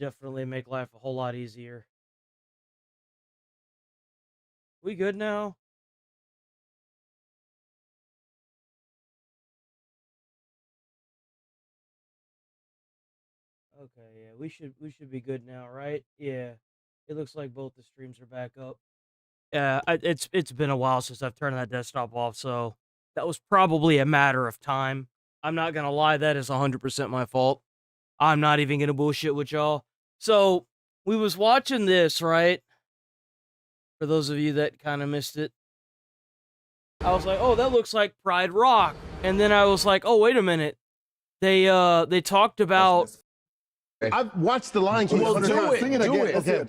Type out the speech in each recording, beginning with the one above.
definitely make life a whole lot easier. We good now? Okay, yeah, we should be good now, right? Yeah. It looks like both the streams are back up. Yeah, it's been a while since I've turned that desktop off, so that was probably a matter of time. I'm not gonna lie, that is 100% my fault. I'm not even gonna bullshit with y'all. So, we was watching this, right? For those of you that kind of missed it. I was like, oh, that looks like Pride Rock. And then I was like, oh, wait a minute. They talked about... I've watched The Lion King. Well, do it. Sing it again. Okay.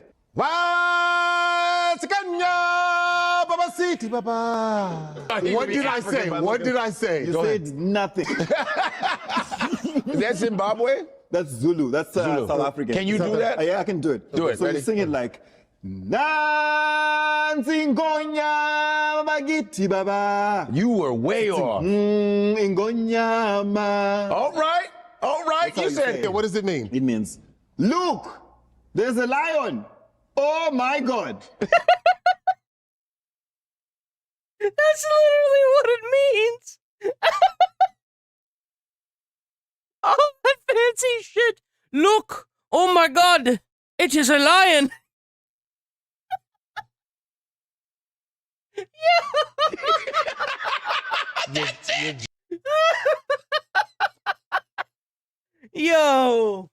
What did I say? What did I say? You said nothing. Is that Zimbabwe? That's Zulu. That's Zulu. South African. Can you do that? Yeah, I can do it. Do it. So Ready? you sing it like Nansi ngonya bagiti baba. You were way off. Ingonyama. All right. All right. That's You how you said say it. it. What does it mean? It means, look, there's a lion. Oh my God. That's literally what it means. Oh, that fancy shit. Look. Oh my God. It is a lion. Yo.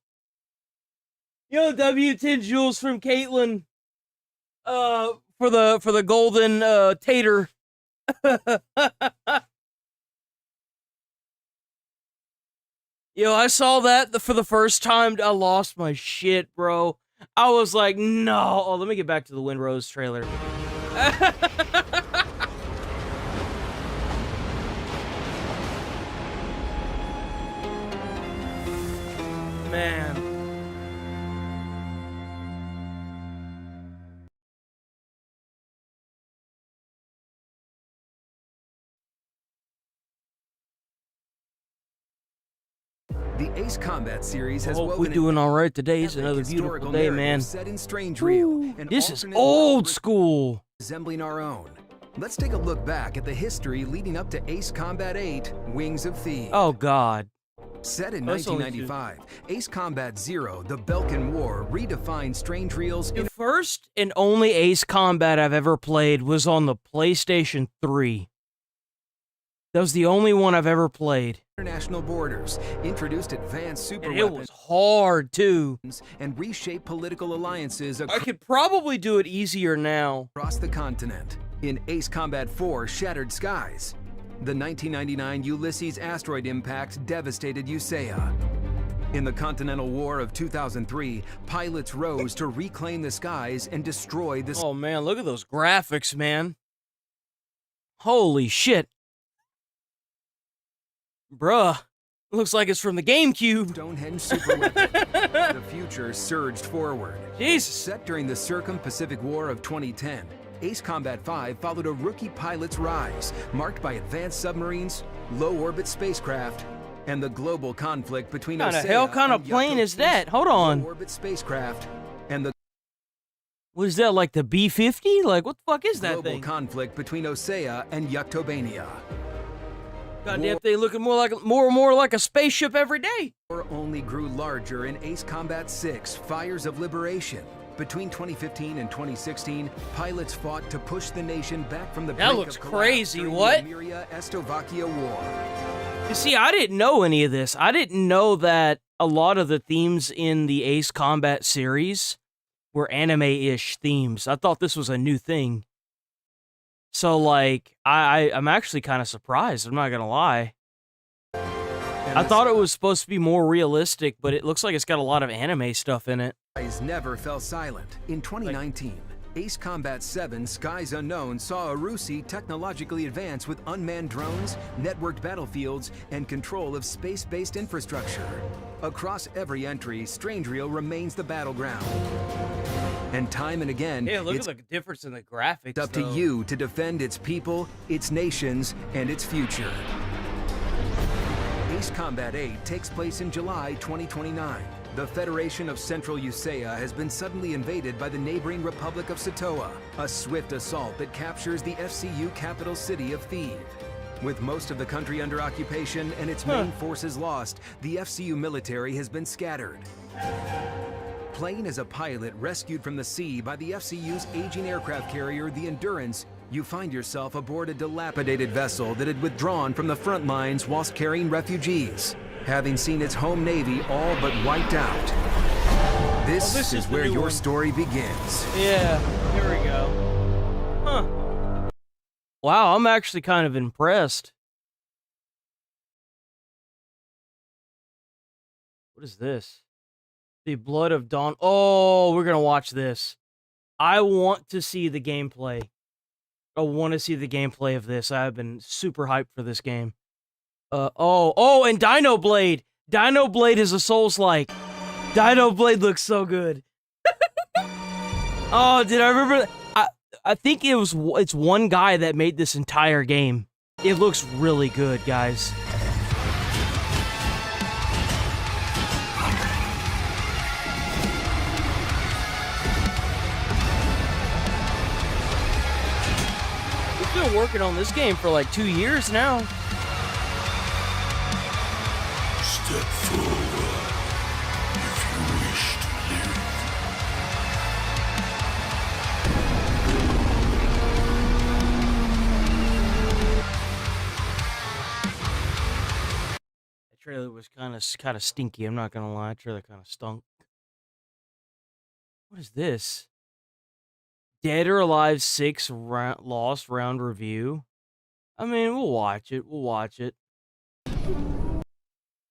Yo, W10 Jules from Caitlin. For the golden tater. Yo, I saw that for the first time. I lost my shit, bro. I was like, no. Oh, let me get back to the Windrose trailer. Man. The Ace Combat series has Hope we're woven doing all right today. It's epic another beautiful historical day, narrative man. set in strange reel, an This is alternate old world school. resembling our own. Let's take a look back at the history leading up to Ace Combat 8: Wings of Thieves. Oh God. Set in That's only 1995, Ace Combat 0: The Belkan War redefined strange reels The first and only Ace Combat I've ever played was on the PlayStation 3. That was the only one I've ever played. international borders, introduced advanced super And it weapons was hard too. and reshaped political alliances I could probably do it easier now. across the continent. In Ace Combat 4: Shattered Skies, the 1999 Ulysses asteroid impact devastated Usea. In the Continental War of 2003, pilots rose to reclaim the skies and destroy the Oh man, look at those graphics, man. Holy shit. Bruh. Looks like it's from the GameCube. Stonehenge superweapon. The future surged forward. Jesus. Set during the Circum-Pacific War of 2010, Ace Combat 5 followed a rookie pilot's rise, marked by advanced submarines, low-orbit spacecraft, and the global conflict between What the Osea hell kind of and plane Yako's is that? Hold on. low-orbit spacecraft, and the Was that like the B-50? Like, what the fuck is that global thing? conflict between Osea and Yuktobania. Goddamn thing looking more and more like a spaceship every day. War only grew larger in Ace Combat 6: Fires of Liberation. Between 2015 and 2016, pilots fought to push the nation back from the That brink looks of collapse crazy, during what? the Emiria-Estovakia War. You see, I didn't know any of this. I didn't know that a lot of the themes in the Ace Combat series were anime-ish themes. I thought this was a new thing. So, like, I'm actually kind of surprised. I'm not gonna lie. I thought it was supposed to be more realistic, but it looks like it's got a lot of anime stuff in it. Skies never fell silent. In 2019, Ace Combat 7: Skies Unknown saw Arusi technologically advance with unmanned drones, networked battlefields, and control of space-based infrastructure. Across every entry, Strangereel remains the battleground. And time and again, Yeah, look it's at the difference in the graphics. up to though. you to defend its people, its nations, and its future. Ace Combat 8 takes place in July 2029. The Federation of Central Usea has been suddenly invaded by the neighboring Republic of Satoa, a swift assault that captures the FCU capital city of Thebe. With most of the country under occupation and its main forces lost, the FCU military has been scattered. Playing as a pilot rescued from the sea by the FCU's aging aircraft carrier, the Endurance, you find yourself aboard a dilapidated vessel that had withdrawn from the front lines whilst carrying refugees, having seen its home navy all but wiped out. This is where your story begins. Yeah, here we go. Huh. Wow, I'm actually kind of impressed. What is this? The Blood of Dawn. Oh, we're going to watch this. I want to see the gameplay. I want to see the gameplay of this. I've been super hyped for this game. And Dino Blade. Dino Blade is a Souls-like. Dino Blade looks so good. Oh, did I remember? I think it's one guy that made this entire game. It looks really good, guys. We've been working on this game for like 2 years now. Step forward if you wish to live. That trailer was kind of stinky. I'm not gonna lie. That trailer kind of stunk. What is this? Dead or Alive 6 Lost Round Review. I mean, we'll watch it. We'll watch it.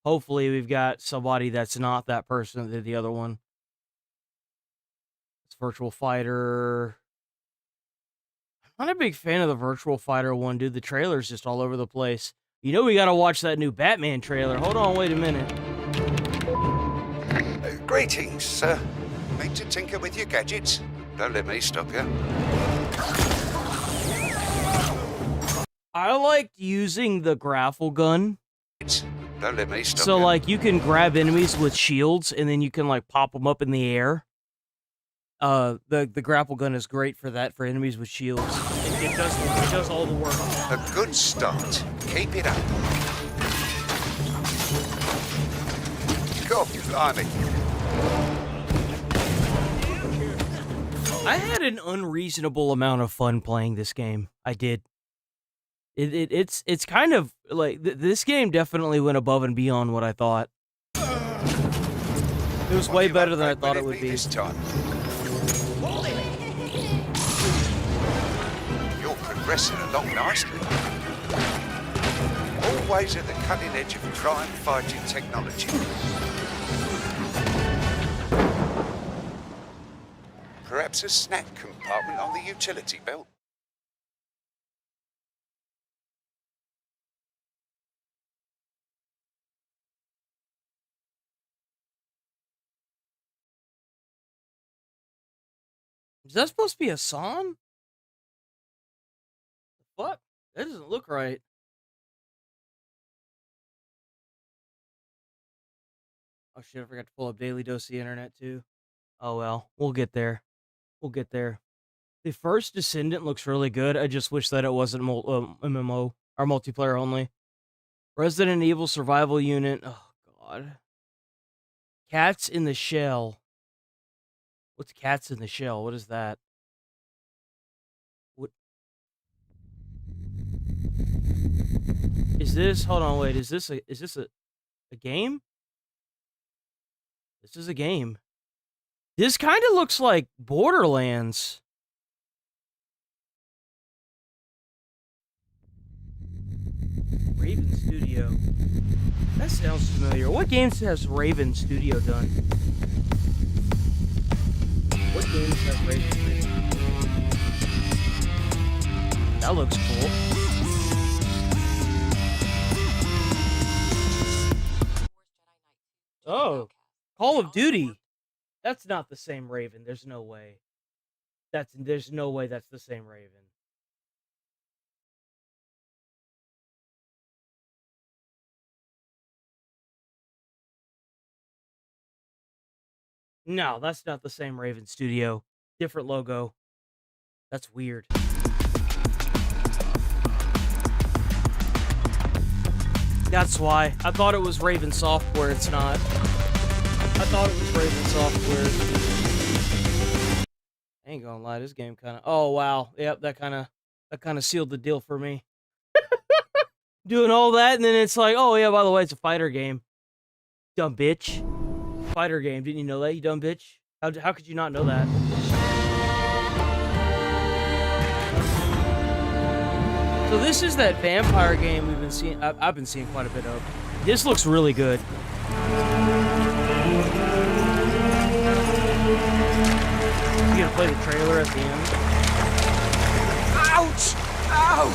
Hopefully, we've got somebody that's not that person that did the other one. It's Virtual Fighter. I'm not a big fan of the Virtual Fighter one, dude. The trailer's just all over the place. You know we gotta watch that new Batman trailer. Hold on, wait a minute. Greetings, sir. Need to tinker with your gadgets? Don't let me stop you. I liked using the grapple gun. Don't let me stop So, you. like, you can grab enemies with shields, and then you can, like, pop them up in the air. The grapple gun is great for that, for enemies with shields. It does all the work. A good start. Keep it up. God, blimey. I had an unreasonable amount of fun playing this game. I did. It's kind of like this game definitely went above and beyond what I thought. It was way better than I thought it would be. This time. You're progressing along nicely. Always at the cutting edge of crime-fighting technology. Perhaps a snack compartment on the utility belt. Is that supposed to be a song? What? That doesn't look right. Oh shit, I forgot to pull up Daily Dose of the Internet too. Oh well, we'll get there. We'll get there. The first Descendant looks really good. I just wish that it wasn't MMO or multiplayer only. Resident Evil Survival Unit. Oh god. Cats in the Shell. What's Cats in the Shell? What is that? What is this? Hold on, wait. Is this a game? This is a game. This kind of looks like Borderlands. Raven Studio. That sounds familiar. What games has Raven Studio done? What games have Raven Studio? That looks cool. Oh, Call of Duty. That's not the same Raven. There's no way. There's no way that's the same Raven. No, that's not the same Raven Studio. Different logo. That's weird. That's why. I thought it was Raven Software. It's not. I thought it was Raven Software. I ain't gonna lie, this game kind of... Oh, wow. Yep, that kind of sealed the deal for me. Doing all that, and then it's like, oh, yeah, by the way, it's a fighter game. Dumb bitch. Fighter game. Didn't you know that, you dumb bitch? How could you not know that? So this is that vampire game we've been seeing. I've been seeing quite a bit of. This looks really good. You gonna play the trailer at the end? Ouch! Ow!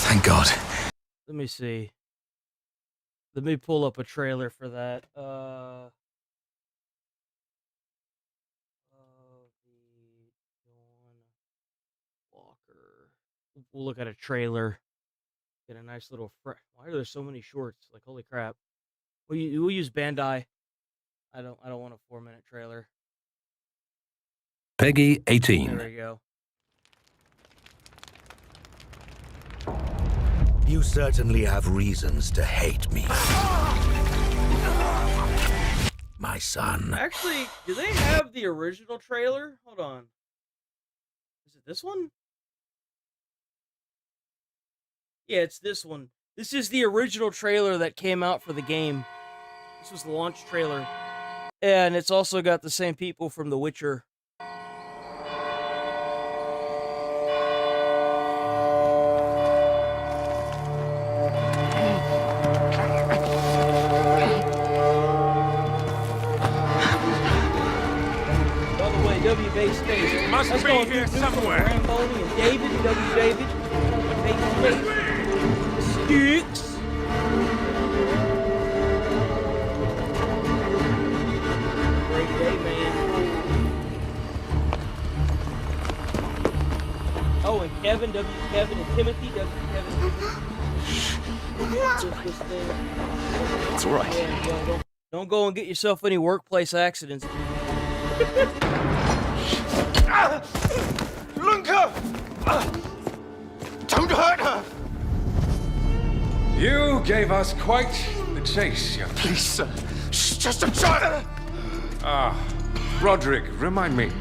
Thank God. Let me see. Let me pull up a trailer for that. Walker. We'll look at a trailer. Get a nice little. Why are there so many shorts? Like, holy crap. We'll use Bandai. I don't want a 4-minute trailer. Peggy 18. There we go. You certainly have reasons to hate me. My son. Actually, do they have the original trailer? Hold on. Is it this one? Yeah, it's this one. This is the original trailer that came out for the game. This was the launch trailer. And it's also got the same people from The Witcher. Space. Must be here somewhere. Ramboni and David, W. David. Sticks. Great day, man. Oh, and Kevin, W. Kevin, and Timothy, W. Kevin. It's all right. Yeah, don't go and get yourself any workplace accidents. Lunka! Don't hurt her! You gave us quite the chase, young. Please, sir. She's just a child! Roderick, remind me,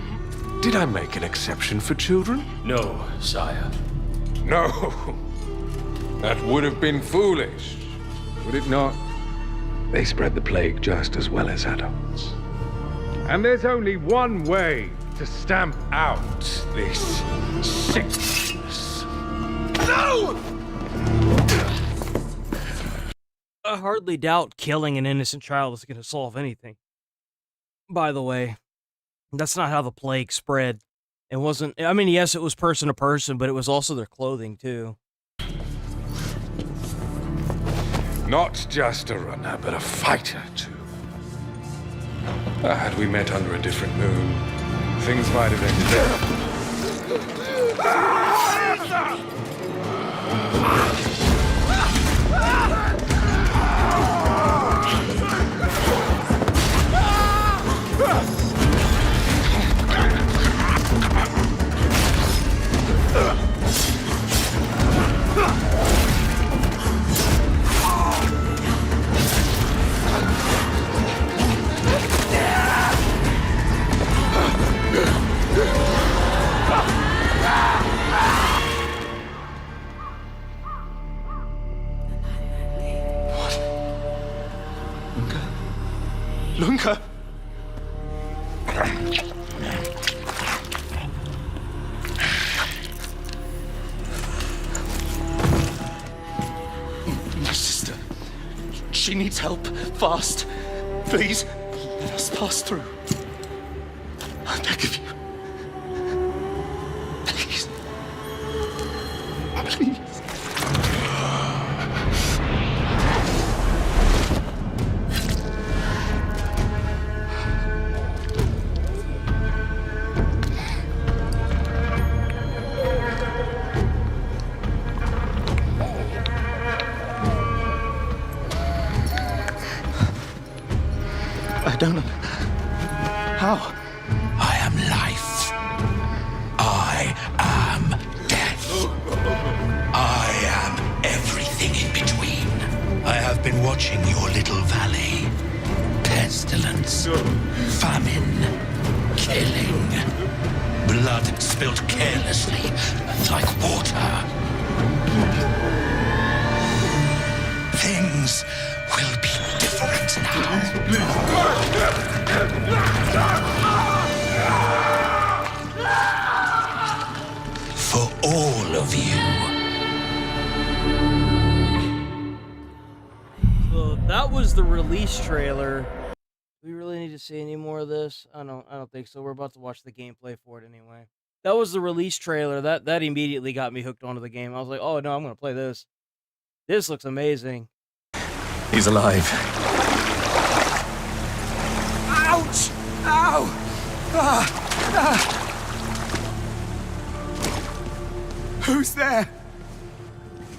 did I make an exception for children? No, sire. No. That would have been foolish, would it not? They spread the plague just as well as adults. And there's only one way to stamp out this sickness. No! I hardly doubt killing an innocent child is going to solve anything. By the way, that's not how the plague spread. It wasn't, I mean, yes, it was person to person, but it was also their clothing, too. Not just a runner, but a fighter, too. Had we met under a different moon, things might have ended Lunka? My sister. She needs help. Fast. Please, let us pass through. I beg of you. Please. Please. I don't know. How? I am life. I am death. I am everything in between. I have been watching your little valley. Pestilence, famine, killing, blood spilled carelessly like water. Things will be different now. For all of you. So that was the release trailer. Do we really need to see any more of this? I don't think so. We're about to watch the gameplay for it anyway. That was the release trailer. That immediately got me hooked onto the game. I was like, oh no, I'm gonna play this. This looks amazing. He's alive. Ouch! Ow! Who's there?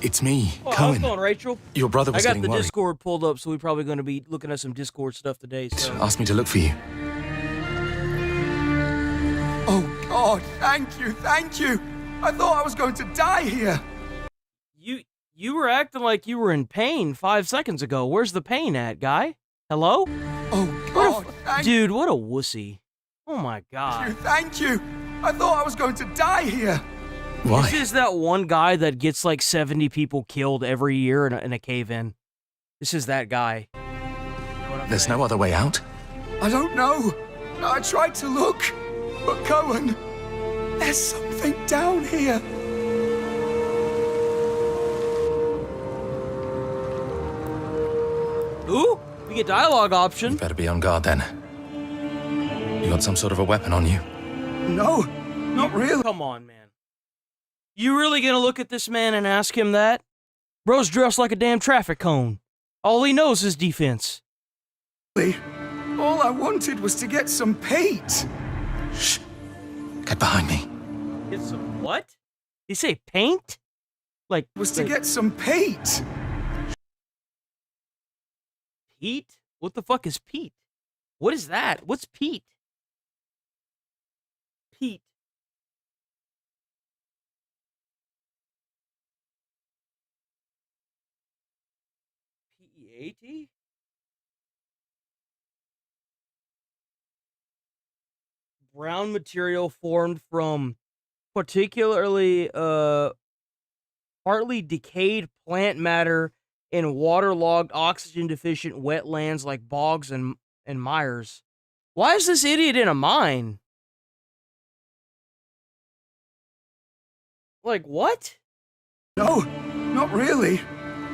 It's me, Oh, how's Cohen. it going, Rachel? Your brother was I got getting the worried. Discord pulled up, so we're probably going to be looking at some Discord stuff today. So. Asked me to look for you. Oh God, thank you, thank you. I thought I was going to die here. You were acting like you were in pain 5 seconds ago. Where's the pain at, guy? Hello? Oh God, thank Dude, what a wussy. Oh my God. you, thank you. I thought I was going to die here. Why? This is that one guy that gets like 70 people killed every year in a cave-in. This is that guy. You know what I'm There's saying? no other way out? I don't know. I tried to look, but Cohen, there's something down here. Ooh, we get dialogue option. You better be on guard then. You got some sort of a weapon on you? No, not really. Come on, man. You really gonna look at this man and ask him that? Bro's dressed like a damn traffic cone. All he knows is defense. All I wanted was to get some paint. Shh. Get behind me. Get some what? Did he say paint? Like Was to get some paint. Pete? What the fuck is Pete? What is that? What's Pete? Pete. P-E-A-T? Brown material formed from particularly partly decayed plant matter in waterlogged, oxygen-deficient wetlands like bogs and mires. Why is this idiot in a mine? Like, what? No, not really.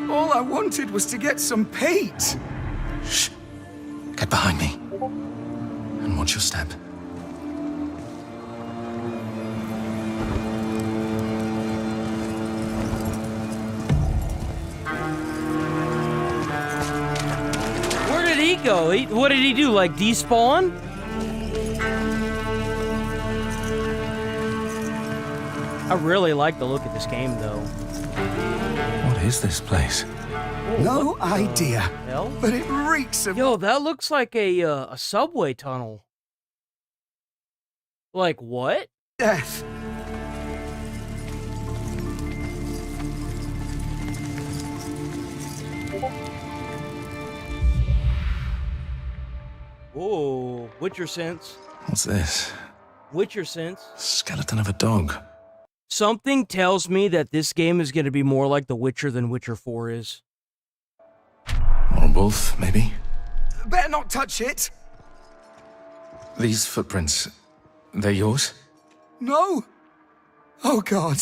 All I wanted was to get some paint. Shh. Get behind me. And watch your step. Where did he go? What did he do, like despawn? I really like the look of this game, though. What is this place? No idea, Hell? but it reeks of Yo, that looks like a subway tunnel. Like, what? death. Whoa, Witcher sense. What's this? Witcher sense. Skeleton of a dog. Something tells me that this game is going to be more like The Witcher than Witcher 4 is. Or a wolf, maybe? Better not touch it. These footprints, they're yours? No. Oh God.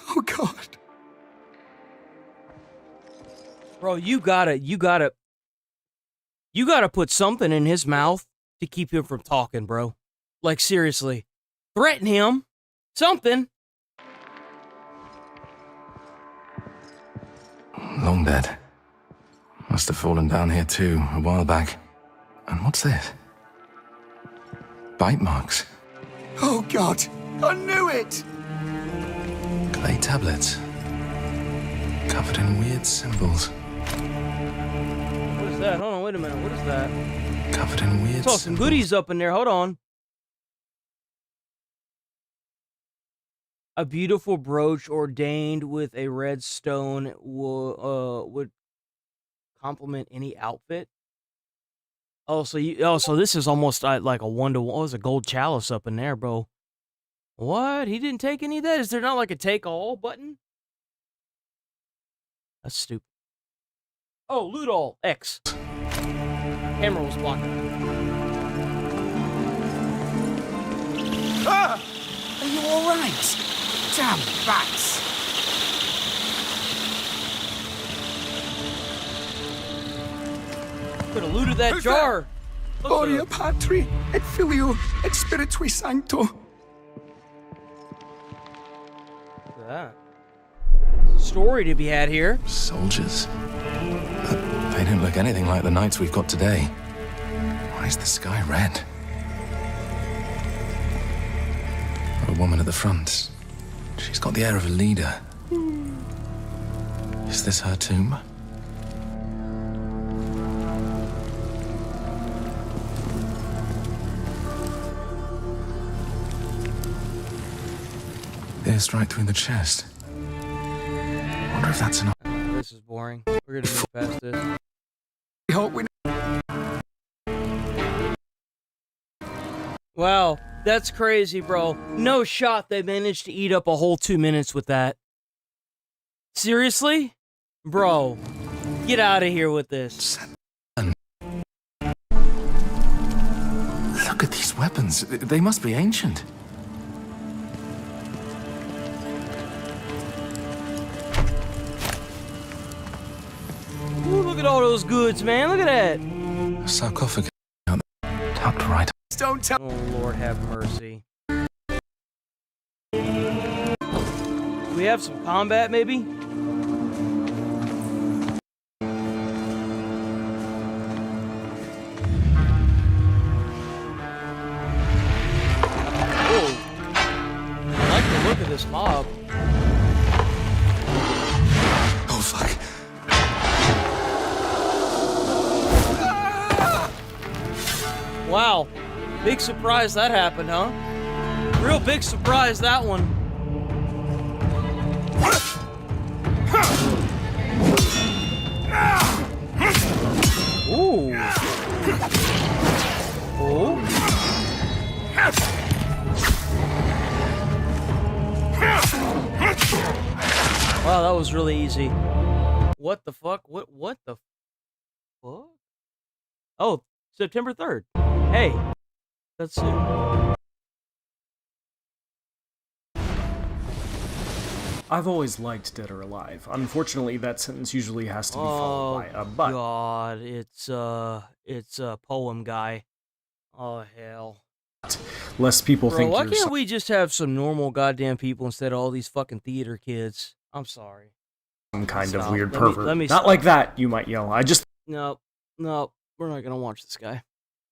Oh God. Bro, you gotta put something in his mouth to keep him from talking, bro. Like, seriously. Threaten him. Something. Long dead. Must have fallen down here too, a while back. And what's this? Bite marks. Oh God. I knew it. Clay tablets. Covered in weird symbols. What is that? Hold on, wait a minute. What is that? Covered in weird Saw some goodies up in there. Hold on. A beautiful brooch ordained with a red stone would complement any outfit. Oh, so this is almost like a 1-to-1. Oh, there's a gold chalice up in there, bro. What? He didn't take any of that? Is there not like a take all button? That's stupid. Oh, loot all. X. Camera was blocking. Ah! Are you all right? Damn bats! Could have looted that jar. Gloria Patri, et Filio, et Spiritui Sancto. Look at that. Story to be had here. Soldiers. But they don't look anything like the knights we've got today. Why is the sky red? A woman at the front. She's got the air of a leader. Is this her tomb? Pierced right through the chest. Wonder if that's an. This is boring. We're gonna move past this. Wow, that's crazy, bro. No shot they managed to eat up a whole 2 minutes with that. Seriously? Bro, get out of here with this. Look at these weapons. They must be ancient. Ooh, look at all those goods, man. Look at that. A sarcophagus tucked right. Don't tell. Oh, Lord have mercy. Do we have some combat, maybe? Whoa. I like the look of this mob. Oh, fuck. Wow. Big surprise that happened, huh? Real big surprise, that one. Ooh. Oh. Wow, that was really easy. What the fuck? What the fuck? Oh, September 3rd. Hey, that's soon. I've always liked Dead or Alive. Unfortunately, that sentence usually has to be followed by a but. God, it's a poem guy. Oh hell. Lest people Bro, think why you're can't we just have some normal goddamn people instead of all these fucking theater kids? I'm sorry. some kind of Stop. weird Let me- pervert. let me Not stop. like that, you might yell. I just No, we're not gonna watch this guy.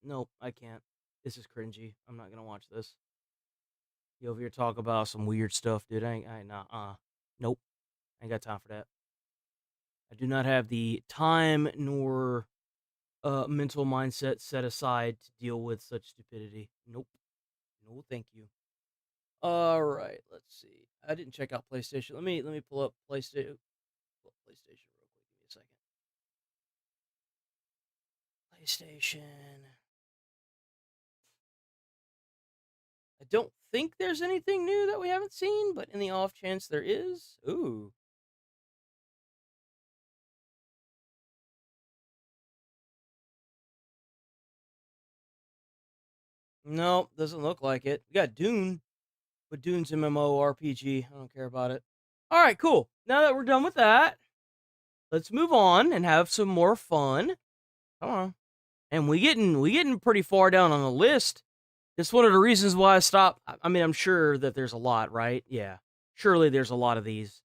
Nope, I can't. This is cringy. I'm not gonna watch this. You over here talk about some weird stuff, dude. I ain't nah. Nope. I ain't got time for that. I do not have the time nor mental mindset set aside to deal with such stupidity. Nope. No, thank you. All right, let's see. I didn't check out PlayStation. Let me pull up PlayStation. Pull up PlayStation real quick. Give me a second. PlayStation. I don't think there's anything new that we haven't seen, but in the off chance there is, ooh. No, doesn't look like it. We got Dune, but Dune's MMORPG. I don't care about it. All right, cool. Now that we're done with that, let's move on and have some more fun. Come on. And we getting pretty far down on the list. It's one of the reasons why I stopped. I mean, I'm sure that there's a lot, right? Yeah. Surely there's a lot of these.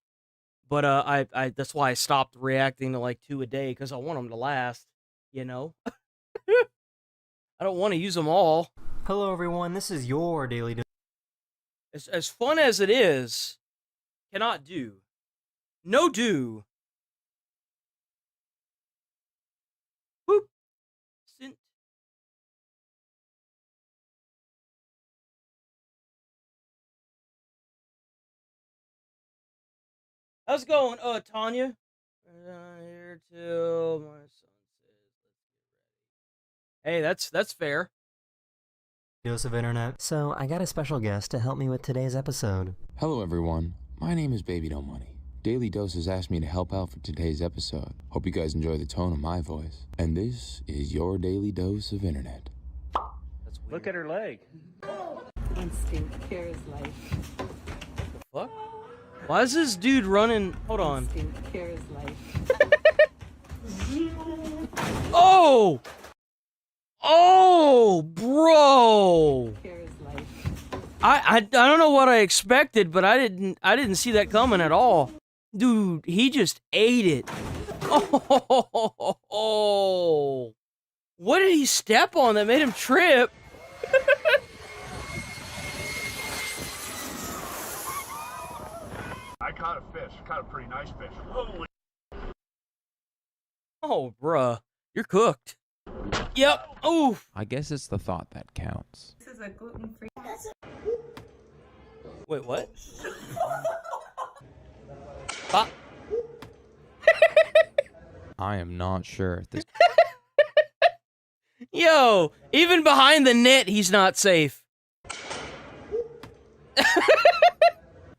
But I that's why I stopped reacting to like 2 a day, because I want them to last, you know? I don't want to use them all. Hello everyone, this is your Daily As fun as it is, cannot do. No do. Boop. Sint. How's it going, Tanya? Here till my son says. Hey, that's fair. Dose of internet. So I got a special guest to help me with today's episode. Hello everyone, my name is Baby No Money. Daily Dose has asked me to help out for today's episode. Hope you guys enjoy the tone of my voice. And this is your Daily Dose of Internet. Look at her leg. And skincare is life. What? Why is this dude running? Hold on. Skincare is life. Oh! Oh, bro! Skincare is life. I don't know what I expected, but I didn't see that coming at all. Dude, he just ate it. Oh! What did he step on that made him trip? I caught a fish. Caught a pretty nice fish. Holy. Oh, bruh. You're cooked. Yep. Oof. I guess it's the thought that counts. This is a gluten-free. Wait, what? Ah. I am not sure if this... Yo, even behind the net, he's not safe.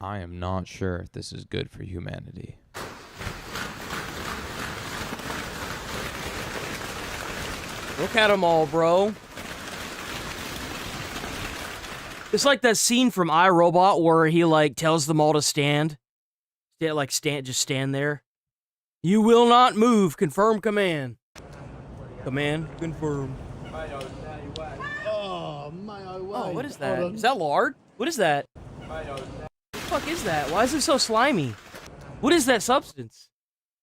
I am not sure if this is good for humanity. Look at them all, bro. It's like that scene from iRobot where he, like, tells them all to stand. Just stand there. You will not move. Confirm command. Command, confirm. Oh, what is that? Is that lard? What is that? What the fuck is that? Why is it so slimy? What is that substance?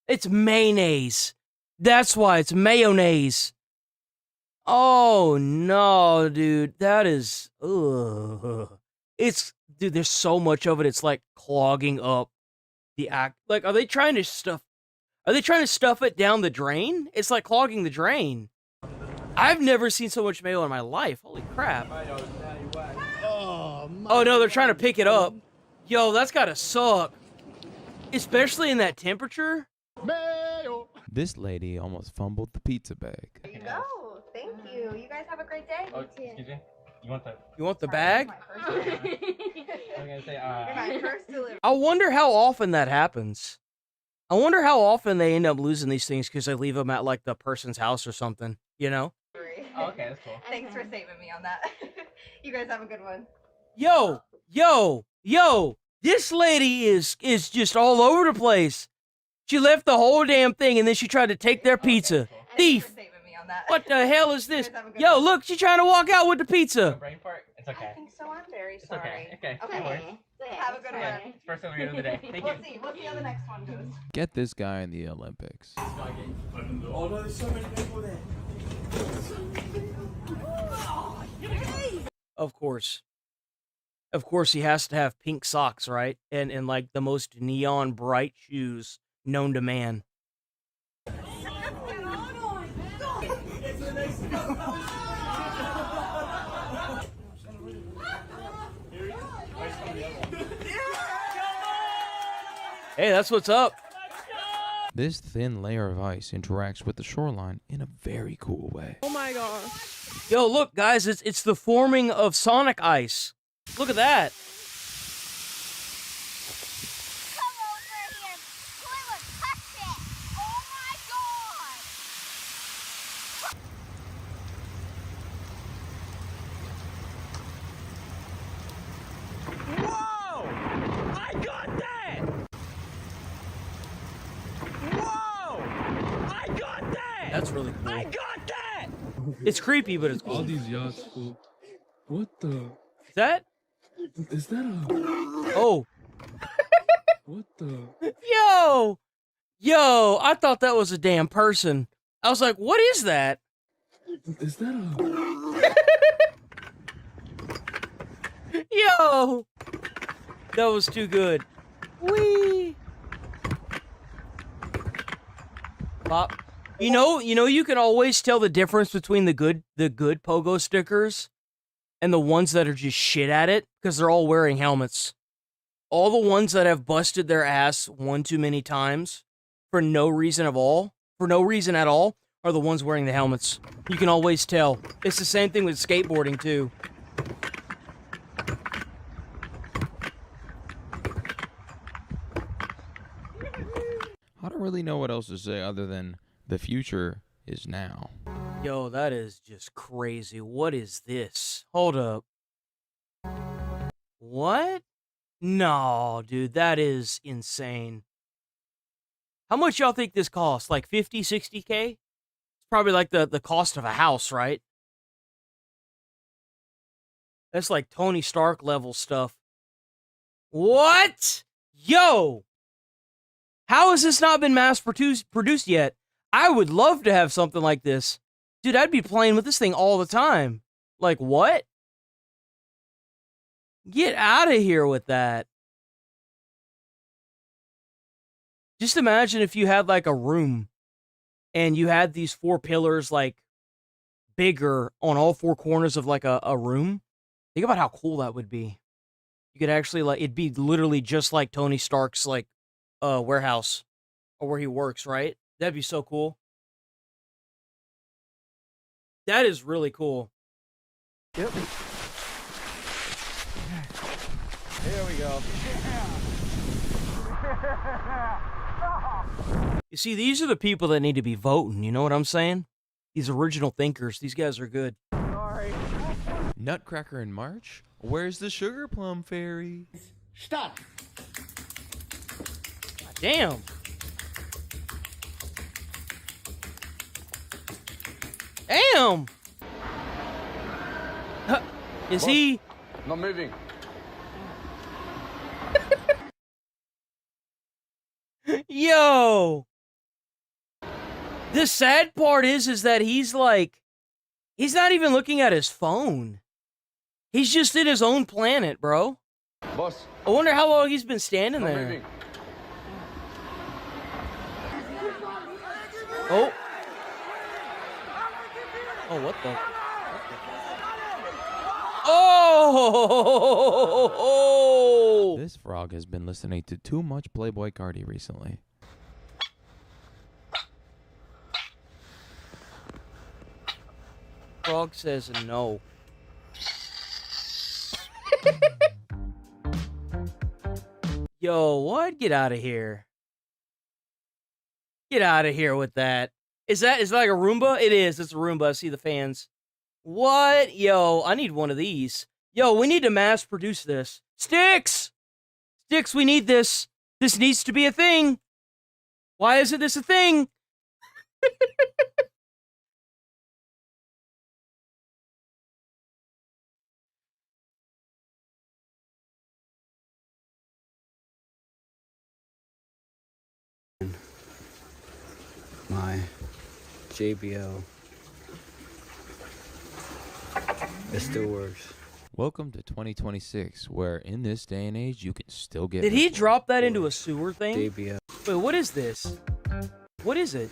It's mayonnaise. That's why it's mayonnaise. Oh no, dude. That is dude, there's so much of it, it's like clogging up the act. Like, are they trying to stuff it down the drain? It's like clogging the drain. I've never seen so much mayo in my life. Holy crap. Oh no, they're trying to pick it up. Yo, that's gotta suck. Especially in that temperature. This lady almost fumbled the pizza bag. There you go. Thank you. You guys have a great day. Oh, excuse me. You want the bag? You're my first delivery. I wonder how often that happens. I wonder how often they end up losing these things because they leave them at, like, the person's house or something, you know? Oh, okay, that's cool. Thanks for saving me on that. You guys have a good one. Yo, this lady is just all over the place. She left the whole damn thing and then she tried to take their pizza. Thief! What the hell is this? Yo, look, she's trying to walk out with the pizza. Brain fart? It's okay. I think so. I'm very It's sorry. okay. Okay. No worries. Have a good one. It's first time of the day. Thank you. We'll see how the next one goes. Get this guy in the Olympics. Oh no, there's so many people there. Of course. Of course, he has to have pink socks, right? And like the most neon bright shoes known to man. Hey, that's what's up. This thin layer of ice interacts with the shoreline in a very cool way. Oh my gosh. Yo, look, guys, it's the forming of Sonic ice. Look at that. That's really cool. I got that! It's creepy, but it's cool. All these yachts full. What the? Is that? Is that a? Oh. What the? Yo, I thought that was a damn person. I was like, what is that? Is that a? Yo! That was too good. Whee! Pop. You know, you can always tell the difference between the good pogo stickers and the ones that are just shit at it because they're all wearing helmets. all the ones that have busted their ass one too many times for no reason at all, are the ones wearing the helmets. You can always tell. It's the same thing with skateboarding, too. I don't really know what else to say other than the future is now. Yo, that is just crazy. What is this? Hold up. What? No, dude, that is insane. How much y'all think this costs? Like 50, 60K? It's probably like the cost of a house, right? That's like Tony Stark level stuff. What? Yo! How has this not been mass produced yet? I would love to have something like this. Dude, I'd be playing with this thing all the time. Like, what? Get out of here with that. Just imagine if you had like a room and you had these 4 pillars like bigger on all 4 corners of like a room. Think about how cool that would be. You could actually like, it'd be literally just like Tony Stark's like warehouse or where he works, right? That'd be so cool. That is really cool. Yep. There we go. You see, these are the people that need to be voting, you know what I'm saying? These original thinkers, these guys are good. Sorry. Nutcracker in March? Where's the sugar plum fairy? Stop. Damn. Damn. Is he? Not moving. Yo. The sad part is that he's like, he's not even looking at his phone. He's just in his own planet, bro. Boss. I wonder how long he's been standing there. Moving. Oh. Oh, what the? Oh! This frog has been listening to too much Playboy Cardi recently. Frog says no. Yo, what? Get out of here. Get out of here with that. Is that like a Roomba? It is. It's a Roomba. I see the fans. What? Yo, I need one of these. Yo, we need to mass produce this. Sticks! Sticks, we need this. This needs to be a thing. Why isn't this a thing? My JBL. It still works. Welcome to 2026, where in this day and age, you can still get... Did he drop that into a sewer thing? JBL. Wait, what is this? What is it?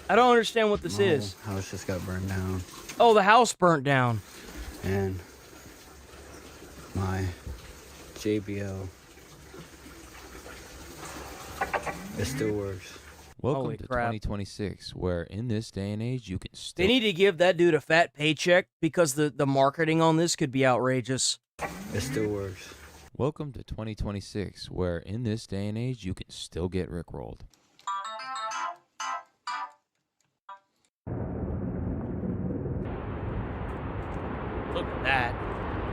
I don't understand what this is. House just got burned down. Oh, the house burnt down. And my JBL. It still works. Welcome Holy to crap. 2026, where in this day and age, you can still... They need to give that dude a fat paycheck because the marketing on this could be outrageous. It still works. Welcome to 2026, where in this day and age, you can still get rickrolled. Look at that.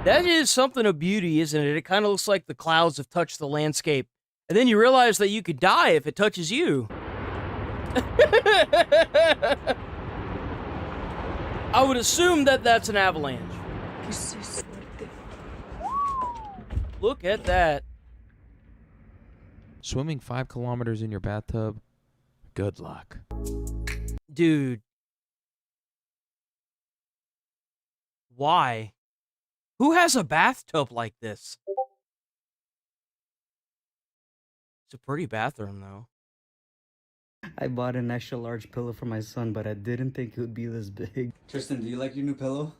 That is something of beauty, isn't it? It kind of looks like the clouds have touched the landscape. And then you realize that you could die if it touches you. I would assume that that's an avalanche. Look at that. Swimming 5 kilometers in your bathtub? Good luck. Dude. Why? Who has a bathtub like this? It's a pretty bathroom, though. I bought an extra large pillow for my son, but I didn't think it would be this big. Tristan, do you like your new pillow?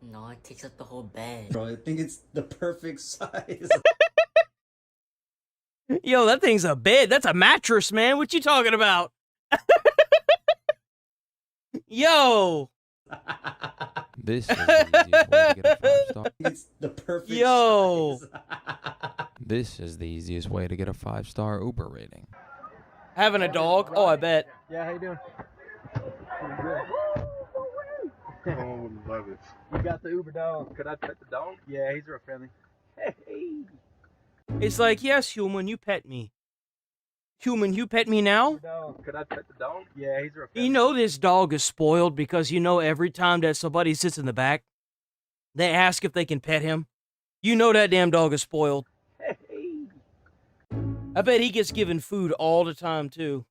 No, it takes up the whole bed. Bro, I think it's the perfect size. Yo, that thing's a bed. That's a mattress, man. What you talking about? Yo. This is the easiest way to get a 5-star. It's the perfect Yo. size. This is the easiest way to get a 5-star Uber rating. Having a dog? Oh, I bet. Yeah, how you doing? Oh, would love it. You got the Uber dog. Could I pet the dog? Yeah, he's real friendly. Hey. It's like, yes, human, you pet me. Human, you pet me now? Dog. Could I pet the dog? Yeah, he's real friendly. You know this dog is spoiled because you know every time that somebody sits in the back, they ask if they can pet him. You know that damn dog is spoiled. Hey. I bet he gets given food all the time, too.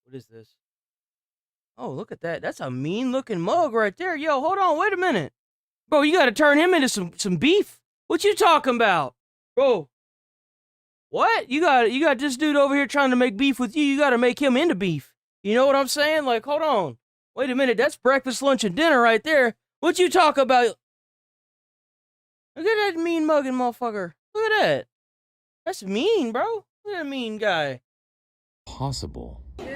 What is this? Oh, look at that. That's a mean-looking mug right there. Yo, hold on. Wait a minute. Bro, you got to turn him into some beef. What you talking about? Bro. What? You got this dude over here trying to make beef with you. You got to make him into beef. You know what I'm saying? Like, hold on. Wait a minute. That's breakfast, lunch, and dinner right there. What you talk about? Look at that mean mugging motherfucker. Look at that. That's mean, bro. Look at that mean guy. Possible. You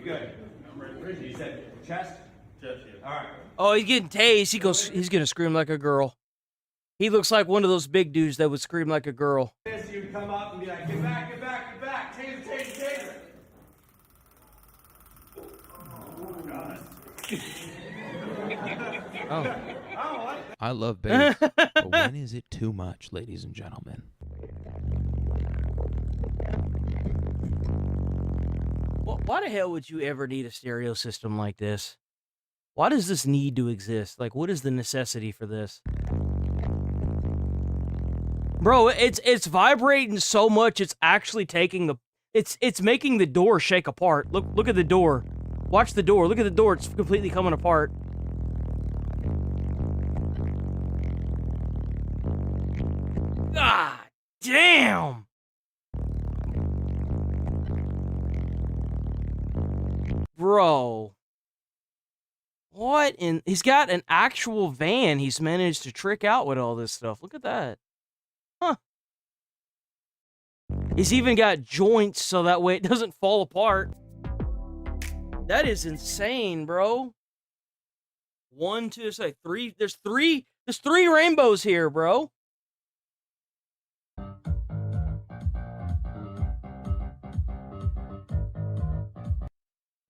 good? I'm ready. He said chest? Chest, yeah. All right. Oh, he's getting tased. He's gonna scream like a girl. He looks like one of those big dudes that would scream like a girl. You'd come up and be like, get back, get back, get back. Taser, taser, taser. Oh. I love bass, but when is it too much, ladies and gentlemen? Why the hell would you ever need a stereo system like this? Why does this need to exist? Like, what is the necessity for this? Bro, it's vibrating so much it's actually taking the it's making the door shake apart. Look at the door. Watch the door. Look at the door. It's completely coming apart. God damn. Bro. What in... He's got an actual van he's managed to trick out with all this stuff. Look at that. Huh. He's even got joints so that way it doesn't fall apart. That is insane, bro. 1, 2, it's like 3. There's 3 rainbows here, bro.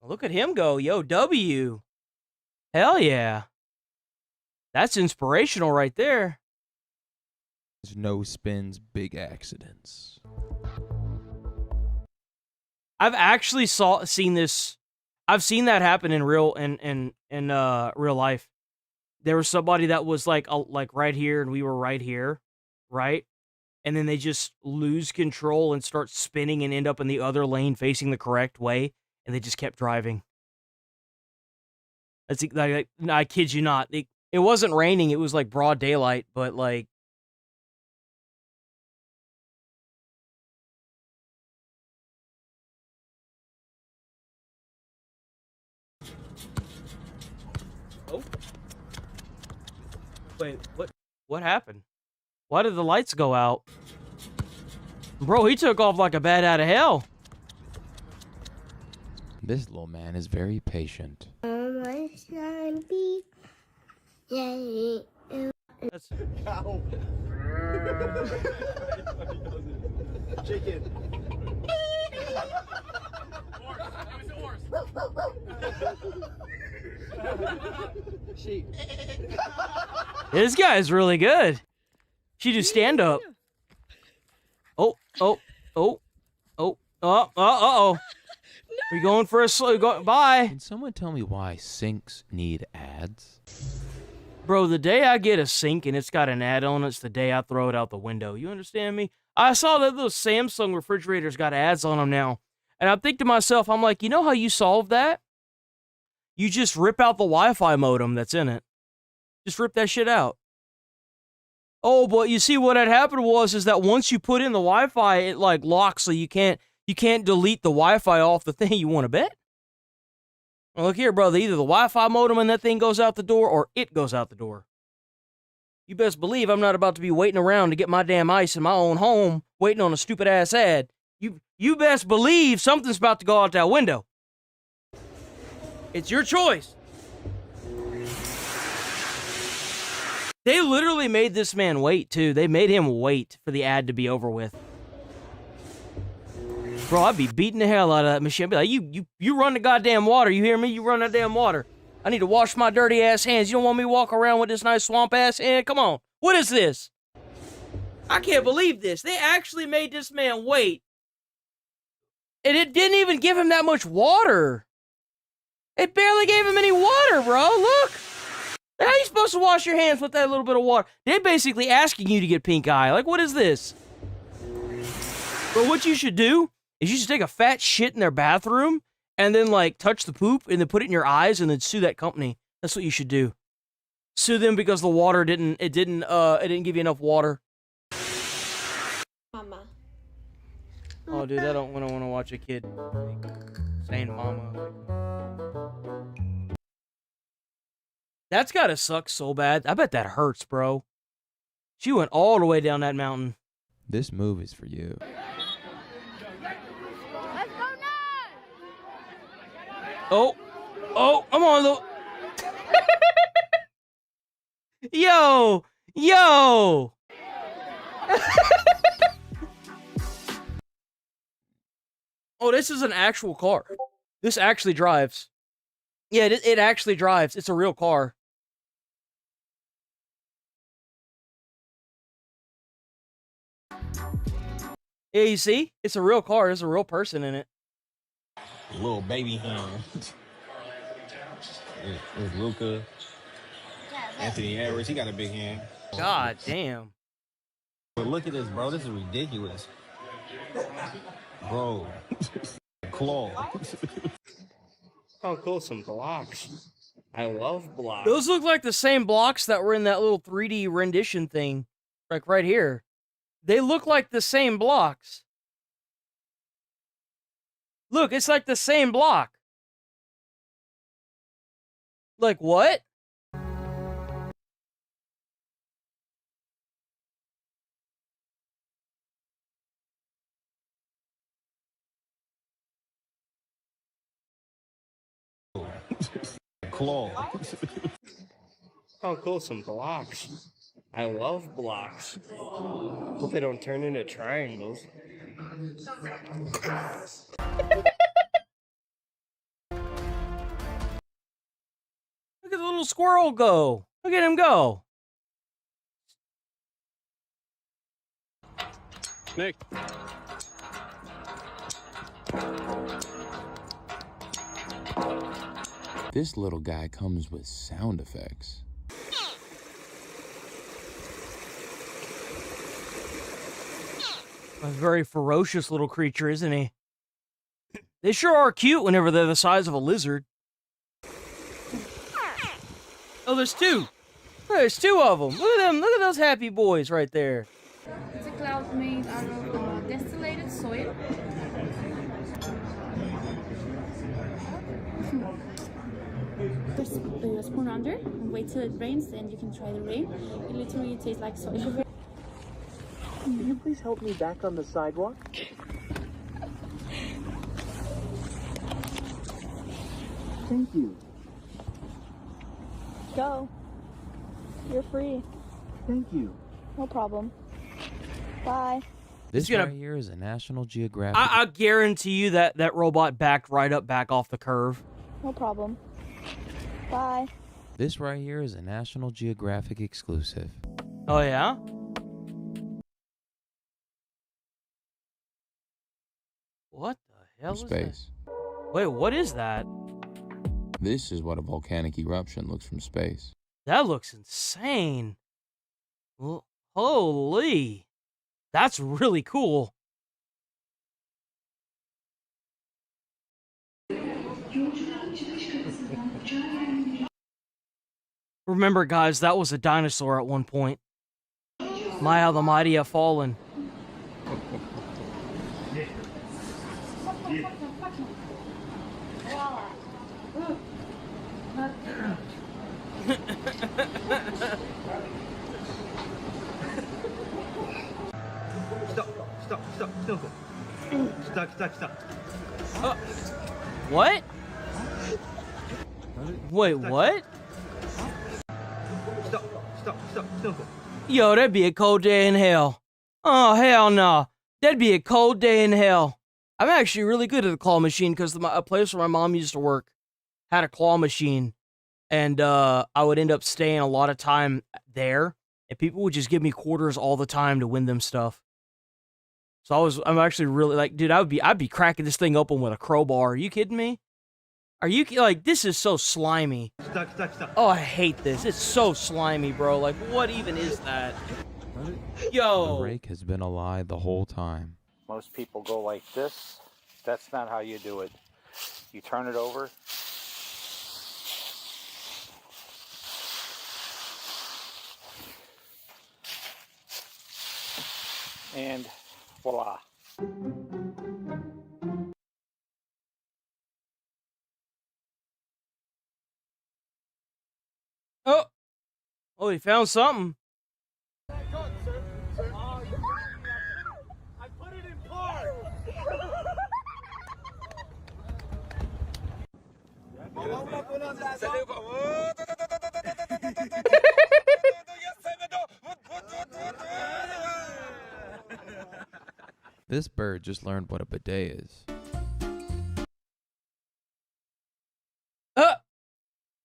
Look at him go. Yo, W. Hell yeah. That's inspirational right there. There's no spins, big accidents. I've actually seen this. I've seen that happen in real life. There was somebody that was like right here and we were right here, right? And then they just lose control and start spinning and end up in the other lane facing the correct way. And they just kept driving. That's like I kid you not. It wasn't raining. It was like broad daylight, but like. Oh. Wait, what happened? Why did the lights go out? Bro, he took off like a bat out of hell. This little man is very patient. That's... Cow. Chicken. Sheep. This guy's really good. She do stand up. Oh. We going for a slow bye. Can someone tell me why sinks need ads? Bro, the day I get a sink and it's got an ad on it's the day I throw it out the window. You understand me? I saw that those Samsung refrigerators got ads on them now. And I think to myself, I'm like, you know how you solve that? You just rip out the Wi-Fi modem that's in it. Just rip that shit out. Oh, but you see what had happened is that once you put in the Wi-Fi, it like locks so you can't delete the Wi-Fi off the thing. You want to bet? Well, look here, brother. Either the Wi-Fi modem in that thing goes out the door or it goes out the door. You best believe I'm not about to be waiting around to get my damn ice in my own home, waiting on a stupid-ass ad. You best believe something's about to go out that window. It's your choice. They literally made this man wait, too. They made him wait for the ad to be over with. Bro, I'd be beating the hell out of that machine. I'd be like, you run the goddamn water. You hear me? You run that damn water. I need to wash my dirty ass hands. You don't want me to walk around with this nice swamp ass hand? Come on. What is this? I can't believe this. They actually made this man wait. And it didn't even give him that much water. It barely gave him any water, bro. Look. How are you supposed to wash your hands with that little bit of water? They're basically asking you to get pink eye. Like, what is this? But what you should do is you should take a fat shit in their bathroom and then, like, touch the poop and then put it in your eyes and then sue that company. That's what you should do. Sue them because the water didn't give you enough water. Mama. Oh, dude, I don't want to watch a kid saying mama. That's gotta suck so bad. I bet that hurts, bro. She went all the way down that mountain. This move is for you. Oh, I'm on the... Yo! Oh, this is an actual car. This actually drives. Yeah, it actually drives. It's a real car. Yeah, you see? It's a real car. There's a real person in it. Little baby hand. There's Luca. Anthony Edwards, he got a big hand. God damn. But look at this, bro. This is ridiculous. Bro. Claw. Oh, cool. Some blocks. I love blocks. Those look like the same blocks that were in that little 3D rendition thing. Like right here. They look like the same blocks. Look, it's like the same block. Like what? Claw. Oh, cool. Some blocks. I love blocks. Hope they don't turn into triangles. Look at the little squirrel go. Look at him go. Nick. This little guy comes with sound effects. A very ferocious little creature, isn't he? They sure are cute whenever they're the size of a lizard. Oh, there's two. There's two of them. Look at them. Look at those happy boys right there. It's a cloud made out of distilled soil. Just a spoon under and wait till it rains, then you can try the rain. It literally tastes like soil. Can you please help me back on the sidewalk? Thank you. Go. You're free. Thank you. No problem. Bye. This gonna- right here is a National Geographic. I guarantee you that robot backed right up back off the curve. No problem. Bye. This right here is a National Geographic exclusive. Oh, yeah? What the hell is that? Space. Wait, what is that? This is what a volcanic eruption looks from space. That looks insane. Well, holy. That's really cool. Remember, guys, that was a dinosaur at one point. My, how the mighty have fallen. stop, stop, Snooko. Stuck, stuck, stuck. What? Wait, what? Stop, stop, stop, Snooko. Yo, that'd be a cold day in hell. Oh, hell no. That'd be a cold day in hell. I'm actually really good at the claw machine because a place where my mom used to work had a claw machine. And I would end up staying a lot of time there. And people would just give me quarters all the time to win them stuff. So I'm actually really like, dude, I'd be cracking this thing open with a crowbar. Are you kidding me? Are you like, this is so slimy. Stuck, stuck, stuck. Oh, I hate this. It's so slimy, bro. Like, what even is that? Yo. The rake has been a lie the whole time. Most people go like this. That's not how you do it. You turn it over. And voila. Oh, he found something. This bird just learned what a bidet is.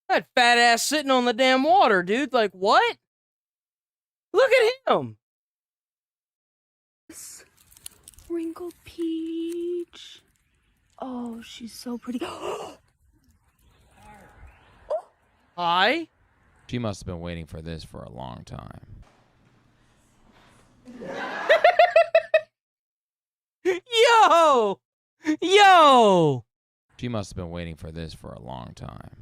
That fat ass sitting on the damn water, dude. Like, what? Look at him. Wrinkled peach. Oh, she's so pretty. Hi. She must have been waiting for this for a long time. Yo! Yo! She must have been waiting for this for a long time.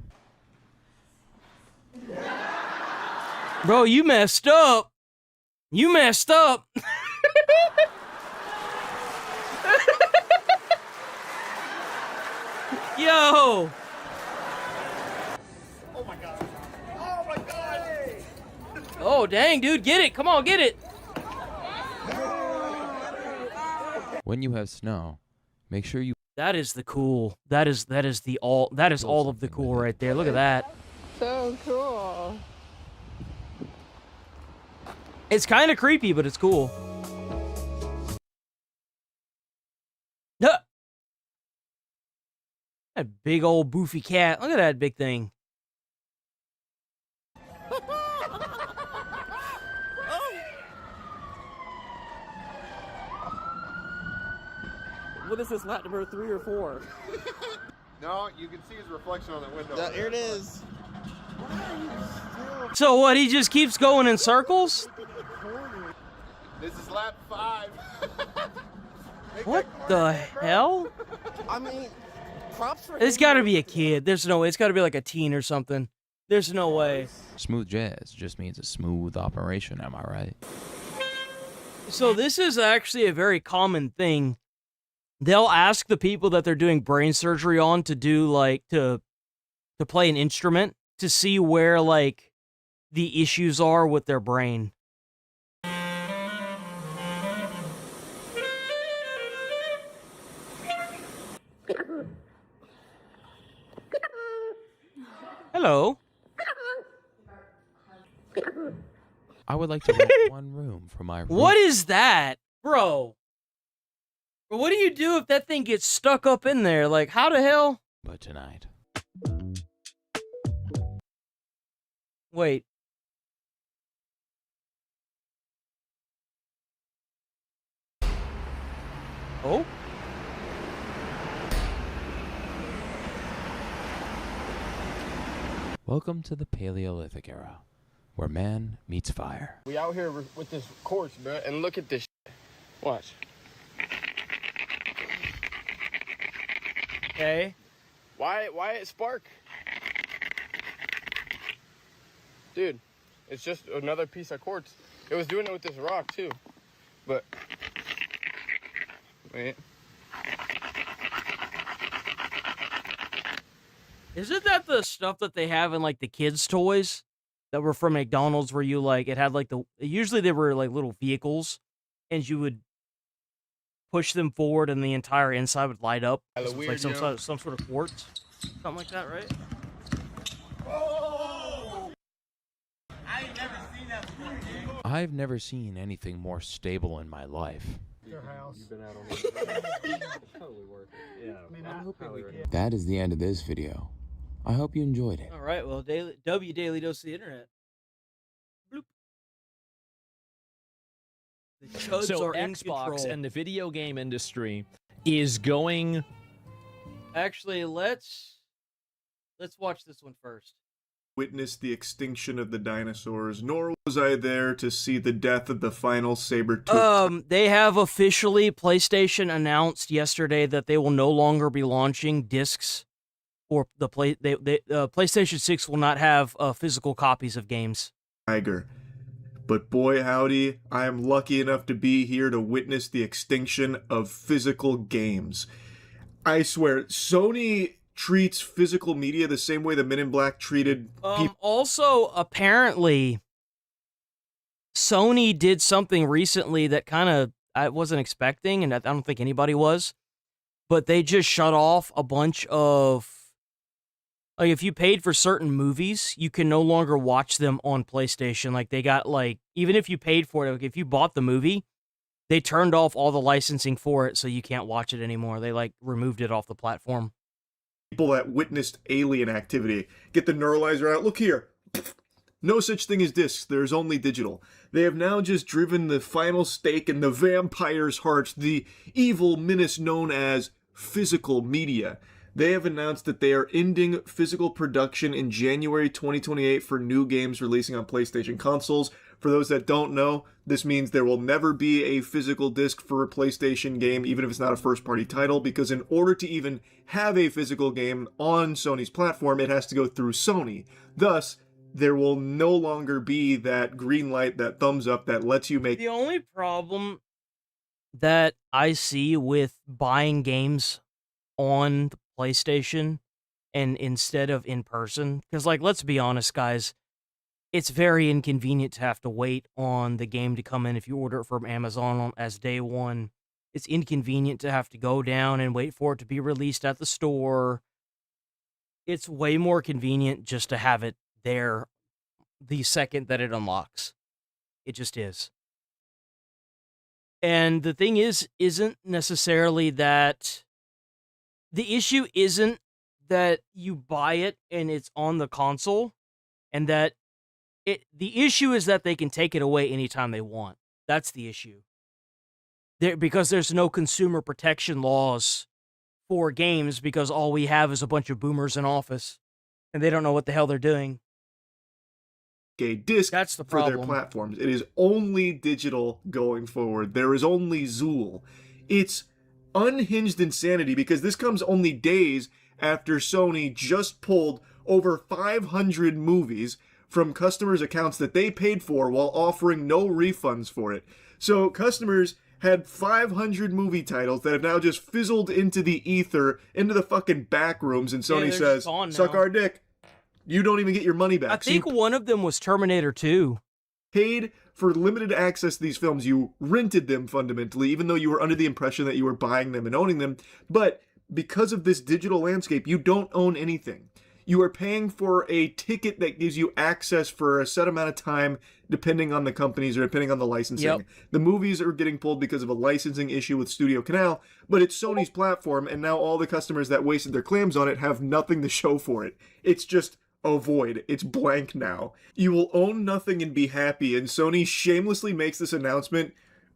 Bro, you messed up. You messed up. Yo! Oh my god. Oh my god. Oh, dang, dude. Get it. Come on, get it. When you have snow, make sure you... That is the cool. That is all of the cool right there. Look at that. So cool. It's kind of creepy, but it's cool. That big old boofy cat. Look at that big thing. What is this, lap number 3 or 4? No, you can see his reflection on the window. Here it is. So what, he just keeps going in circles? This is lap 5. What the hell? I mean, props for It's gotta be a kid. There's no way. It's gotta be like a teen or something. There's no way. Smooth jazz just means a smooth operation, am I right? So this is actually a very common thing. They'll ask the people that they're doing brain surgery on to do like to play an instrument to see where like the issues are with their brain. Hello. I would like to rent one room for my room. What is that? Bro. What do you do if that thing gets stuck up in there? Like, how the hell? But tonight. Wait. Oh? Welcome to the Paleolithic era, where man meets fire. We out here with this course, bro, and look at this shit. Watch. Okay. Why it spark? Dude, it's just another piece of quartz. It was doing it with this rock too. But wait. Isn't that the stuff that they have in like the kids' toys that were from McDonald's where you like it had like usually they were like little vehicles and you would push them forward and the entire inside would light up. Hella It's weird, like some, yo. some sort of quartz, something like that, right? I've never seen anything more stable in my life. Your house. You've been out on Totally worth it. Yeah. I'm hoping we can. That is the end of this video. I hope you enjoyed it. All right, well, daily dose of the internet. Bloop. The chuds So are in Xbox control. and the video game industry is going. Actually, let's watch this one first. Witnessed the extinction of the dinosaurs, nor was I there to see the death of the final saber-toothed. They have officially, PlayStation announced yesterday that they will no longer be launching discs, or the PlayStation 6 will not have physical copies of games. Tiger. But boy howdy, I am lucky enough to be here to witness the extinction of physical games. I swear, Sony treats physical media the same way the Men in Black treated people. Also, apparently, Sony did something recently that kind of I wasn't expecting, and I don't think anybody was, but they just shut off a bunch of, like, if you paid for certain movies, you can no longer watch them on PlayStation. Like, they got, like, even if you paid for it, like, if you bought the movie, they turned off all the licensing for it, so you can't watch it anymore. They, like, removed it off the platform. People that witnessed alien activity. Get the neuralizer out. Look here. No such thing as discs. There's only digital. They have now just driven the final stake in the vampire's heart, the evil menace known as physical media. They have announced that they are ending physical production in January 2028 for new games releasing on PlayStation consoles. For those that don't know, this means there will never be a physical disc for a PlayStation game, even if it's not a first-party title, because in order to even have a physical game on Sony's platform, it has to go through Sony. Thus, there will no longer be that green light, that thumbs up that lets you make... The only problem that I see with buying games on the PlayStation and instead of in person, because, like, let's be honest, guys, it's very inconvenient to have to wait on the game to come in if you order it from Amazon as day one. It's inconvenient to have to go down and wait for it to be released at the store. It's way more convenient just to have it there the second that it unlocks. It just is. And the thing isn't necessarily that... The issue isn't that you buy it and it's on the console, and that the issue is that they can take it away anytime they want. That's the issue. Because there's no consumer protection laws for games, because all we have is a bunch of boomers in office, and they don't know what the hell they're doing. A disc That's the for their problem. platforms. It is only digital going forward. There is only Zool. It's unhinged insanity, because this comes only days after Sony just pulled over 500 movies from customers' accounts that they paid for while offering no refunds for it. So customers had 500 movie titles that have now just fizzled into the ether, into the fucking back rooms, and Sony says, suck our dick. You don't even get your money back. I think one of them was Terminator 2. Paid for limited access to these films. You rented them fundamentally, even though you were under the impression that you were buying them and owning them. But because of this digital landscape, you don't own anything. You are paying for a ticket that gives you access for a set amount of time, depending on the companies or depending on the licensing. Yep. The movies are getting pulled because of a licensing issue with Studio Canal, but it's Sony's platform, and now all the customers that wasted their clams on it have nothing to show for it. It's just a void. It's blank now. You will own nothing and be happy, and Sony shamelessly makes this announcement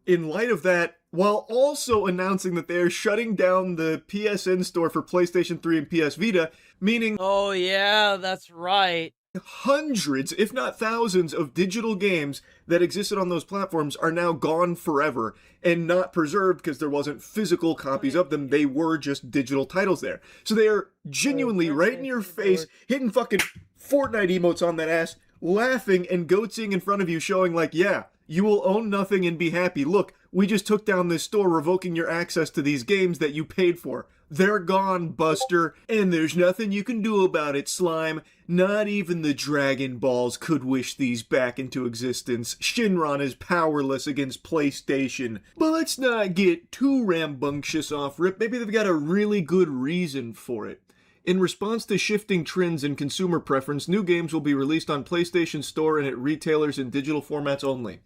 in light of that, while also announcing that they are shutting down the PSN store for PlayStation 3 and PS Vita, meaning... Oh yeah, that's right. Hundreds, if not thousands, of digital games that existed on those platforms are now gone forever and not preserved because there wasn't physical copies of them. They were just digital titles there. So they are genuinely right in your face, hitting fucking Fortnite emotes on that ass, laughing and goatsing in front of you, showing like, yeah, You will own nothing and be happy. Look, we just took down this store revoking your access to these games that you paid for. They're gone, Buster, and there's nothing you can do about it, Slime. Not even the Dragon Balls could wish these back into existence. Shinron is powerless against PlayStation. But let's not get too rambunctious off rip. Maybe they've got a really good reason for it. In response to shifting trends in consumer preference, new games will be released on PlayStation Store and at retailers in digital formats only.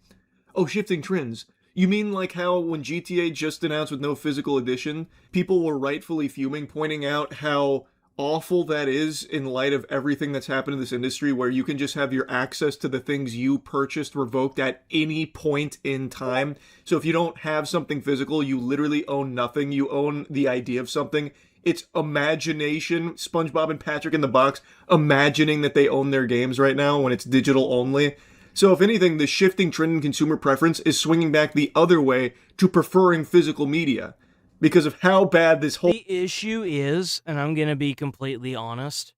Oh, shifting trends. You mean like how when GTA just announced with no physical edition, people were rightfully fuming, pointing out how awful that is in light of everything that's happened in this industry, where you can just have your access to the things you purchased revoked at any point in time. So if you don't have something physical, you literally own nothing. You own the idea of something. It's imagination. SpongeBob and Patrick in the Box imagining that they own their games right now when it's digital only. So if anything, the shifting trend in consumer preference is swinging back the other way to preferring physical media because of how bad this whole... The issue is, and I'm going to be completely honest,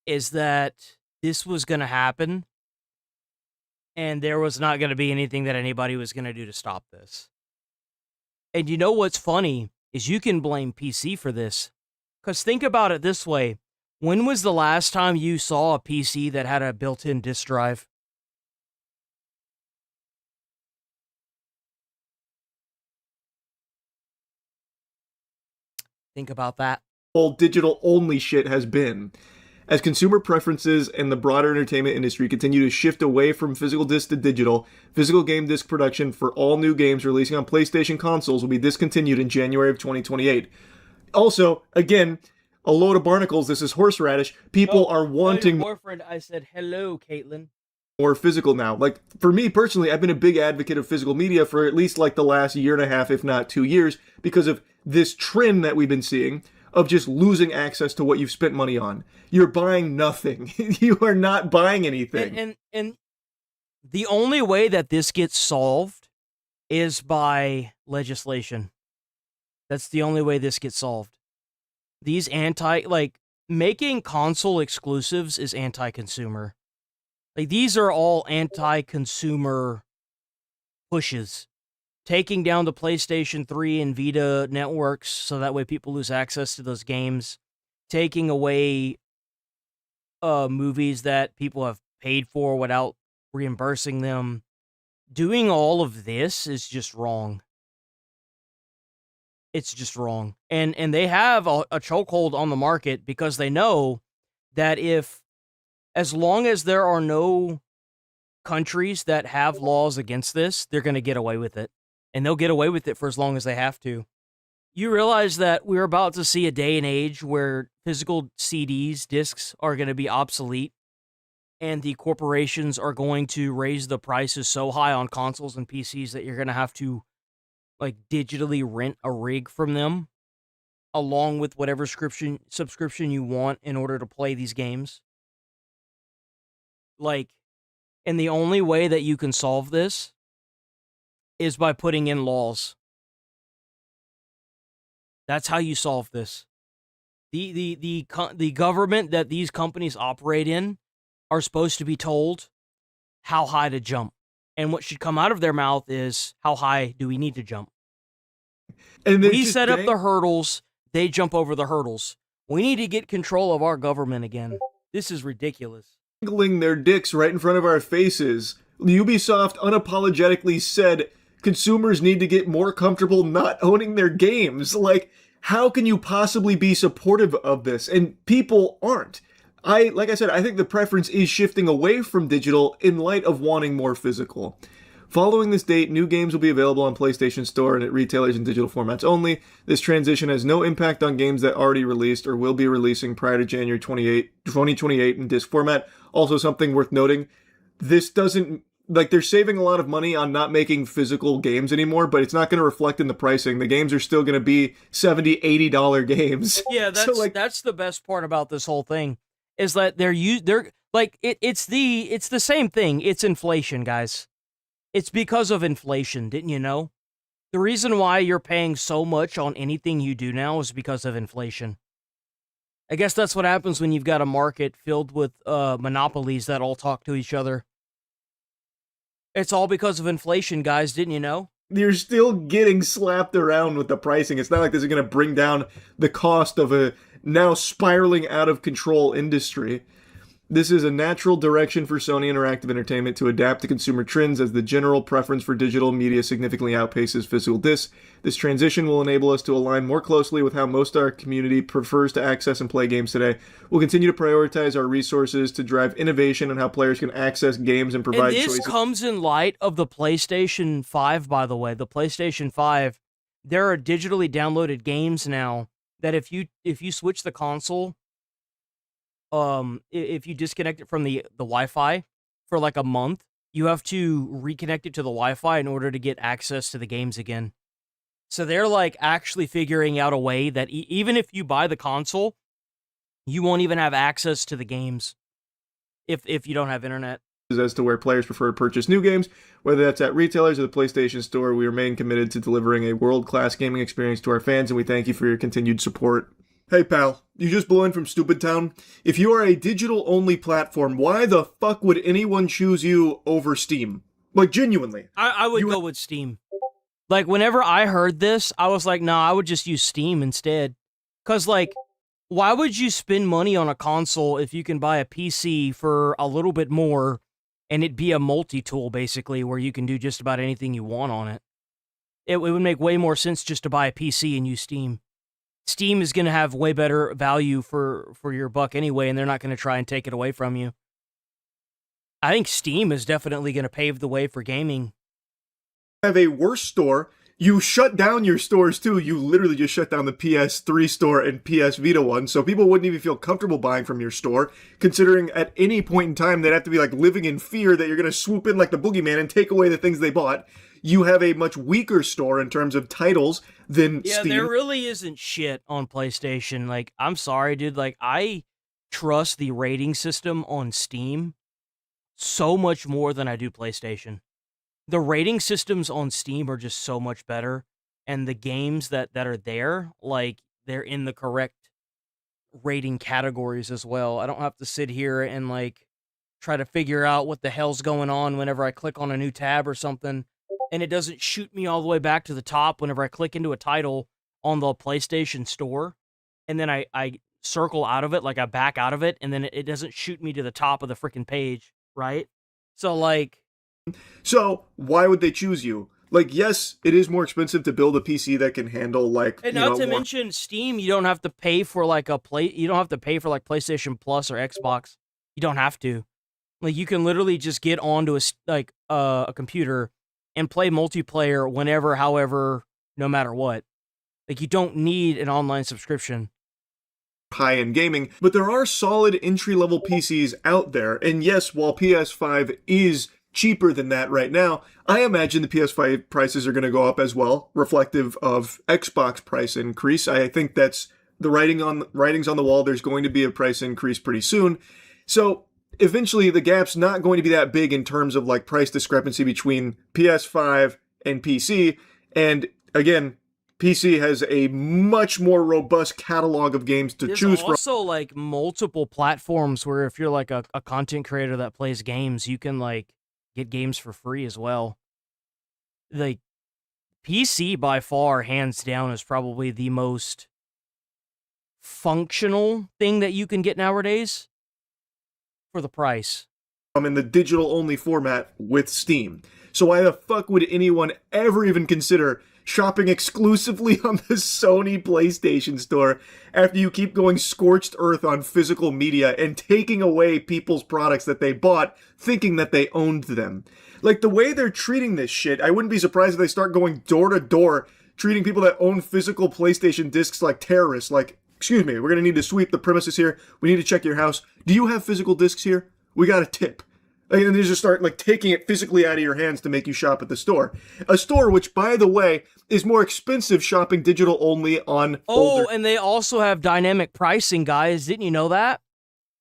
is that this was going to happen and there was not going to be anything that anybody was going to do to stop this. And you know what's funny is you can blame PC for this. Because think about it this way. When was the last time you saw a PC that had a built-in disk drive? Think about that. Whole digital-only shit has been. As consumer preferences and the broader entertainment industry continue to shift away from physical disc to digital, physical game disc production for all new games releasing on PlayStation consoles will be discontinued in January of 2028. Also, again, a load of barnacles, this is horseradish. People are wanting Your boyfriend, I said, hello, Caitlin. more physical now. Like, for me personally, I've been a big advocate of physical media for at least like the last year and a half, if not 2 years, because of this trend that we've been seeing of just losing access to what you've spent money on. You're buying nothing. You are not buying anything. And the only way that this gets solved is by legislation. That's the only way this gets solved. These making console exclusives is anti-consumer. Like, these are all anti-consumer pushes. Taking down the PlayStation 3 and Vita networks so that way people lose access to those games. Taking away movies that people have paid for without reimbursing them. Doing all of this is just wrong. It's just wrong. And they have a chokehold on the market because they know that as long as there are no countries that have laws against this, they're going to get away with it. And they'll get away with it for as long as they have to. You realize that we're about to see a day and age where physical CDs, discs, are going to be obsolete. And the corporations are going to raise the prices so high on consoles and PCs that you're going to have to digitally rent a rig from them along with whatever subscription you want in order to play these games. And the only way that you can solve this is by putting in laws. That's how you solve this. The government that these companies operate in are supposed to be told how high to jump. And what should come out of their mouth is, how high do we need to jump? And we set up the hurdles, they jump over the hurdles. We need to get control of our government again. This is ridiculous. Dangling their dicks right in front of our faces. Ubisoft unapologetically said consumers need to get more comfortable not owning their games. Like, how can you possibly be supportive of this? And people aren't. Like I said, I think the preference is shifting away from digital in light of wanting more physical. Following this date, new games will be available on PlayStation Store and at retailers in digital formats only. This transition has no impact on games that already released or will be releasing prior to January 2028 in disc format. Also, something worth noting, this doesn't, they're saving a lot of money on not making physical games anymore, but it's not going to reflect in the pricing. The games are still going to be $70, $80 games. Yeah, that's the best part about this whole thing. Is that it's the same thing. It's inflation, guys. It's because of inflation, didn't you know? The reason why you're paying so much on anything you do now is because of inflation. I guess that's what happens when you've got a market filled with monopolies that all talk to each other. It's all because of inflation, guys. Didn't you know? You're still getting slapped around with the pricing. It's not like this is going to bring down the cost of a now spiraling out of control industry. This is a natural direction for Sony Interactive Entertainment to adapt to consumer trends as the general preference for digital media significantly outpaces physical discs. This transition will enable us to align more closely with how most of our community prefers to access and play games today. We'll continue to prioritize our resources to drive innovation on how players can access games and provide And this choices. comes in light of the PlayStation 5, by the way. The PlayStation 5, there are digitally downloaded games now that if you switch the console, if you disconnect it from the Wi-Fi for like a month, you have to reconnect it to the Wi-Fi in order to get access to the games again. So they're like actually figuring out a way that even if you buy the console, you won't even have access to the games if you don't have internet. As to where players prefer to purchase new games, whether that's at retailers or the PlayStation Store. We remain committed to delivering a world-class gaming experience to our fans, and we thank you for your continued support. Hey pal, you just blew in from Stupid Town? If you are a digital-only platform, why the fuck would anyone choose you over Steam? Like, genuinely. I would go with Steam. Like, whenever I heard this, I was like, nah, I would just use Steam instead. Because, like, why would you spend money on a console if you can buy a PC for a little bit more and it be a multi-tool, basically, where you can do just about anything you want on it? It would make way more sense just to buy a PC and use Steam. Steam is going to have way better value for your buck anyway, and they're not going to try and take it away from you. I think Steam is definitely going to pave the way for gaming. Have a worse store. You shut down your stores too. You literally just shut down the PS3 store and PS Vita one, so people wouldn't even feel comfortable buying from your store, considering at any point in time they'd have to be like living in fear that you're going to swoop in like the boogeyman and take away the things they bought. You have a much weaker store in terms of titles than Yeah, Steam. there really isn't shit on PlayStation. Like, I'm sorry, dude. Like, I trust the rating system on Steam so much more than I do PlayStation. The rating systems on Steam are just so much better, and the games that are there, like, they're in the correct rating categories as well. I don't have to sit here and, like, try to figure out what the hell's going on whenever I click on a new tab or something, and it doesn't shoot me all the way back to the top whenever I click into a title on the PlayStation Store, and then I circle out of it, like I back out of it, and then it doesn't shoot me to the top of the freaking page, right? So, like... So, why would they choose you? Like, yes, it is more expensive to build a PC that can handle, like, And not to mention Steam, you don't have to pay for, like, you don't have to pay for, like, PlayStation Plus or Xbox. You don't have to. Like, you can literally just get onto a computer and play multiplayer whenever, however, no matter what. Like, you don't need an online subscription. High-end gaming, but there are solid entry-level PCs out there, and yes, while PS5 is cheaper than that right now, I imagine the PS5 prices are going to go up as well, reflective of Xbox price increase. I think that's the writings on the wall. There's going to be a price increase pretty soon. So eventually the gap's not going to be that big in terms of like price discrepancy between PS5 and PC. And again, PC has a much more robust catalog of games to choose from. There's also like multiple platforms where if you're like a content creator that plays games, you can like get games for free as well. Like, PC by far, hands down, is probably the most functional thing that you can get nowadays for the price. I'm in the digital-only format with Steam. So why the fuck would anyone ever even consider shopping exclusively on the Sony PlayStation Store after you keep going scorched earth on physical media and taking away people's products that they bought thinking that they owned them? Like, the way they're treating this shit, I wouldn't be surprised if they start going door to door, treating people that own physical PlayStation discs like terrorists. Like, excuse me, we're gonna need to sweep the premises here. We need to check your house. Do you have physical discs here? We got a tip. And they just start like taking it physically out of your hands to make you shop at the store. A store which, by the way, is more expensive shopping digital only on older... and they also have dynamic pricing, guys. Didn't you know that?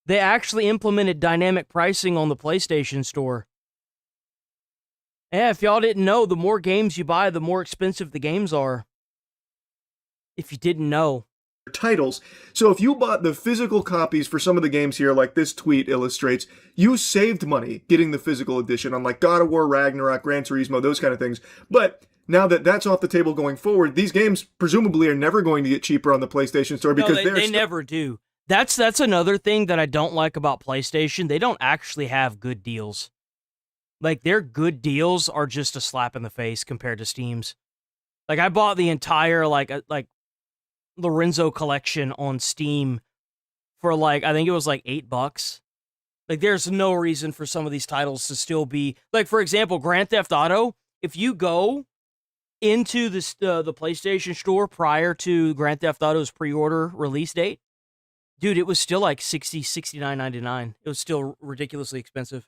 They actually implemented dynamic pricing on the PlayStation Store. Yeah, if y'all didn't know, the more games you buy, the more expensive the games are. If you didn't know. titles. So if you bought the physical copies for some of the games here, like this tweet illustrates, you saved money getting the physical edition on like God of War, Ragnarok, Gran Turismo, those kind of things. But now that that's off the table going forward, these games presumably are never going to get cheaper on the PlayStation Store because they never do. That's another thing that I don't like about PlayStation. They don't actually have good deals. Like, their good deals are just a slap in the face compared to Steam's. Like, I bought the entire, like Lorenzo collection on Steam for, like, I think it was, like, $8. Like, there's no reason for some of these titles to still be... Like, for example, Grand Theft Auto, if you go into the PlayStation Store prior to Grand Theft Auto's pre-order release date, dude, it was still, like, $69.99. It was still ridiculously expensive.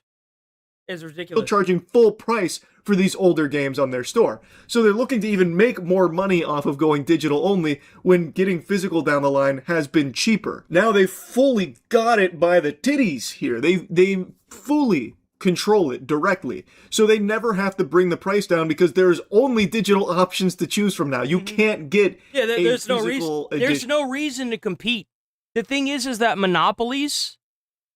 Is ridiculous. Still charging full price for these older games on their store. So they're looking to even make more money off of going digital only when getting physical down the line has been cheaper. Now they fully got it by the titties here. They fully control it directly. So they never have to bring the price down because there's only digital options to choose from now. You can't get there's no reason. There's no reason to compete. The thing is that monopolies,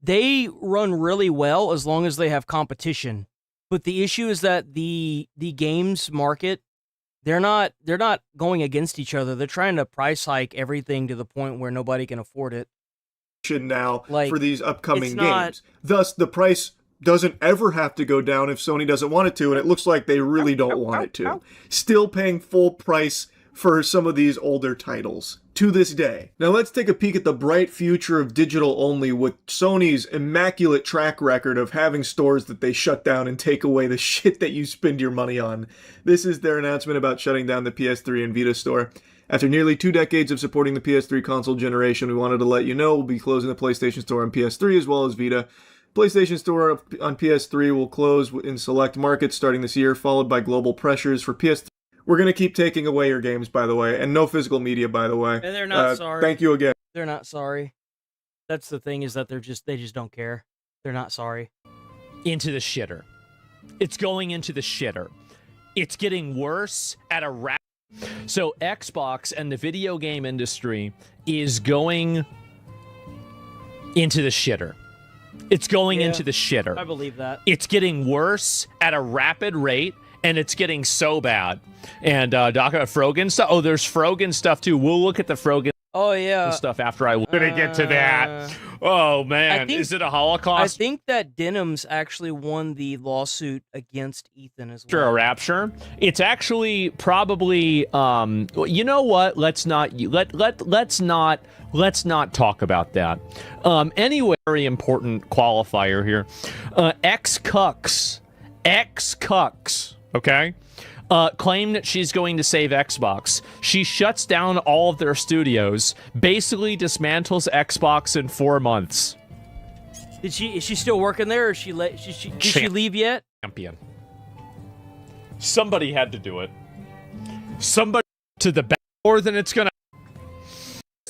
they run really well as long as they have competition. But the issue is that the games market, they're not going against each other. They're trying to price hike everything to the point where nobody can afford it. Now like, for these upcoming games. Thus, the price doesn't ever have to go down if Sony doesn't want it to, and it looks like they really don't want it to. Still paying full price for some of these older titles to this day. Now let's take a peek at the bright future of digital only with Sony's immaculate track record of having stores that they shut down and take away the shit that you spend your money on. This is their announcement about shutting down the PS3 and Vita store. After nearly 2 decades of supporting the PS3 console generation, we wanted to let you know we'll be closing the PlayStation Store on PS3 as well as Vita. PlayStation Store on PS3 will close in select markets starting this year, followed by global pressures for PS3. We're going to keep taking away your games, by the way, and no physical media, by the way. And they're not sorry. Thank you again. They're not sorry. That's the thing, is that they just don't care. They're not sorry. Into the shitter. It's going into the shitter. It's getting worse at a rap. So Xbox and the video game industry is going into the shitter. It's going into the shitter. I believe that. It's getting worse at a rapid rate, and it's getting so bad. And talk about Frogan stuff. Oh, there's Frogan stuff too. We'll look at the Frogan stuff after I get to that. Oh man, is it a Holocaust? I think that Denim's actually won the lawsuit against Ethan as well. Sure, a rapture. It's actually probably you know what? Let's not talk about that. Anyway, very important qualifier here. Ex-cucks, okay? Claimed that she's going to save Xbox. She shuts down all of their studios, basically dismantles Xbox in 4 months. Is she still working there, or did she leave yet? Champion. Somebody had to do it. Somebody to the back more than it's gonna.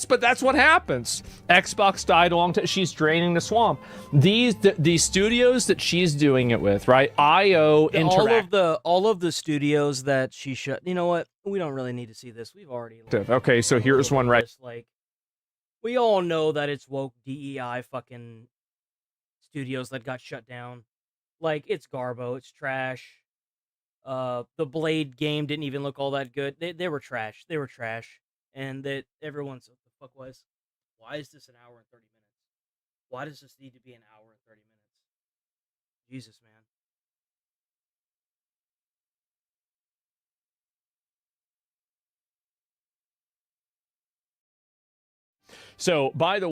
But that's what happens. Xbox died a long time. She's draining the swamp. These studios that she's doing it with, right? IO Interact. All of the studios that she shut. You know what? We don't really need to see this. We've already. Okay, so here's one right. Like, we all know that it's woke DEI fucking studios that got shut down. Like, it's garbo. It's trash. The Blade game didn't even look all that good. They were trash. They were trash. And that everyone's, what the fuck was? Why is this an hour and 30 minutes? Why does this need to be an hour and 30 minutes? Jesus, man. So, by the way,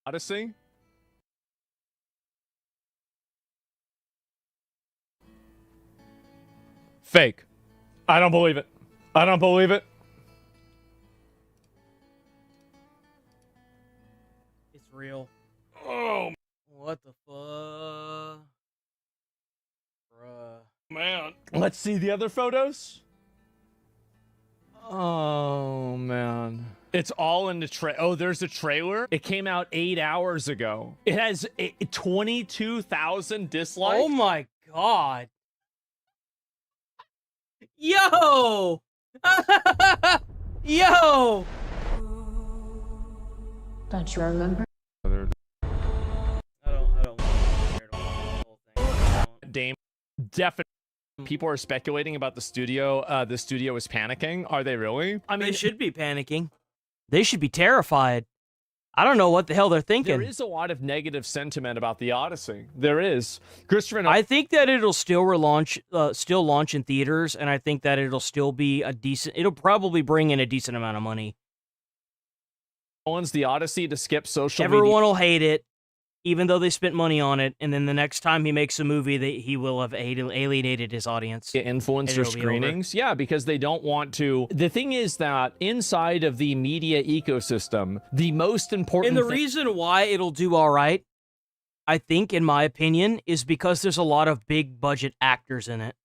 Odyssey. Fake. I don't believe it. I don't believe it. It's real. Oh. What the fuck? Bruh. Man. Let's see the other photos. Oh, man. It's all in the oh, there's a trailer. It came out 8 hours ago. It has 22,000 dislikes. Oh my god. Yo! Yo! Don't you remember? Dame, definitely. People are speculating about the studio. The studio is panicking. Are they really? I mean, They should be panicking. They should be terrified. I don't know what the hell they're thinking. there is a lot of negative sentiment about the Odyssey. There is. Christopher, I think that it'll still launch in theaters, and I think that it'll still be a decent. It'll probably bring in a decent amount of money. owns the Odyssey to skip social Everyone media. will hate it, even though they spent money on it. And then the next time he makes a movie, he will have alienated his audience. Influencer screenings. Yeah, because they don't want to. The thing is that inside of the media ecosystem, the most important And the reason why it'll do all right, I think, in my opinion, is because there's a lot of big budget actors in it.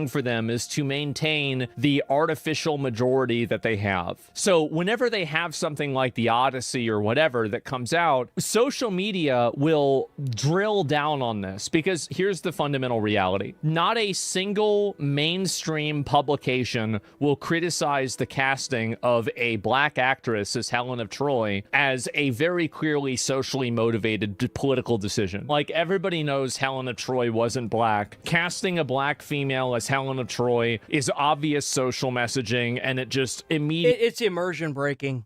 for them is to maintain the artificial majority that they have. So whenever they have something like the Odyssey or whatever that comes out, social media will drill down on this, because here's the fundamental reality. Not a single mainstream publication will criticize the casting of a black actress as Helen of Troy as a very clearly socially motivated political decision. Like, everybody knows Helen of Troy wasn't black. Casting a black female as Helen of Troy is obvious social messaging, and it just immediately... It's immersion breaking.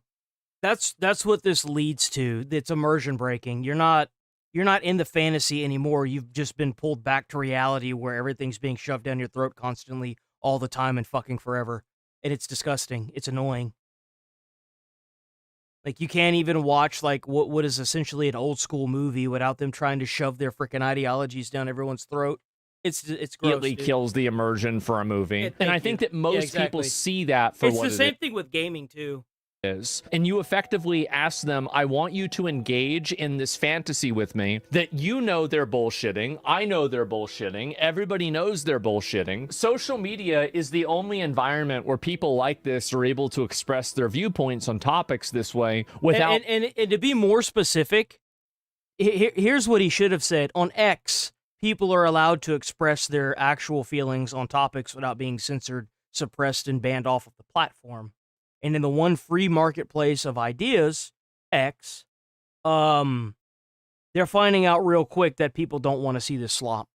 That's what this leads to. It's immersion breaking. You're not in the fantasy anymore. You've just been pulled back to reality where everything's being shoved down your throat constantly all the time and fucking forever. And it's disgusting. It's annoying. Like, you can't even watch, like, what is essentially an old school movie without them trying to shove their freaking ideologies down everyone's throat. It's gross, immediately dude. kills the immersion for a movie. Thank And I you. think that most Yeah, people exactly. see that for It's what the same thing with gaming, too. is. And you effectively ask them, I want you to engage in this fantasy with me that you know they're bullshitting. I know they're bullshitting. Everybody knows they're bullshitting. Social media is the only environment where people like this are able to express their viewpoints on topics this way without... And to be more specific, here's what he should have said. On X, people are allowed to express their actual feelings on topics without being censored, suppressed, and banned off of the platform. And in the one free marketplace of ideas, X, they're finding out real quick that people don't want to see this slop.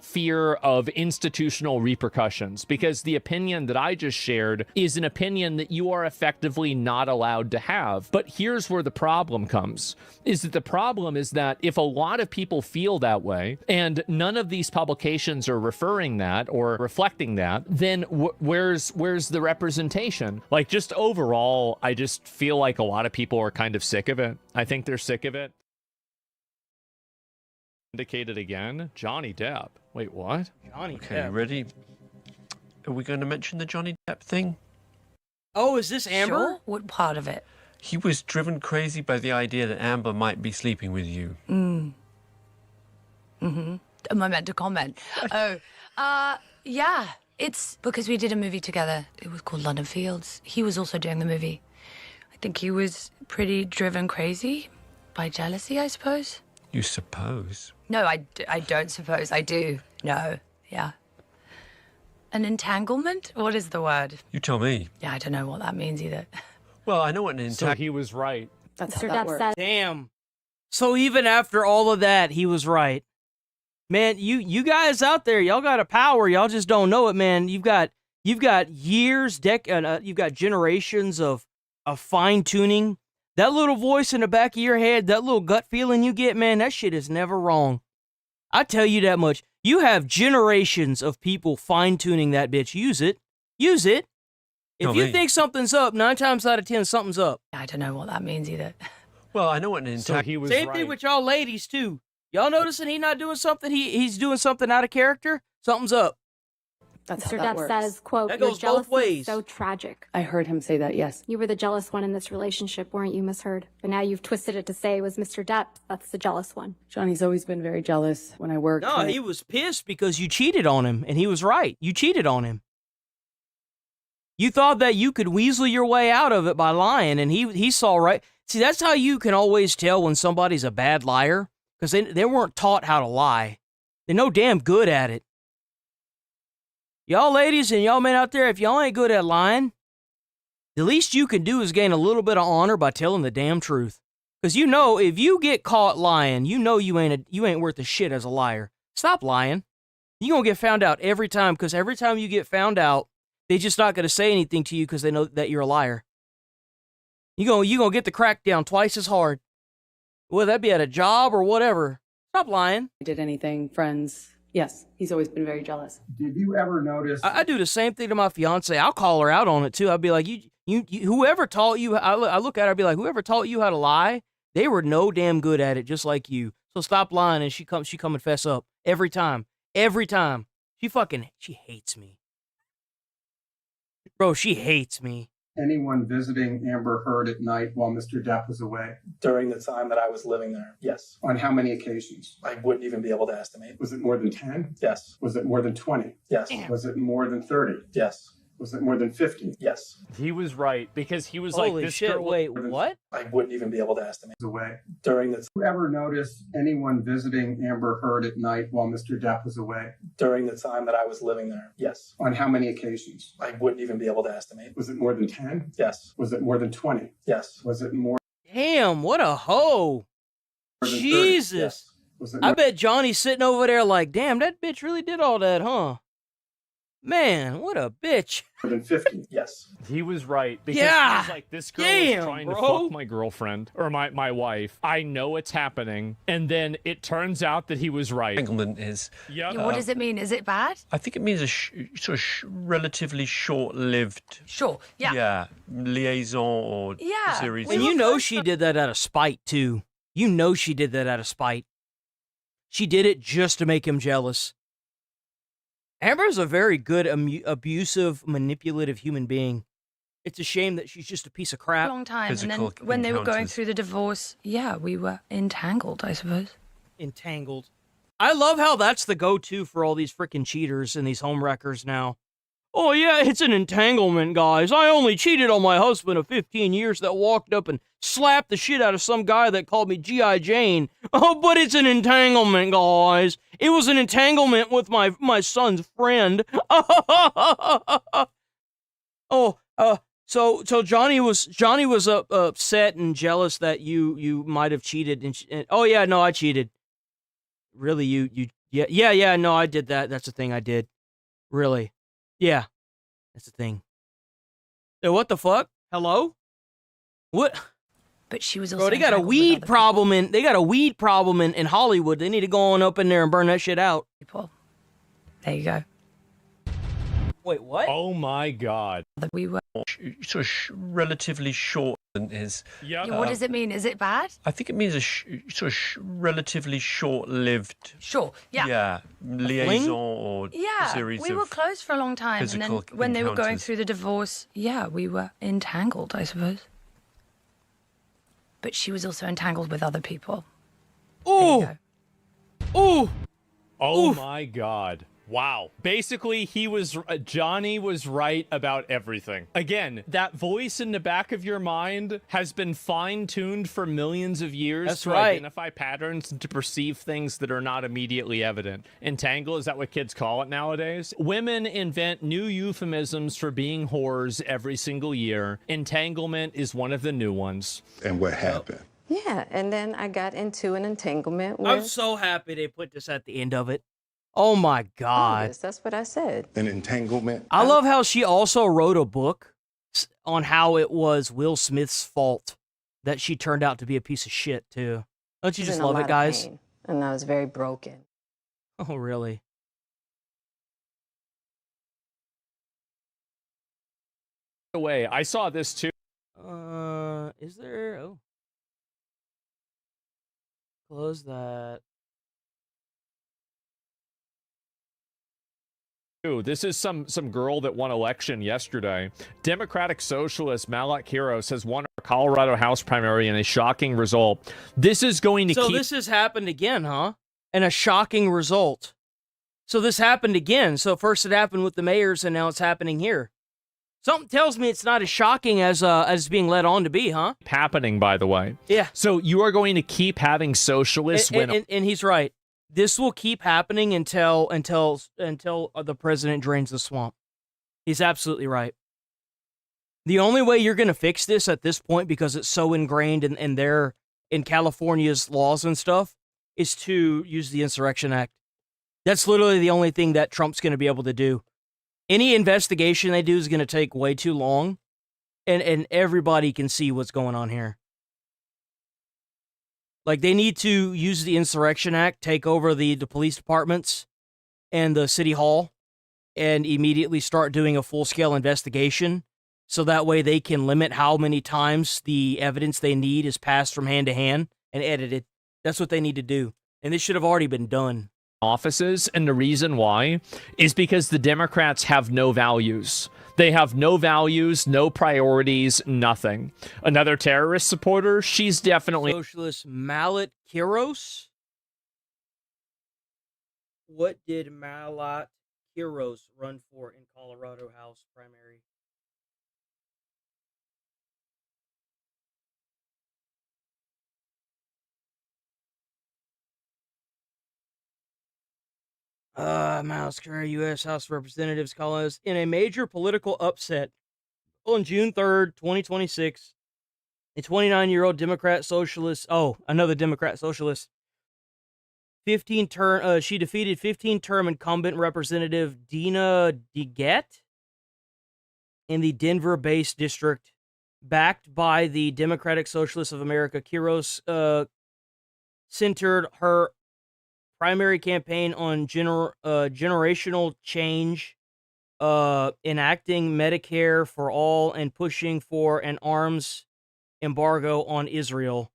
fear of institutional repercussions, because the opinion that I just shared is an opinion that you are effectively not allowed to have. But here's where the problem comes, is that the problem is that if a lot of people feel that way and none of these publications are referring that or reflecting that, then where's the representation? Like, just overall, I just feel like a lot of people are kind of sick of it. I think they're sick of it. Indicated again, Johnny Depp. Wait, what? Johnny Okay, Depp. ready? Are we going to mention the Johnny Depp thing? Oh, is this Amber? Sure? What part of it? He was driven crazy by the idea that Amber might be sleeping with you. Am I meant to comment? Yeah. It's because we did a movie together. It was called London Fields. He was also doing the movie. I think he was pretty driven crazy by jealousy, I suppose. You suppose? No, I don't suppose. I do. No. Yeah. An entanglement? What is the word? You tell me. Yeah, I don't know what that means either. Well, I know what an So he was right. That's Mr. Depp said. Damn. So even after all of that, he was right. Man, you guys out there, y'all got a power. Y'all just don't know it, man. You've got years, you've got generations of fine tuning. That little voice in the back of your head, that little gut feeling you get, man, that shit is never wrong. I tell you that much. You have generations of people fine tuning that bitch. Use it. Use it. If you think something's up, 9 times out of 10, something's up. I don't know what that means either. Well, I know what an entanglement... Same thing with y'all ladies, too. Y'all noticing he not doing something? He's doing something out of character? Something's up. Mr. Depp says, quote, That "Your goes both jealousy ways. is so tragic." I heard him say that, yes. You were the jealous one in this relationship, weren't you, misheard? But now you've twisted it to say it was Mr. Depp that's the jealous one. Johnny's always been very jealous when I work. No, he was pissed because you cheated on him, and he was right. You cheated on him. You thought that you could weasel your way out of it by lying, and he saw right. See, that's how you can always tell when somebody's a bad liar, because they weren't taught how to lie. They're no damn good at it. Y'all ladies and y'all men out there, if y'all ain't good at lying, the least you can do is gain a little bit of honor by telling the damn truth. Because you know, if you get caught lying, you know you ain't worth a shit as a liar. Stop lying. You're going to get found out every time, because every time you get found out, they just not going to say anything to you because they know that you're a liar. You're going to get the crackdown twice as hard. Whether that be at a job or whatever. Stop lying. Did anything, friends? Yes, he's always been very jealous. Did you ever notice? I do the same thing to my fiance. I'll call her out on it too. I'll be like, you whoever taught you, I look at her, I'll be like, whoever taught you how to lie, they were no damn good at it, just like you. So stop lying, and she come and fess up every time. Every time. She hates me. Bro, she hates me. Anyone visiting Amber Heard at night while Mr. Depp was away? During the time that I was living there, yes. On how many occasions? I wouldn't even be able to estimate. Was it more than 10? Yes. Was it more than 20? Yes. Was it more than 30? Yes. Was it more than 50? Yes. He was right, because he was Holy like, this shit, girl... wait, what? I wouldn't even be able to estimate. Away. During the Did you ever notice anyone visiting Amber Heard at night while Mr. Depp was away? During the time that I was living there, yes. On how many occasions? I wouldn't even be able to estimate. Was it more than 10? Yes. Was it more than 20? Yes. Was it more Damn, what a hoe. than 30? Jesus. Yes. Was it I more bet Johnny's sitting over there like, damn, that bitch really did all that, huh? Man, what a bitch. than 50? Yes. He was right, because Yeah. he was like, this girl Damn, is trying bro. to fuck my girlfriend, or my wife. I know it's happening, and then it turns out that he was right. Entanglement is. Yep. Yeah, what does it mean? Is it bad? I think it means a sort of relatively short-lived. Sure. Yeah. Yeah, liaison or Yeah, series. And you know she did that out of spite, too. You know she did that out of spite. She did it just to make him jealous. Amber's a very good, abusive, manipulative human being. It's a shame that she's just a piece of crap. A long time. And Physical then when they were going encounters. through the divorce, yeah, we were entangled, I suppose. Entangled. I love how that's the go-to for all these freaking cheaters and these homewreckers now. Oh, yeah, it's an entanglement, guys. I only cheated on my husband of 15 years that walked up and slapped the shit out of some guy that called me G.I. Jane. Oh, but it's an entanglement, guys. It was an entanglement with my son's friend. So Johnny was upset and jealous that you might have cheated. And oh, yeah, no, I cheated. Really, yeah, no, I did that. That's the thing I did. Really. Yeah, that's the thing. So what the fuck? Hello? What? But she was also. Bro, they got a weed problem in Hollywood. They need to go on up in there and burn that shit out. People. There you go. Wait, what? Oh my god. We were. Sort of relatively short is. Yeah. Yeah, what does it mean? Is it bad? I think it means a sort of relatively short-lived. Sure. Yeah. Yeah, liaison or Yeah, series we of. were close for a long time, and then physical when they were going encounters. through the divorce, yeah, we were entangled, I suppose. But she was also entangled with other people. Ooh! Ooh! Oh Oof. my god. Wow. Basically, Johnny was right about everything. Again, that voice in the back of your mind has been fine-tuned for millions of years That's to right. identify patterns and to perceive things that are not immediately evident. Entangle, is that what kids call it nowadays? Women invent new euphemisms for being whores every single year. Entanglement is one of the new ones. And what happened? Yeah, and then I got into an entanglement with. I'm so happy they put this at the end of it. Oh my god. That's what I said. An entanglement? I love how she also wrote a book on how it was Will Smith's fault that she turned out to be a piece of shit, too. Don't you I was just in a love lot it, of guys? pain, and I was very broken. Oh, really? Way, I saw this too. Is there? Oh. Close that. This is some girl that won election yesterday. Democratic Socialist Malak Kiros has won our Colorado House primary in a shocking result. This is going to So keep... this has happened again, huh? And a shocking result. So this happened again. So first it happened with the mayors, and now it's happening here. Something tells me it's not as shocking as it's being led on to be, huh? Happening, by the way. Yeah. So you are going to keep having socialists And he's right. This will keep happening until the president drains the swamp. He's absolutely right. The only way you're going to fix this at this point, because it's so ingrained in California's laws and stuff, is to use the Insurrection Act. That's literally the only thing that Trump's going to be able to do. Any investigation they do is going to take way too long, and everybody can see what's going on here. Like, they need to use the Insurrection Act, take over the police departments and the city hall, and immediately start doing a full-scale investigation, so that way they can limit how many times the evidence they need is passed from hand to hand and edited. That's what they need to do. And this should have already been done. Offices, and the reason why is because the Democrats have no values. They have no values, no priorities, nothing. Another terrorist supporter, she's definitely... Socialist Malat Kiros? What did Malat Kiros run for in Colorado House primary? Miles Kerry, U.S. House of Representatives, calling us in a major political upset on June 3rd, 2026. A 29-year-old Democrat socialist, another Democrat socialist, she defeated 15-term incumbent Representative Dina DeGette in the Denver-based district, backed by the Democratic Socialists of America. Kiros centered her primary campaign on generational change, enacting Medicare for all, and pushing for an arms embargo on Israel.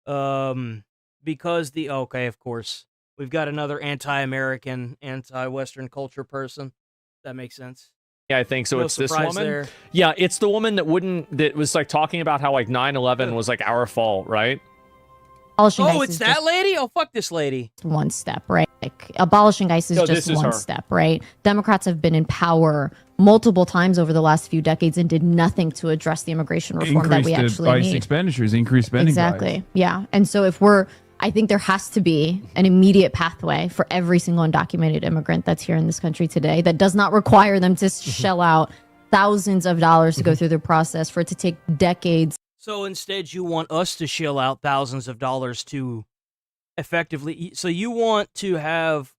Because of course, we've got another anti-American, anti-Western culture person. That makes sense. Yeah, I think so. No It's this surprise woman. there. Yeah, it's the woman that was like talking about how like 9/11 was like our fault, right? Abolishing ICE Oh, it's is that just lady? Oh, fuck this lady. one step, right? Like, abolishing ICE is No, just this is one her. step, right? Democrats have been in power multiple times over the last few decades and did nothing to address the immigration reform that we actually ICE need. expenditures, increased spending. Exactly. Yeah. And so I think there has to be an immediate pathway for every single undocumented immigrant that's here in this country today that does not require them to shell out thousands of dollars to go through the process, for it to take decades. So instead, you want us to shell out thousands of dollars to effectively. So you want to have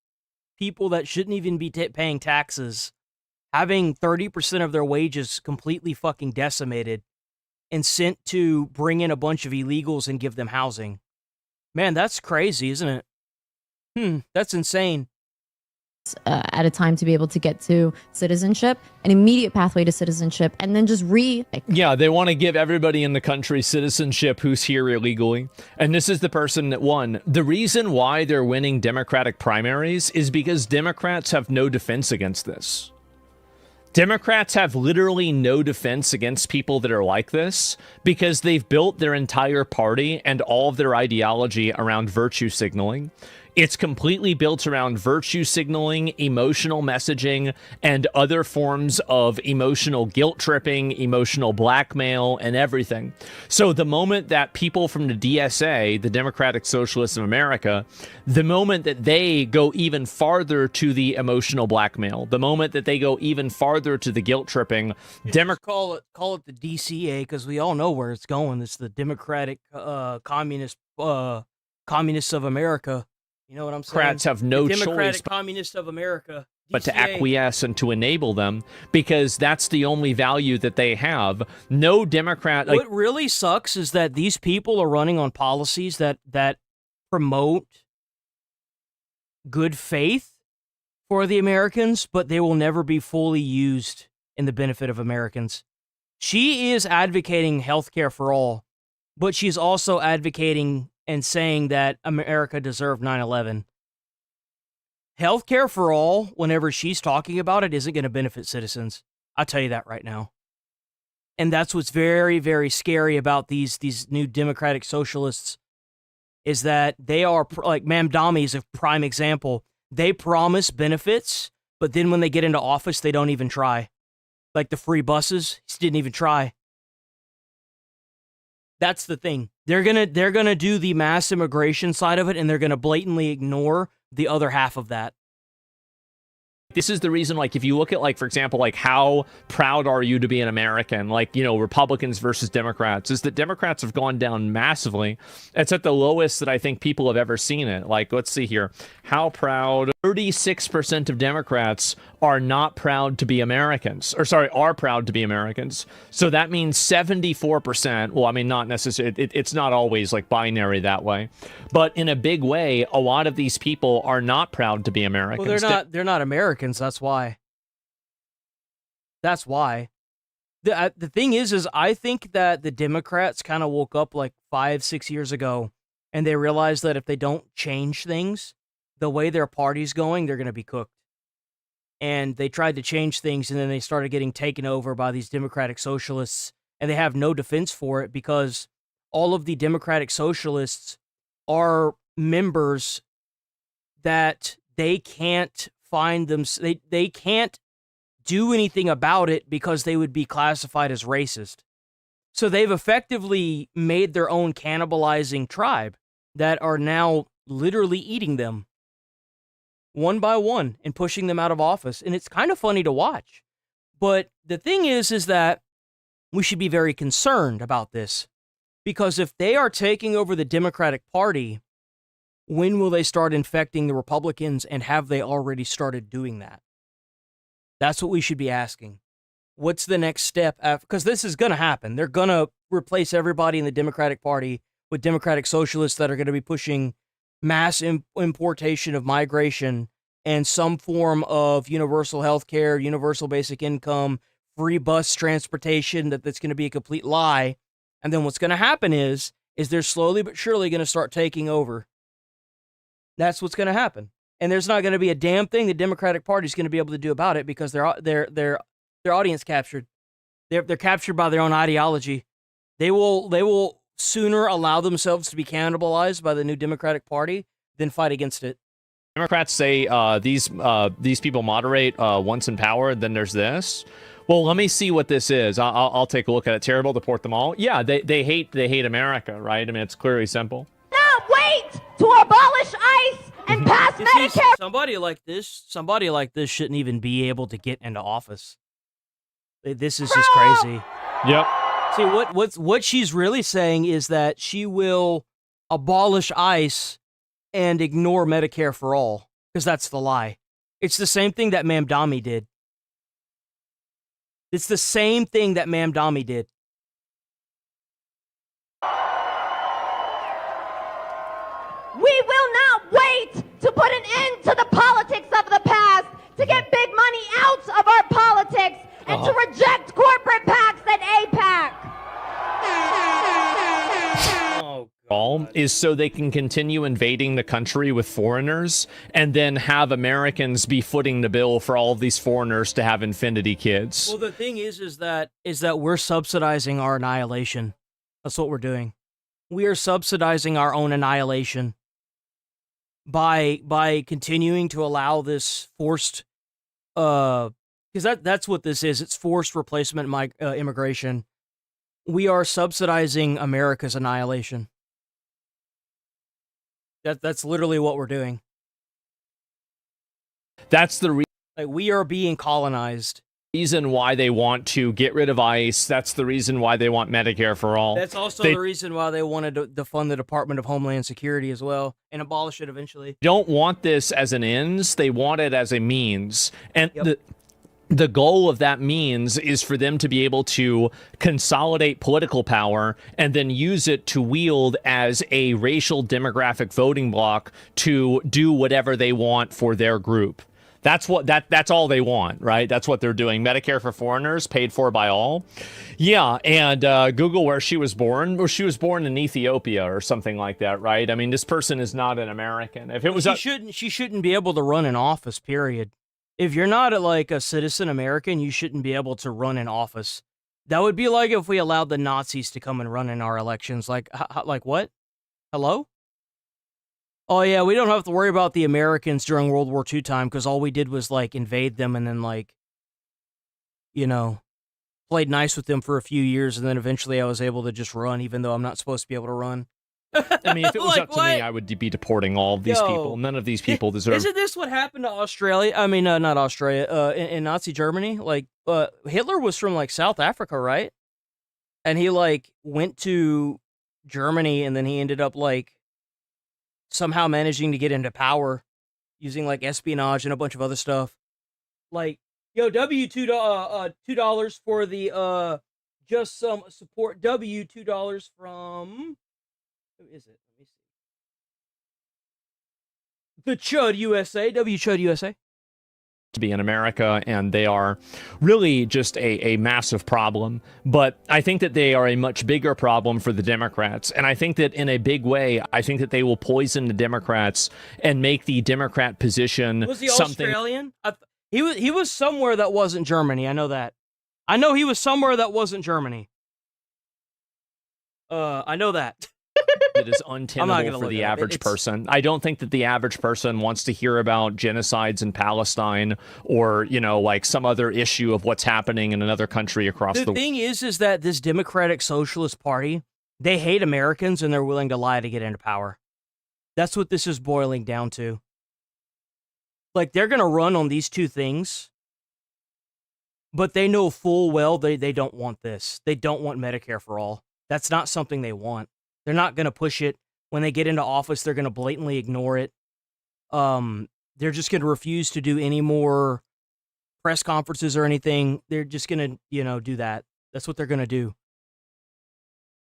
people that shouldn't even be paying taxes having 30% of their wages completely fucking decimated and sent to bring in a bunch of illegals and give them housing. Man, that's crazy, isn't it? That's insane. At a time to be able to get to citizenship, an immediate pathway to citizenship, and then just Yeah, they want to give everybody in the country citizenship who's here illegally. And this is the person that won. The reason why they're winning Democratic primaries is because Democrats have no defense against this. Democrats have literally no defense against people that are like this because they've built their entire party and all of their ideology around virtue signaling. It's completely built around virtue signaling, emotional messaging, and other forms of emotional guilt tripping, emotional blackmail, and everything. So the moment that people from the DSA, the Democratic Socialists of America, the moment that they go even farther to the emotional blackmail, the moment that they go even farther to the guilt tripping, Call it the DCA, because we all know where it's going. It's the Democratic Communists of America. You know what I'm saying? Democrats have no the Democratic choice Communists of America. but to DCA. acquiesce and to enable them, because that's the only value that they have. No Democrat... What really sucks is that these people are running on policies that promote good faith for the Americans, but they will never be fully used in the benefit of Americans. She is advocating healthcare for all, but she's also advocating and saying that America deserved 9/11. Healthcare for all, whenever she's talking about it, isn't going to benefit citizens. I'll tell you that right now. And that's what's very, very scary about these new Democratic socialists, is that they are, like Mamdani is a prime example. They promise benefits, but then when they get into office, they don't even try. Like the free buses, he didn't even try. That's the thing. They're gonna do the mass immigration side of it, and they're gonna blatantly ignore the other half of that. This is the reason, like, if you look at, like, for example, like, how proud are you to be an American? Like, you know, Republicans versus Democrats, is that Democrats have gone down massively. It's at the lowest that I think people have ever seen it. Like, let's see here. How proud? 36% of Democrats are not proud to be Americans. Or, sorry, are proud to be Americans. So that means 74%, well, I mean, not necessarily, it's not always, like, binary that way. But in a big way, a lot of these people are not proud to be Americans. Well, they're not Americans, that's why. That's why. The thing is I think that the Democrats kind of woke up like 5-6 years ago, and they realized that if they don't change things, the way their party's going, they're going to be cooked. And they tried to change things, and then they started getting taken over by these Democratic Socialists, and they have no defense for it because all of the Democratic Socialists are members that they can't find them. They can't do anything about it because they would be classified as racist. So they've effectively made their own cannibalizing tribe that are now literally eating them one by one and pushing them out of office. And it's kind of funny to watch. But the thing is that we should be very concerned about this, because if they are taking over the Democratic Party, when will they start infecting the Republicans, and have they already started doing that? That's what we should be asking. What's the next step? Because this is going to happen. They're going to replace everybody in the Democratic Party with Democratic Socialists that are going to be pushing mass importation of migration and some form of universal health care, universal basic income, free bus transportation that's going to be a complete lie. And then what's going to happen is they're slowly but surely going to start taking over. That's what's going to happen. And there's not going to be a damn thing the Democratic Party is going to be able to do about it, because their audience captured. They're captured by their own ideology. They will sooner allow themselves to be cannibalized by the new Democratic Party than fight against it. Democrats say these people moderate once in power, then there's this. Well, let me see what this is. I'll take a look at it. Terrible, deport them all. Yeah, they hate America, right? I mean, it's clearly simple. Not wait to abolish ICE and pass Medicare. Somebody like this shouldn't even be able to get into office. This is just crazy. Yep. See, what she's really saying is that she will abolish ICE and ignore Medicare for all, because that's the lie. It's the same thing that Mamdani did. It's the same thing that Mamdani did. We will not wait to put an end to the politics of the past, to get big money out of our politics, and to reject corporate PACs and APAC. Oh, is so they can continue invading the country with foreigners, and then have Americans be footing the bill for all of these foreigners to have infinity kids. Well, the thing is that we're subsidizing our annihilation. That's what we're doing. We are subsidizing our own annihilation by continuing to allow this forced, because that's what this is. It's forced replacement immigration. We are subsidizing America's annihilation. That's literally what we're doing. That's the like, we are being colonized. Reason why they want to get rid of ICE. That's the reason why they want Medicare for all. That's also the reason why they wanted to defund the Department of Homeland Security as well, and abolish it eventually. Don't want this as an ends, they want it as a means. And the goal of that means is for them to be able to consolidate political power and then use it to wield as a racial demographic voting bloc to do whatever they want for their group. That's all they want, right? That's what they're doing. Medicare for foreigners, paid for by all. Yeah, and Google where she was born. Well, she was born in Ethiopia or something like that, right? I mean, this person is not an American. If it was, she shouldn't be able to run an office. Period. If you're not a citizen American, you shouldn't be able to run an office. That would be like if we allowed the Nazis to come and run in our elections. Like what? Hello? Oh, yeah, we don't have to worry about the Americans during World War II time, because all we did was, invade them and then, played nice with them for a few years, and then eventually I was able to just run, even though I'm not supposed to be able to run. I mean, if it was Like, up to me, I would be deporting all of these people. None of these people deserve. Isn't this what happened to Australia? I mean, not Australia. In Nazi Germany, like Hitler was from like South Africa, right? And he like went to Germany, and then he ended up like somehow managing to get into power using like espionage and a bunch of other stuff. Like, yo, $2 for the just some support. $2 from who is it? Let me see. The Chud USA, Chud USA. To be in America, and they are really just a massive problem. But I think that they are a much bigger problem for the Democrats. And I think that in a big way, I think that they will poison the Democrats and make the Democrat position Was he something. Australian? He was somewhere that wasn't Germany. I know that. I know he was somewhere that wasn't Germany. I know that. That is untenable for the average person. I don't think that the average person wants to hear about genocides in Palestine or, you know, like some other issue of what's happening in another country across the world. The thing is that this Democratic Socialist Party, they hate Americans and they're willing to lie to get into power. That's what this is boiling down to. Like, they're going to run on these two things, but they know full well they don't want this. They don't want Medicare for all. That's not something they want. They're not going to push it. When they get into office, they're going to blatantly ignore it. They're just going to refuse to do any more press conferences or anything. They're just going to, do that. That's what they're going to do.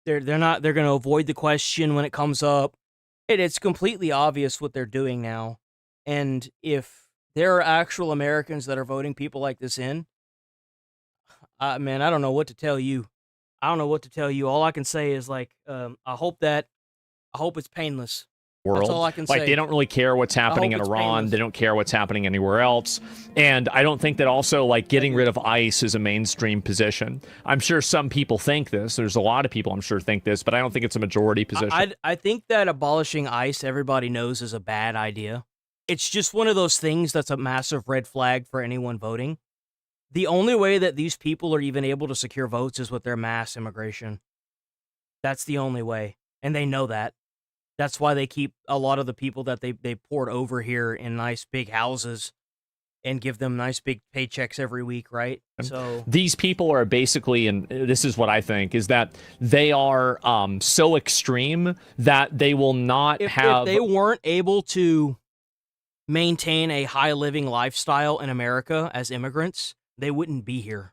They're going to avoid the question when it comes up. It's completely obvious what they're doing now. And if there are actual Americans that are voting people like this in, man, I don't know what to tell you. I don't know what to tell you. All I can say is like, I hope it's painless. World. That's all I can say. Like, they don't really care what's happening in Iran. Painless. They don't care what's happening anywhere else. And I don't think that also, like, getting rid of ICE is a mainstream position. I'm sure some people think this. There's a lot of people, I'm sure, think this, but I don't think it's a majority position. I think that abolishing ICE, everybody knows, is a bad idea. It's just one of those things that's a massive red flag for anyone voting. The only way that these people are even able to secure votes is with their mass immigration. That's the only way. And they know that. That's why they keep a lot of the people that they poured over here in nice big houses and give them nice big paychecks every week, right? So these people are basically, and this is what I think, is that they are so extreme that they will not have... If they weren't able to maintain a high living lifestyle in America as immigrants, they wouldn't be here.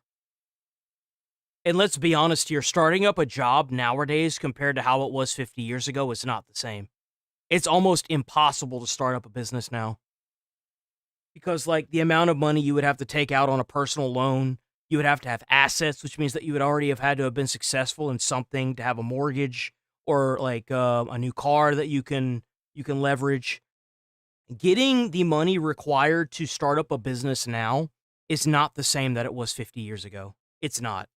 And let's be honest here, starting up a job nowadays compared to how it was 50 years ago is not the same. It's almost impossible to start up a business now. Because, like, the amount of money you would have to take out on a personal loan, you would have to have assets, which means that you would already have had to have been successful in something to have a mortgage or, like, a new car that you can leverage. Getting the money required to start up a business now is not the same that it was 50 years ago. It's not.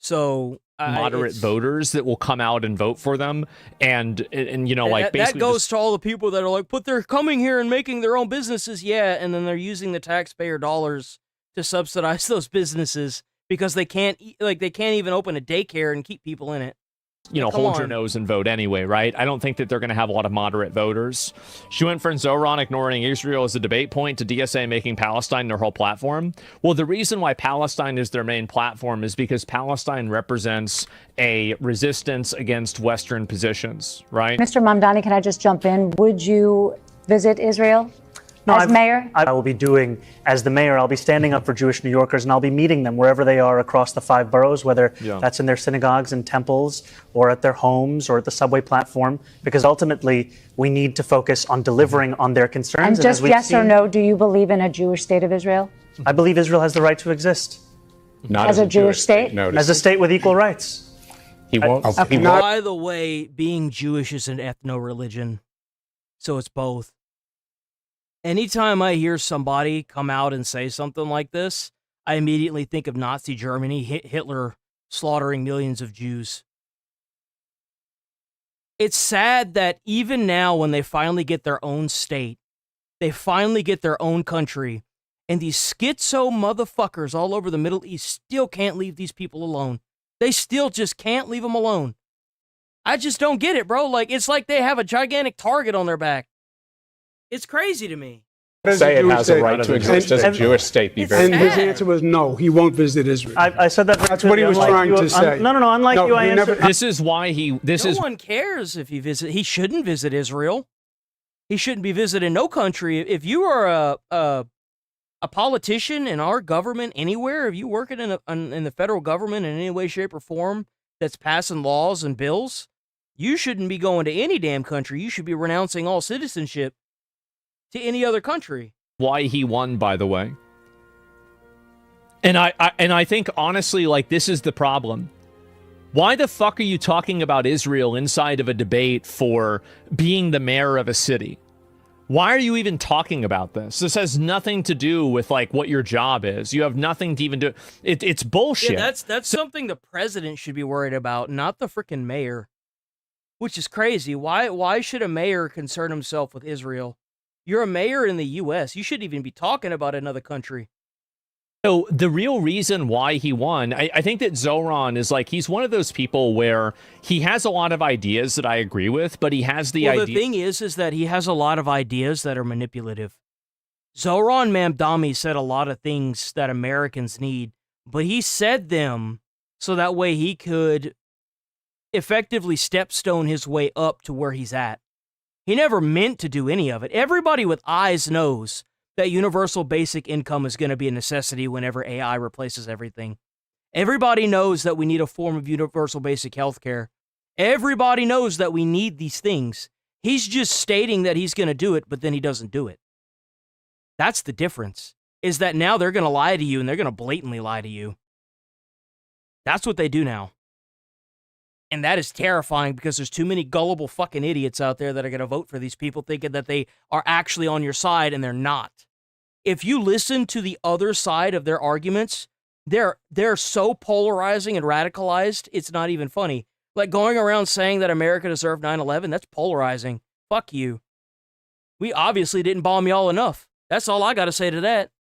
So moderate voters that will come out and vote for them, and you know, like, basically that goes to all the people that are like, but they're coming here and making their own businesses, yeah, and then they're using the taxpayer dollars to subsidize those businesses because they can't even open a daycare and keep people in it. You know, hold your nose and vote anyway, right? I don't think that they're going to have a lot of moderate voters. She went from Zoran ignoring Israel as a debate point to DSA making Palestine their whole platform. Well, the reason why Palestine is their main platform is because Palestine represents a resistance against Western positions, right? Mr. Mamdani, can I just jump in? Would you visit Israel? As mayor? I will be doing, as the mayor, I'll be standing up for Jewish New Yorkers, and I'll be meeting them wherever they are across the 5 boroughs, whether that's in their synagogues and temples or at their homes or at the subway platform, because ultimately we need to focus on delivering on their concerns. And just yes or no, do you believe in a Jewish state of Israel? I believe Israel has the right to exist. Not as a Jewish state? As a state with equal rights. He won't. By the way, being Jewish is an ethno-religion, so it's both. Anytime I hear somebody come out and say something like this, I immediately think of Nazi Germany, Hitler slaughtering millions of Jews. It's sad that even now, when they finally get their own state, they finally get their own country, And these schizo motherfuckers all over the Middle East still can't leave these people alone. They still just can't leave them alone. I just don't get it, bro. Like, it's like they have a gigantic target on their back. It's crazy to me. Say it has a right to exist as a Jewish state. Be very And his answer was no, he won't visit Israel. I said that. That's what he was trying to say. No, unlike you, I answered. This is why he. No one cares if he visit. He shouldn't visit Israel. He shouldn't be visiting no country. If you are a politician in our government anywhere, if you working in the federal government in any way, shape, or form that's passing laws and bills, you shouldn't be going to any damn country. You should be renouncing all citizenship to any other country. Why he won, by the way. And I think honestly, like, this is the problem. Why the fuck are you talking about Israel inside of a debate for being the mayor of a city? Why are you even talking about this? This has nothing to do with like what your job is. You have nothing to even do. It's bullshit. Yeah, that's something the president should be worried about, not the freaking mayor. Which is crazy. Why should a mayor concern himself with Israel? You're a mayor in the U.S. You shouldn't even be talking about another country. So the real reason why he won, I think that Zoran is like, he's one of those people where he has a lot of ideas that I agree with, but he has the idea. The thing is that he has a lot of ideas that are manipulative. Zoran Mamdani said a lot of things that Americans need, but he said them so that way he could effectively stepstone his way up to where he's at. He never meant to do any of it. Everybody with eyes knows that universal basic income is going to be a necessity whenever AI replaces everything. Everybody knows that we need a form of universal basic healthcare. Everybody knows that we need these things. He's just stating that he's going to do it, but then he doesn't do it. That's the difference, is that now they're going to lie to you, and they're going to blatantly lie to you. That's what they do now. And that is terrifying because there's too many gullible fucking idiots out there that are going to vote for these people thinking that they are actually on your side, and they're not. If you listen to the other side of their arguments, they're so polarizing and radicalized, it's not even funny. Like going around saying that America deserved 9/11, that's polarizing. Fuck you. We obviously didn't bomb y'all enough. That's all I got to say to that.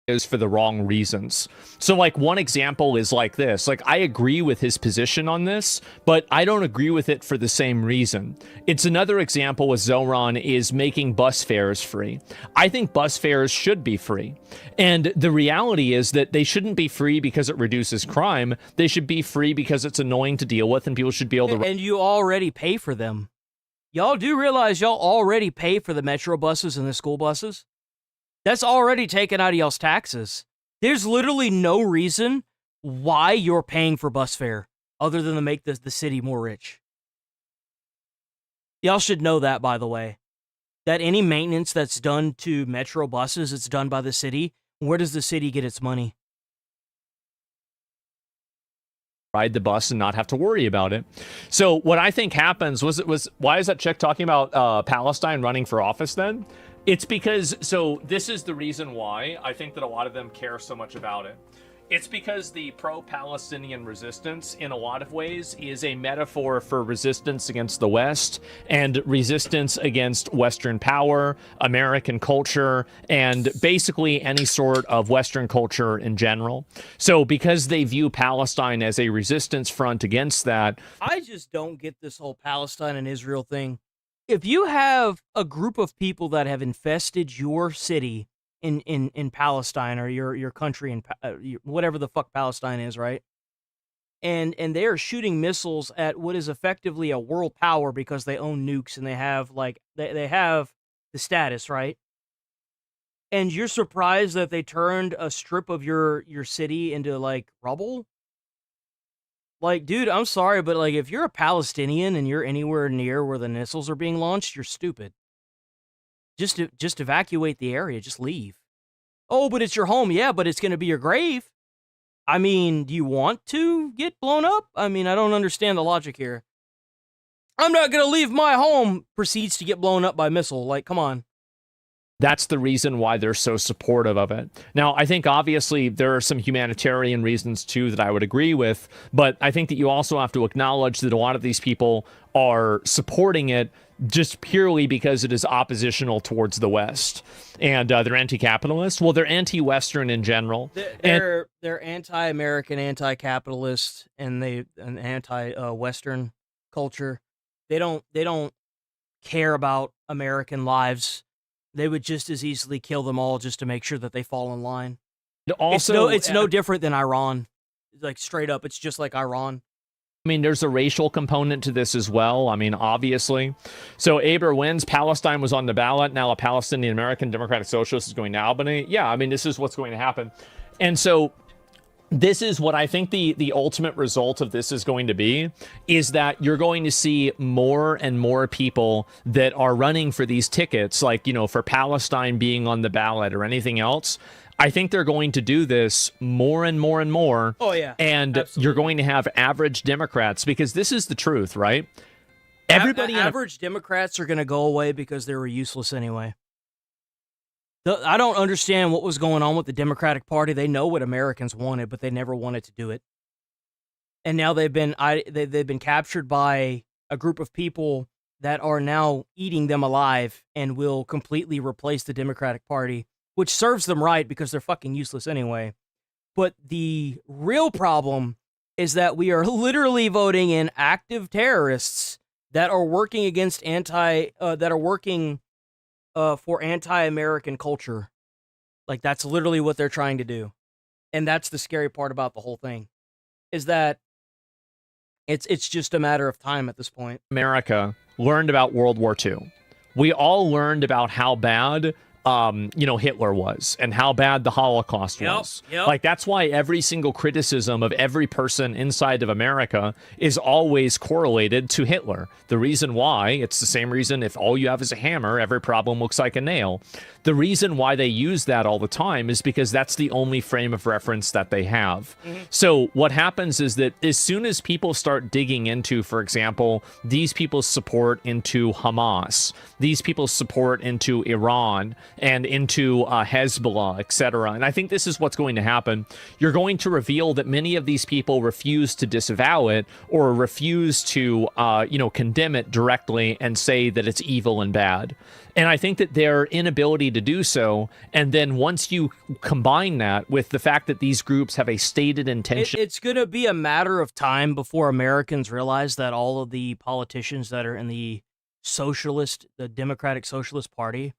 Is for the wrong reasons. So like one example is like this. Like I agree with his position on this, but I don't agree with it for the same reason. It's another example with Zoran is making bus fares free. I think bus fares should be free. And the reality is that they shouldn't be free because it reduces crime. They should be free because it's annoying to deal with and people should be able to... And you already pay for them. Y'all do realize y'all already pay for the metro buses and the school buses? That's already taken out of y'all's taxes. There's literally no reason why you're paying for bus fare other than to make the city more rich. Y'all should know that, by the way. That any maintenance that's done to metro buses, it's done by the city. Where does the city get its money? Ride the bus and not have to worry about it. So what I think happens was why is that chick talking about Palestine running for office then? It's because, so this is the reason why I think that a lot of them care so much about it. It's because the pro-Palestinian resistance, in a lot of ways, is a metaphor for resistance against the West and resistance against Western power, American culture, and basically any sort of Western culture in general. So because they view Palestine as a resistance front against that... I just don't get this whole Palestine and Israel thing. If you have a group of people that have infested your city in Palestine or your country in whatever the fuck Palestine is, right? And they are shooting missiles at what is effectively a world power because they own nukes and they have like they have the status, right? And you're surprised that they turned a strip of your city into like rubble? Like, dude, I'm sorry, but like, if you're a Palestinian and you're anywhere near where the missiles are being launched, you're stupid. Just evacuate the area. Just leave. Oh, but it's your home. Yeah, but it's going to be your grave. I mean, do you want to get blown up? I mean, I don't understand the logic here. I'm not going to leave my home. Proceeds to get blown up by missile. Like, come on. That's the reason why they're so supportive of it. Now, I think obviously there are some humanitarian reasons too that I would agree with, but I think that you also have to acknowledge that a lot of these people are supporting it just purely because it is oppositional towards the West. And they're anti-capitalist. Well, they're anti-Western in general. They're anti-American, anti-capitalist, and an anti-Western culture. They don't care about American lives. They would just as easily kill them all just to make sure that they fall in line. Also, it's no different than Iran. Like, straight up, it's just like Iran. I mean, there's a racial component to this as well. I mean, obviously. So Aber wins. Palestine was on the ballot. Now a Palestinian American Democratic Socialist is going to Albany. Yeah, I mean, this is what's going to happen. And so this is what I think the ultimate result of this is going to be, is that you're going to see more and more people that are running for these tickets, like, you know, for Palestine being on the ballot or anything else. I think they're going to do this more and more and more. Oh, yeah. And absolutely. You're going to have average Democrats, because this is the truth, right? Everybody average Democrats are going to go away because they were useless anyway. I don't understand what was going on with the Democratic Party. They know what Americans wanted, but they never wanted to do it. And now they've been captured by a group of people that are now eating them alive and will completely replace the Democratic Party, which serves them right because they're fucking useless anyway. But the real problem is that we are literally voting in active terrorists that are working against for anti-American culture. Like, that's literally what they're trying to do. And that's the scary part about the whole thing, is that it's just a matter of time at this point. America learned about World War II. We all learned about how bad Hitler was and how bad the Holocaust was. Yep. Like, that's why every single criticism of every person inside of America is always correlated to Hitler. The reason why, it's the same reason if all you have is a hammer, every problem looks like a nail. The reason why they use that all the time is because that's the only frame of reference that they have. Mm-hmm. So what happens is that as soon as people start digging into, for example, these people's support into Hamas, these people's support into Iran, and into Hezbollah, etc. And I think this is what's going to happen. You're going to reveal that many of these people refuse to disavow it or refuse to, condemn it directly and say that it's evil and bad. And I think that their inability to do so, and then once you combine that with the fact that these groups have a stated intention... It's going to be a matter of time before Americans realize that all of the politicians that are in the Democratic Socialist Party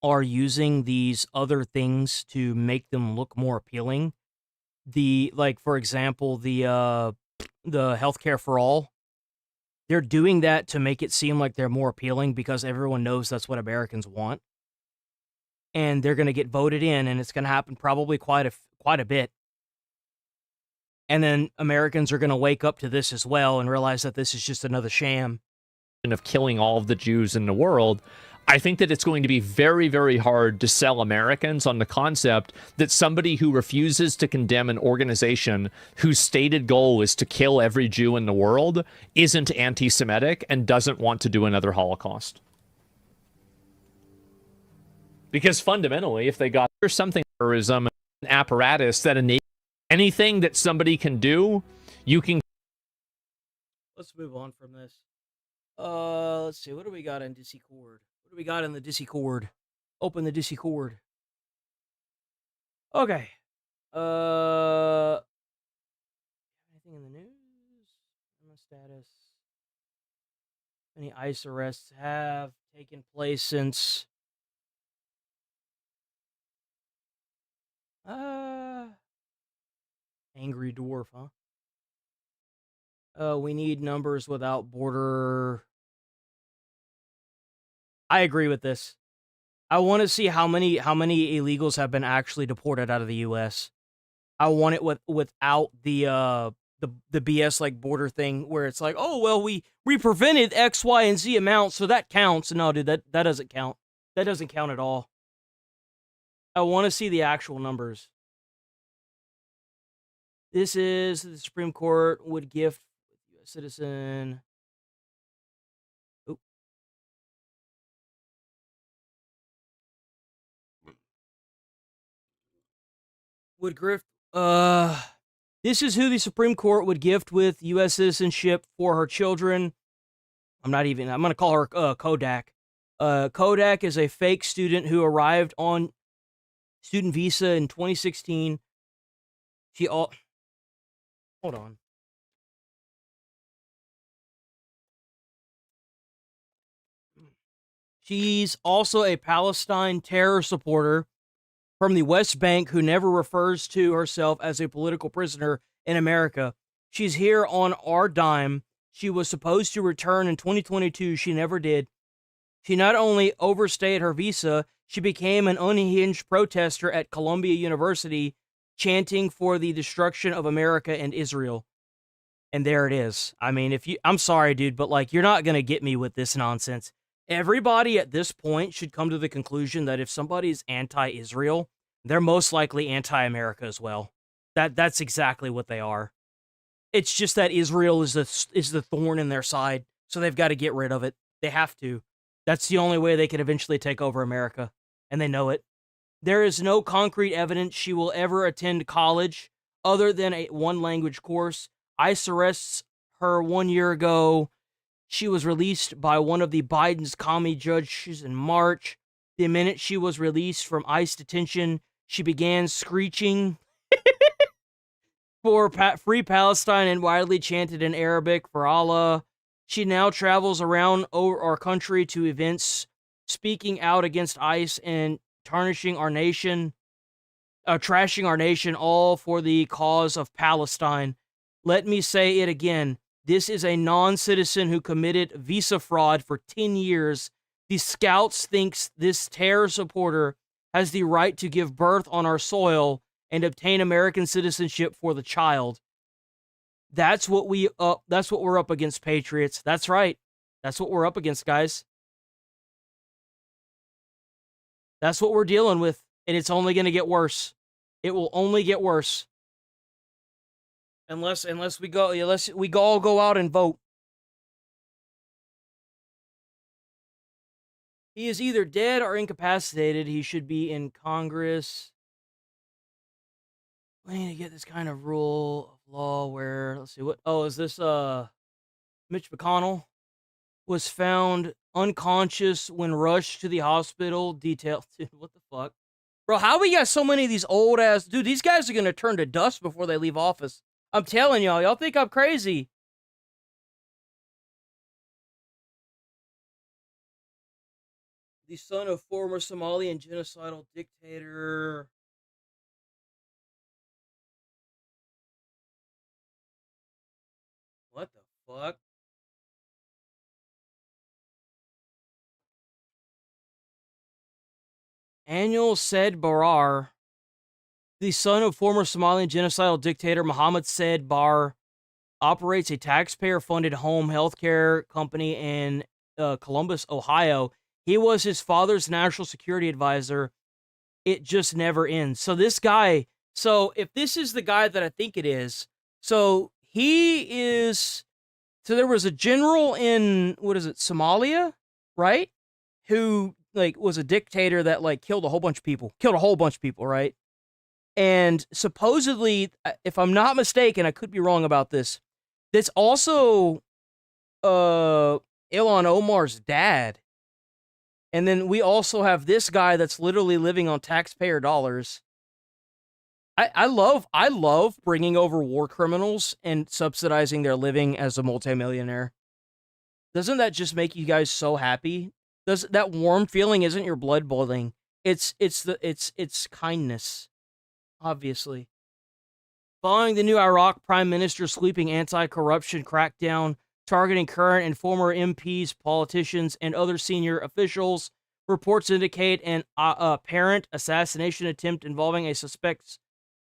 are using these other things to make them look more appealing. For example, the healthcare for all. They're doing that to make it seem like they're more appealing because everyone knows that's what Americans want. And they're going to get voted in, and it's going to happen probably quite a bit. And then Americans are going to wake up to this as well and realize that this is just another sham. Of killing all of the Jews in the world. I think that it's going to be very, very hard to sell Americans on the concept that somebody who refuses to condemn an organization whose stated goal is to kill every Jew in the world isn't anti-Semitic and doesn't want to do another Holocaust. Because fundamentally, if they got there's something terrorism, an apparatus that enables anything that somebody can do, you can. Let's move on from this. Let's see. What do we got in Discord? What do we got in the Discord? Open the Discord. Okay. Anything in the news? Status. Any ICE arrests have taken place since? Angry Dwarf, huh? We need numbers without border. I agree with this. I want to see how many illegals have been actually deported out of the U.S. I want it without the BS like border thing where it's like, oh well, we prevented X, Y, and Z amount, so that counts. No, dude, that doesn't count. That doesn't count at all. I want to see the actual numbers. This is the Supreme Court would gift a citizen. Would grift. This is who the Supreme Court would gift with U.S. citizenship for her children I'm going to call her Kodak. Kodak is a fake student who arrived on student visa in 2016. Hold on. She's also a Palestine terror supporter from the West Bank who never refers to herself as a political prisoner in America. She's here on our dime. She was supposed to return in 2022. She never did. She not only overstayed her visa, she became an unhinged protester at Columbia University, chanting for the destruction of America and Israel. And there it is. I mean, I'm sorry, dude, but like, you're not going to get me with this nonsense. Everybody at this point should come to the conclusion that if somebody's anti-Israel, they're most likely anti-America as well. That's exactly what they are. It's just that Israel is the thorn in their side, so they've got to get rid of it. They have to. That's the only way they can eventually take over America, and they know it. There is no concrete evidence she will ever attend college other than a one-language course. ICE arrests her 1 year ago. She was released by one of the Biden's commie judges in March. The minute she was released from ICE detention, she began screeching for free Palestine and widely chanted in Arabic for Allah. She now travels around our country to events, speaking out against ICE and trashing our nation, all for the cause of Palestine. Let me say it again. This is a non-citizen who committed visa fraud for 10 years. The Scouts thinks this terror supporter has the right to give birth on our soil and obtain American citizenship for the child. That's what we're up against, patriots. That's right. That's what we're up against, guys. That's what we're dealing with, and it's only going to get worse. It will only get worse. Unless we all go out and vote. He is either dead or incapacitated. He should be in Congress. We need to get this kind of rule of law where, let's see, is this Mitch McConnell was found unconscious when rushed to the hospital. Detail, dude, what the fuck? Bro, how we got so many of these old ass, dude, these guys are gonna turn to dust before they leave office. I'm telling y'all think I'm crazy. The son of former Somalian genocidal dictator. What the fuck? Annual Said Barar, the son of former Somalian genocidal dictator Mohammed Said Bar, operates a taxpayer-funded home healthcare company in Columbus, Ohio. He was his father's national security advisor. It just never ends. So this guy, if this is the guy that I think it is, so there was a general in, Somalia, right? Who, was a dictator that, killed a whole bunch of people, right? And supposedly, if I'm not mistaken, I could be wrong about this, that's also Ilhan Omar's dad. And then we also have this guy that's literally living on taxpayer dollars. I love bringing over war criminals and subsidizing their living as a multimillionaire. Doesn't that just make you guys so happy? That warm feeling isn't your blood boiling. It's kindness, obviously. Following the new Iraq Prime Minister's sweeping anti-corruption crackdown, targeting current and former MPs, politicians, and other senior officials, reports indicate an apparent assassination attempt involving a suspect's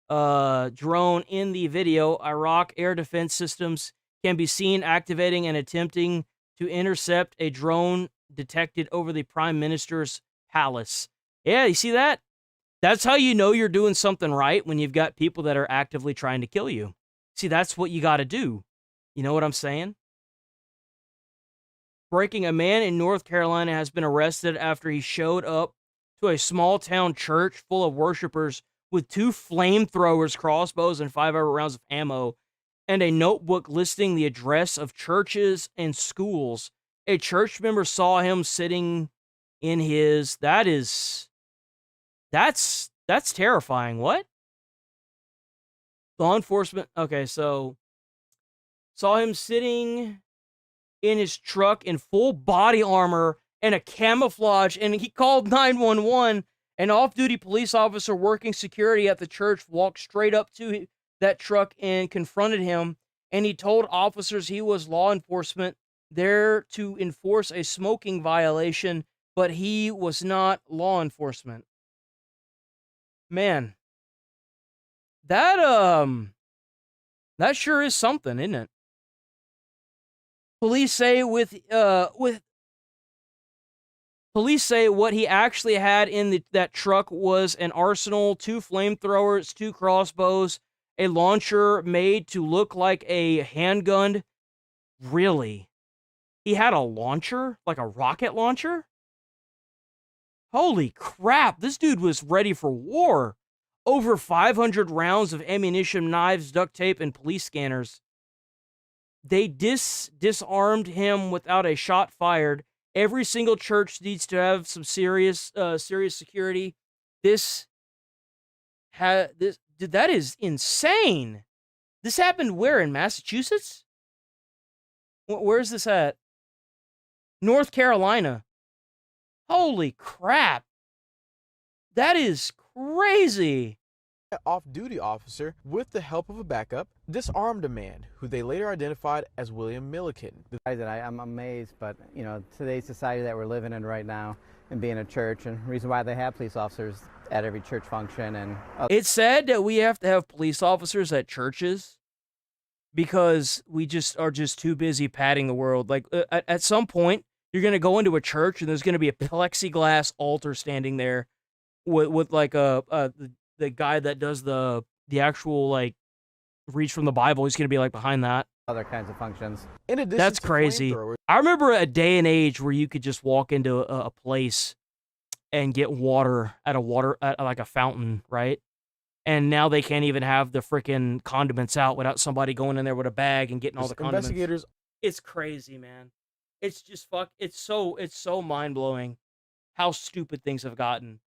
drone. In the video, Iraq air defense systems can be seen activating and attempting to intercept a drone detected over the Prime Minister's palace. Yeah, you see that? That's how you know you're doing something right, when you've got people that are actively trying to kill you. See, that's what you got to do. You know what I'm saying? Breaking, a man in North Carolina has been arrested after he showed up to a small town church full of worshipers with 2 flamethrowers, crossbows, and 5 rounds of ammo, and a notebook listing the address of churches and schools. A church member saw him sitting in his. That's terrifying. What? Law enforcement. Okay, so saw him sitting in his truck in full body armor and a camouflage, and he called 911. An off-duty police officer working security at the church walked straight up to that truck and confronted him, and he told officers he was law enforcement there to enforce a smoking violation, but he was not law enforcement. Man, that sure is something, isn't it? Police say Police say what he actually had in that truck was an arsenal, 2 flamethrowers, 2 crossbows, a launcher made to look like a handgun. Really? He had a launcher? Like a rocket launcher? Holy crap, this dude was ready for war. Over 500 rounds of ammunition, knives, duct tape, and police scanners. They disarmed him without a shot fired. Every single church needs to have some serious security. Dude, that is insane. This happened where, in Massachusetts? Where's this at? North Carolina. Holy crap. That is crazy. An off-duty officer, with the help of a backup, disarmed a man who they later identified as William Milliken. I'm amazed, but you know, today's society that we're living in right now, and being a church, and the reason why they have police officers at every church function, and it's sad that we have to have police officers at churches because we are too busy padding the world. Like at some point, you're gonna go into a church and there's gonna be a plexiglass altar standing there with like the guy that does the actual, like, reads from the Bible. He's going to be, like, behind that. Other kinds of functions. In addition That's crazy. I remember a day and age where you could just walk into a place and get water at like a fountain, right? And now they can't even have the freaking condiments out without somebody going in there with a bag and getting all the condiments. Investigators. It's crazy, man. It's just it's so mind-blowing how stupid things have gotten.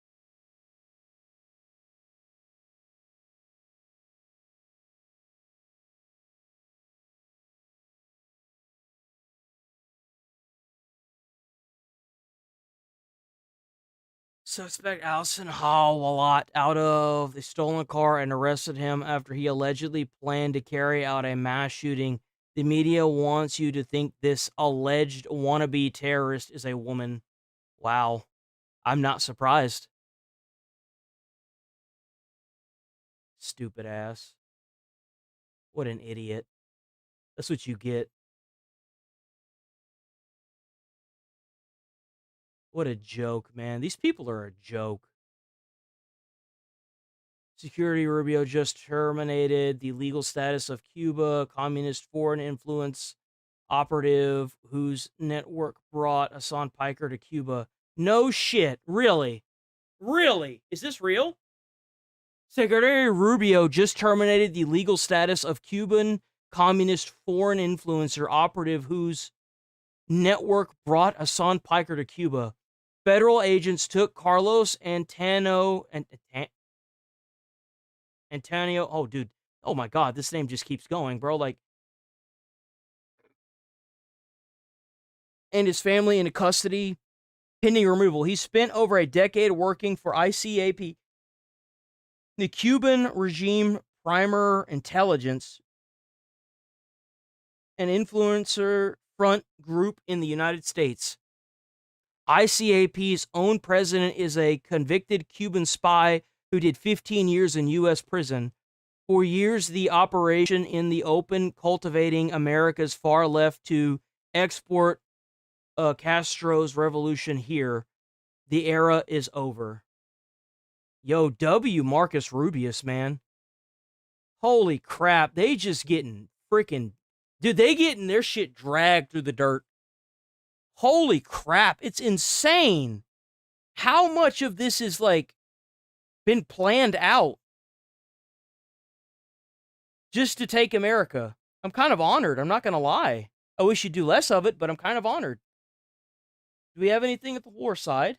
Suspect Allison Hall a lot out of the stolen car and arrested him after he allegedly planned to carry out a mass shooting. The media wants you to think this alleged wannabe terrorist is a woman. Wow. I'm not surprised. Stupid ass. What an idiot. That's what you get. What a joke, man. These people are a joke. Security Rubio just terminated the legal status of Cuba, communist foreign influence operative whose network brought Hassan Piker to Cuba. No shit. Really? Really? Is this real? Secretary Rubio just terminated the legal status of Cuban communist foreign influencer operative whose network brought Hassan Piker to Cuba. Federal agents took Carlos Antonio. Oh, dude. Oh my God, this name just keeps going, bro. Like, and his family into custody, pending removal. He spent over a decade working for ICAP, the Cuban regime primer intelligence, an influencer front group in the United States. ICAP's own president is a convicted Cuban spy who did 15 years in U.S. prison. For years, the operation in the open, cultivating America's far left to export Castro's revolution here. The era is over. Yo, W. Marcus Rubius, man. Holy crap. They just getting freaking... Dude, they getting their shit dragged through the dirt. Holy crap. It's insane. How much of this is, like, been planned out just to take America? I'm kind of honored. I'm not going to lie. I wish you'd do less of it, but I'm kind of honored. Do we have anything at the war side?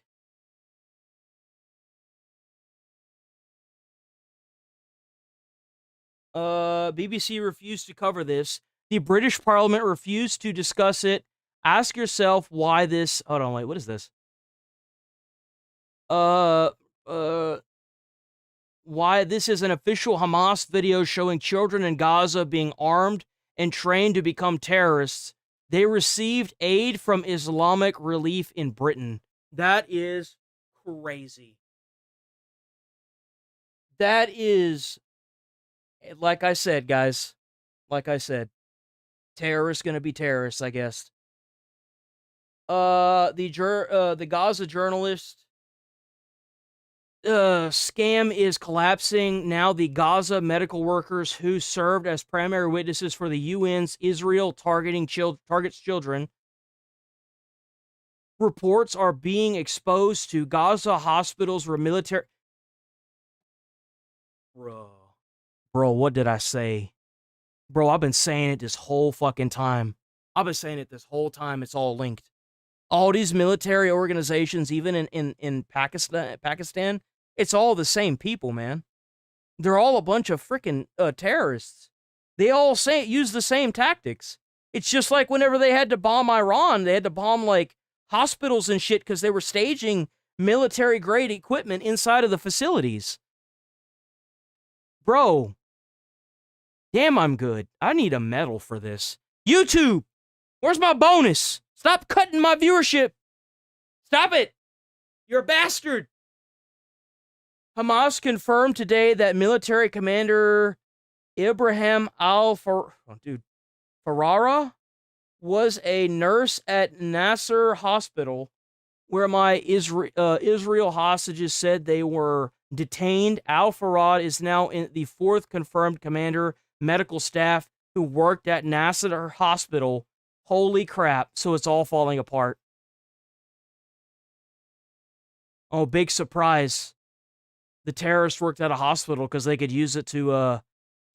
BBC refused to cover this. The British Parliament refused to discuss it. Ask yourself why this... Hold on, wait, what is this? Why this is an official Hamas video showing children in Gaza being armed and trained to become terrorists. They received aid from Islamic Relief in Britain. That is crazy. That is, like I said, guys, like I said, terrorists gonna be terrorists, I guess. The Gaza journalist scam is collapsing. Now the Gaza medical workers who served as primary witnesses for the UN's Israel targets children. Reports are being exposed to Gaza hospitals where military... Bro, what did I say? Bro, I've been saying it this whole fucking time. I've been saying it this whole time. It's all linked. All these military organizations, even in Pakistan, it's all the same people, man. They're all a bunch of freaking terrorists. They all use the same tactics. It's just like whenever they had to bomb Iran, they had to bomb like hospitals and shit because they were staging military-grade equipment inside of the facilities. Bro, damn, I'm good. I need a medal for this. YouTube, where's my bonus? Stop cutting my viewership. Stop it. You're a bastard. Hamas confirmed today that military commander Ibrahim Ferrara was a nurse at Nasser Hospital, where my Israel hostages said they were detained. Al-Farad is now in the 4th confirmed commander medical staff who worked at Nasser Hospital. Holy crap, so it's all falling apart. Oh, big surprise. The terrorists worked at a hospital because they could use it to,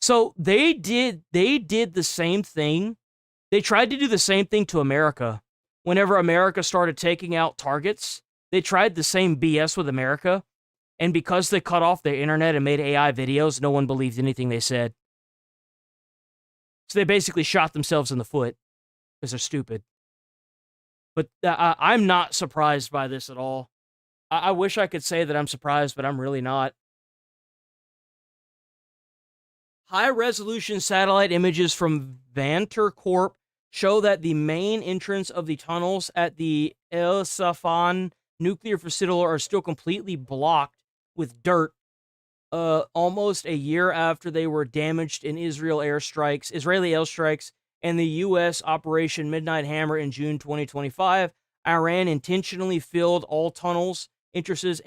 So they did the same thing. They tried to do the same thing to America. Whenever America started taking out targets, they tried the same BS with America. And because they cut off their internet and made AI videos, no one believed anything they said. So they basically shot themselves in the foot. Because they're stupid. But I'm not surprised by this at all. I wish I could say that I'm surprised, but I'm really not. High-resolution satellite images from Vanter Corp show that the main entrance of the tunnels at the El Safan nuclear facility are still completely blocked with dirt. Almost a year after they were damaged in Israeli airstrikes, and the U.S. Operation Midnight Hammer in June 2025, Iran intentionally filled all tunnels entrances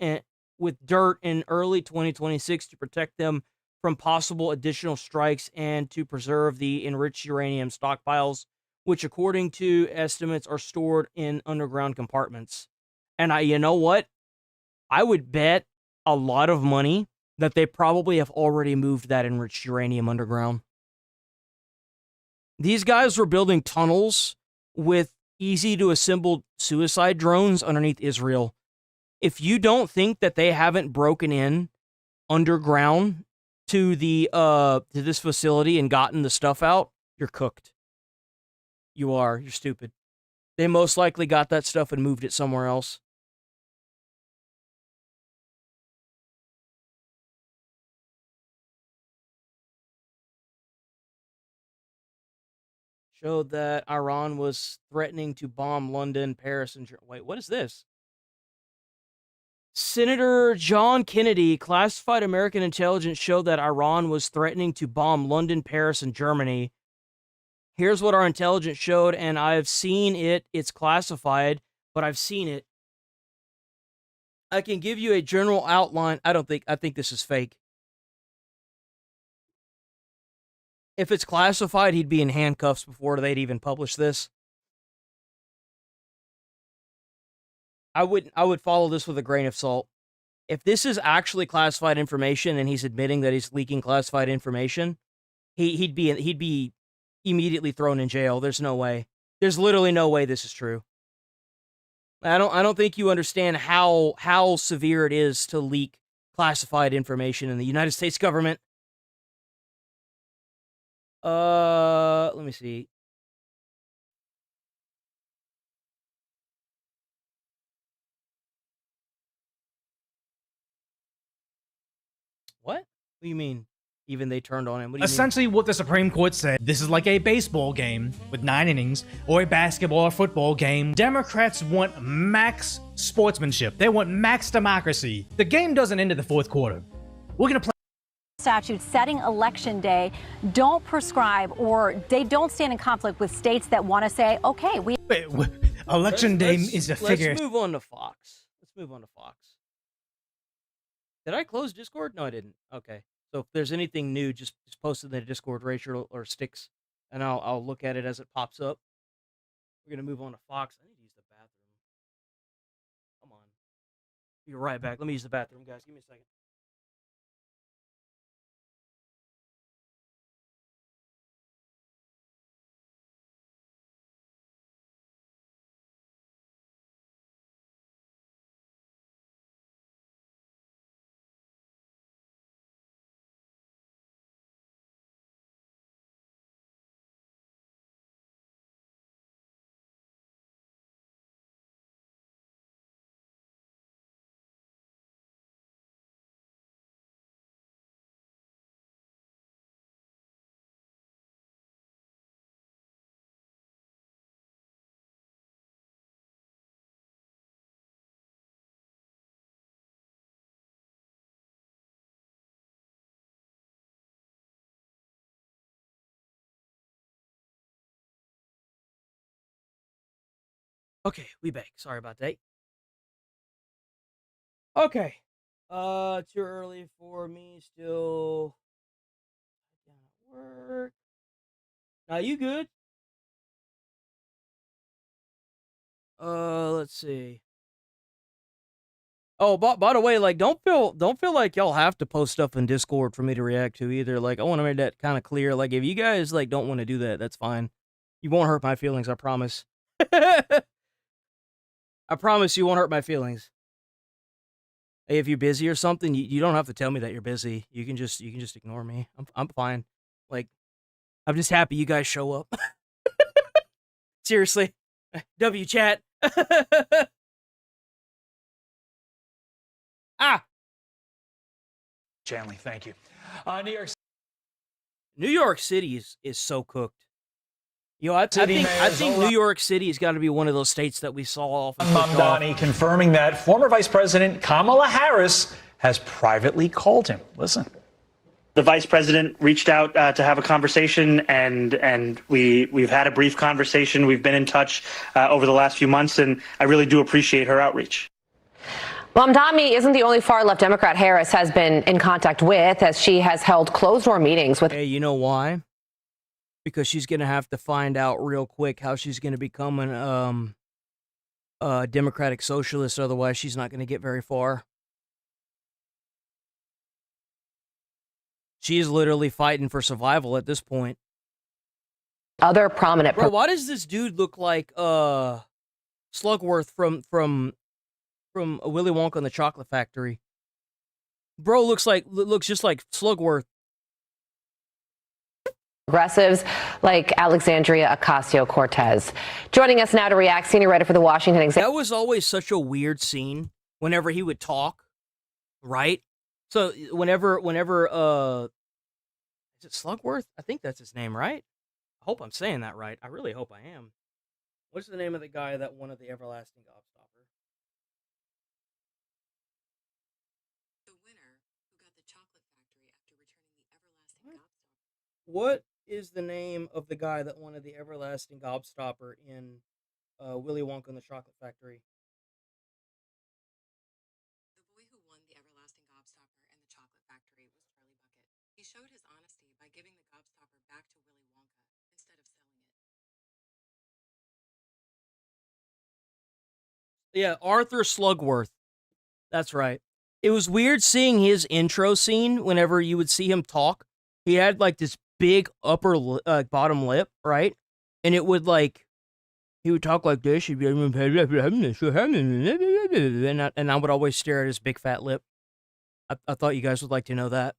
with dirt in early 2026 to protect them from possible additional strikes and to preserve the enriched uranium stockpiles, which, according to estimates, are stored in underground compartments. And you know what? I would bet a lot of money that they probably have already moved that enriched uranium underground. These guys were building tunnels with easy-to-assemble suicide drones underneath Israel. If you don't think that they haven't broken in underground to this facility and gotten the stuff out, you're cooked. You're stupid. They most likely got that stuff and moved it somewhere else. Showed that Iran was threatening to bomb London, Paris, and wait, what is this? Senator John Kennedy, classified American intelligence showed that Iran was threatening to bomb London, Paris, and Germany. Here's what our intelligence showed, and I've seen it. It's classified, but I've seen it. I can give you a general outline. I think this is fake. If it's classified, he'd be in handcuffs before they'd even publish this. I would follow this with a grain of salt. If this is actually classified information and he's admitting that he's leaking classified information, he'd be immediately thrown in jail. There's no way. There's literally no way this is true. I don't think you understand how severe it is to leak classified information in the United States government. Let me see. What? What do you mean? Even they turned on him? What do you Essentially, what the Supreme Court said, this is like a baseball game with 9 innings, or a basketball or football game. Democrats want max sportsmanship. They want max democracy. The game doesn't end in the 4th quarter. We're going to play. Statutes setting election day don't prescribe, or they don't stand in conflict with states that want to say, okay, we... Wait, election day is a figure. Let's move on to Fox. Did I close Discord? No, I didn't. Okay. So if there's anything new, just post it in the Discord, Rachel, or Sticks, and I'll look at it as it pops up. We're gonna move on to Fox. I need to use the bathroom. Come on. Be right back. Let me use the bathroom, guys. Give me a second. Okay, we back. Sorry about that. Okay. Too early for me still. Work. Now you good? Let's see. Oh, by the way, like, don't feel like y'all have to post stuff in Discord for me to react to either. Like, I want to make that kind of clear. Like, if you guys like don't want to do that, that's fine. You won't hurt my feelings, I promise. I promise you won't hurt my feelings. Hey, if you're busy or something, you don't have to tell me that you're busy. You can just ignore me. I'm fine. Like, I'm just happy you guys show up. Seriously. W chat. Chanley, thank you. New York City is so cooked. You know, I think New York City has got to be one of those states that we saw off. Mamdani confirming that former Vice President Kamala Harris has privately called him. Listen. The vice president reached out to have a conversation, and we've had a brief conversation. We've been in touch over the last few months, and I really do appreciate her outreach. Mamdani isn't the only far-left Democrat Harris has been in contact with, as she has held closed-door meetings with. Hey, you know why? Because she's going to have to find out real quick how she's going to become an democratic socialist. Otherwise, she's not going to get very far. She's literally fighting for survival at this point. Other prominent. Bro, why does this dude look like Slugworth from Willy Wonka and the Chocolate Factory? Bro looks just like Slugworth. Progressives like Alexandria Ocasio-Cortez. Joining us now to react, senior writer for the Washington Examiner. That was always such a weird scene whenever he would talk, right? So whenever is it Slugworth? I think that's his name, right? I hope I'm saying that right. I really hope I am. What's the name of the guy that wanted the everlasting gobstopper? The winner who got the chocolate factory after returning the everlasting gobstopper. What is the name of the guy that wanted the everlasting gobstopper in Willy Wonka and the Chocolate Factory? The boy who won the everlasting gobstopper and the chocolate factory was Charlie Bucket. He showed his honesty by giving the gobstopper back to Willy Wonka instead of selling it. Yeah, Arthur Slugworth. That's right. It was weird seeing his intro scene whenever you would see him talk. He had like this big bottom lip, right? And it would like he would talk like this. He'd be and I would always stare at his big fat lip. I thought you guys would like to know that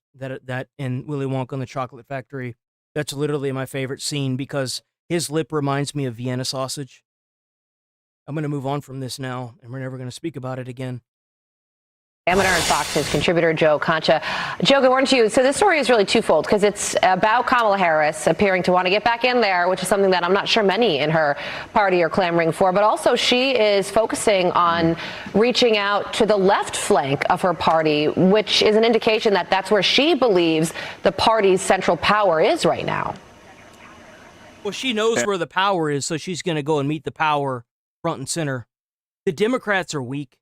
in Willy Wonka and the Chocolate Factory, that's literally my favorite scene because his lip reminds me of Vienna sausage. I'm going to move on from this now, and we're never going to speak about it again. Examiner and Fox's contributor Joe Concha. Joe, good morning to you. So this story is really twofold because it's about Kamala Harris appearing to want to get back in there, which is something that I'm not sure many in her party are clamoring for. But also she is focusing on reaching out to the left flank of her party, which is an indication that that's where she believes the party's central power is right now. Well, she knows where the power is, so she's going to go and meet the power front and center. The Democrats are weak.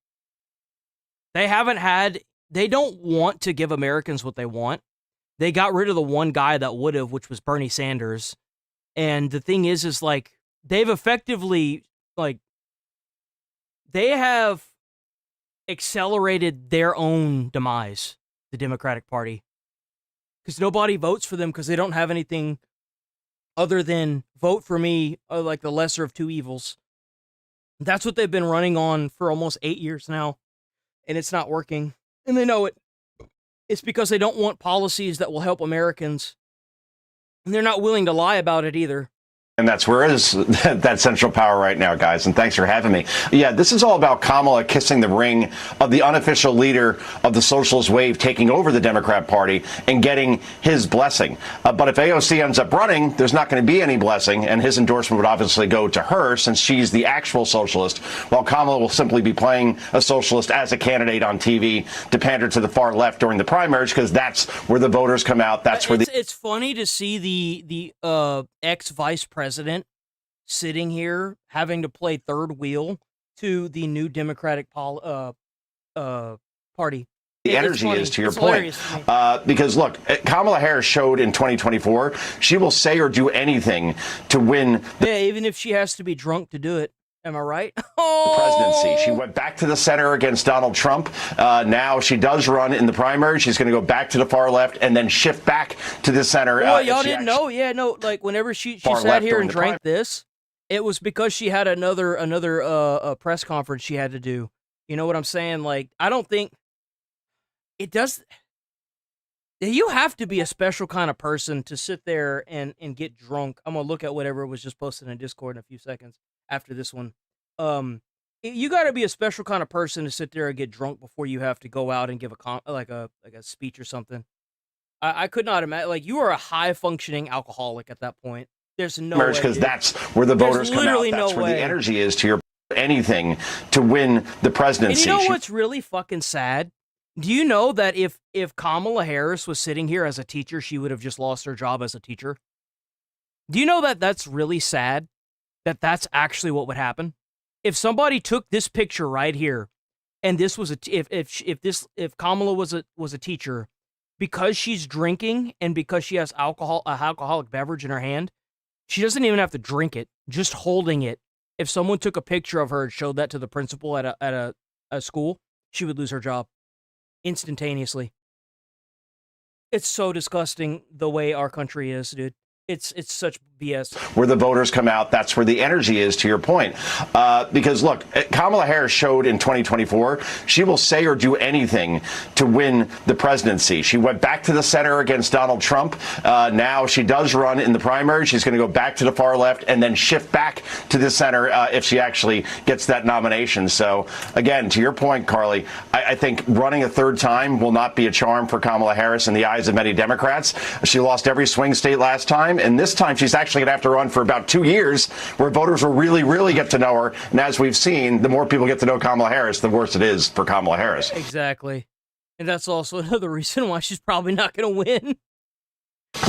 They don't want to give Americans what they want. They got rid of the one guy that would have, which was Bernie Sanders. And the thing is like, they've effectively, like, they have accelerated their own demise, the Democratic Party. Because nobody votes for them because they don't have anything other than vote for me, like the lesser of two evils. That's what they've been running on for almost 8 years now. And it's not working. And they know it. It's because they don't want policies that will help Americans. And they're not willing to lie about it either. And that's where is that central power right now, guys. And thanks for having me. Yeah, this is all about Kamala kissing the ring of the unofficial leader of the socialist wave taking over the Democrat Party and getting his blessing. But if AOC ends up running, there's not going to be any blessing. And his endorsement would obviously go to her since she's the actual socialist, while Kamala will simply be playing a socialist as a candidate on TV to pander to the far left during the primaries, because that's where the voters come out. That's where it's funny to see the ex-vice president sitting here having to play third wheel to the new Democratic party. The energy is, to your point. Because, look, Kamala Harris showed in 2024 she will say or do anything to win yeah, even if she has to be drunk to do it. Am I right? The presidency. She went back to the center against Donald Trump. Now she does run in the primary. She's going to go back to the far left and then shift back to the center. Well, y'all didn't know? Yeah, no. Like whenever she sat here and drank this, it was because she had another press conference she had to do. You know what I'm saying? Like, I don't think it does. You have to be a special kind of person to sit there and get drunk. I'm gonna look at whatever was just posted in Discord in a few seconds after this one. You got to be a special kind of person to sit there and get drunk before you have to go out and give a speech or something. I could not imagine. Like, you are a high functioning alcoholic at that point. There's no way, because that's where the voters come out. That's where the energy is, to your anything to win the presidency. And you know what's really fucking sad? Do you know that if Kamala Harris was sitting here as a teacher, she would have just lost her job as a teacher? Do you know that that's really sad? That that's actually what would happen? If somebody took this picture right here, and this was if Kamala was a teacher, because she's drinking and because she has alcoholic beverage in her hand, she doesn't even have to drink it. Just holding it. If someone took a picture of her and showed that to the principal at a school, she would lose her job instantaneously. It's so disgusting the way our country is, dude. It's such BS. Where the voters come out, that's where the energy is, to your point. Because, look, Kamala Harris showed in 2024 she will say or do anything to win the presidency. She went back to the center against Donald Trump. Now she does run in the primary. She's going to go back to the far left and then shift back to the center if she actually gets that nomination. So, again, to your point, Carly, I think running a third time will not be a charm for Kamala Harris in the eyes of many Democrats. She lost every swing state last time. And this time she's actually going to have to run for about 2 years where voters will really, really get to know her. And as we've seen, the more people get to know Kamala Harris, the worse it is for Kamala Harris. Exactly. And that's also another reason why she's probably not going to win.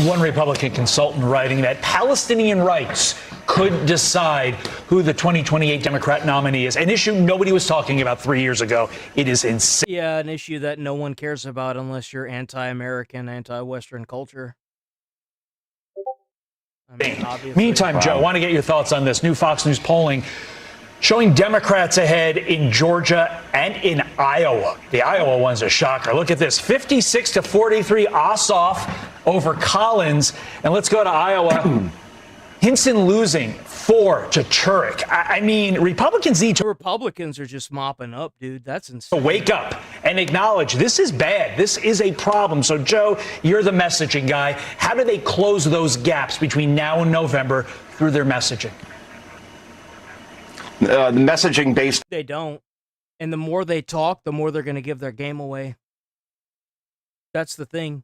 One Republican consultant writing that Palestinian rights could decide who the 2028 Democrat nominee is. An issue nobody was talking about 3 years ago. It is insane. Yeah, an issue that no one cares about unless you're anti-American, anti-Western culture. Meantime, Joe, I want to get your thoughts on this. New Fox News polling showing Democrats ahead in Georgia and in Iowa. The Iowa one's a shocker. Look at this, 56-43 Ossoff over Collins. And let's go to Iowa. Hinson losing 4 to Turek. I mean, Republicans need to. The Republicans are just mopping up, dude. That's insane. Wake up and acknowledge this is bad. This is a problem. So, Joe, you're the messaging guy. How do they close those gaps between now and November through their messaging? The messaging based. They don't. And the more they talk, the more they're going to give their game away. That's the thing.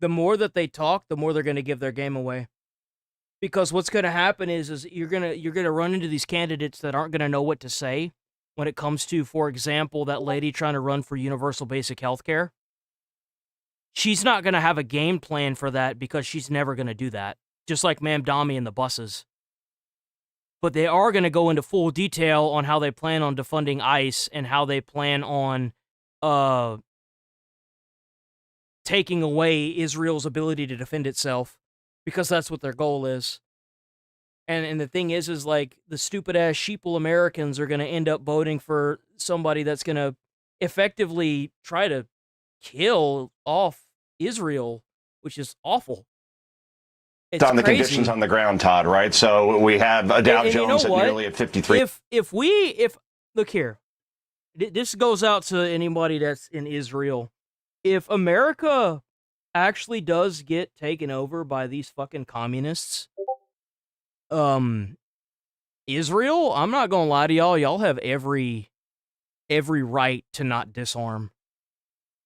The more that they talk, the more they're going to give their game away. Because what's going to happen is you're going to run into these candidates that aren't going to know what to say when it comes to, for example, that lady trying to run for universal basic health care. She's not going to have a game plan for that because she's never going to do that. Just like Ma'am Dami and the buses. But they are going to go into full detail on how they plan on defunding ICE and how they plan on taking away Israel's ability to defend itself, because that's what their goal is. And the thing is like the stupid ass sheeple Americans are going to end up voting for somebody that's going to effectively try to kill off Israel, which is awful. It's on the crazy. Conditions on the ground, Todd, right? So we have a Dow And Jones you know at what? nearly at 53. If look here, this goes out to anybody that's in Israel. If America actually does get taken over by these fucking communists, Israel, I'm not gonna lie to y'all have every right to not disarm.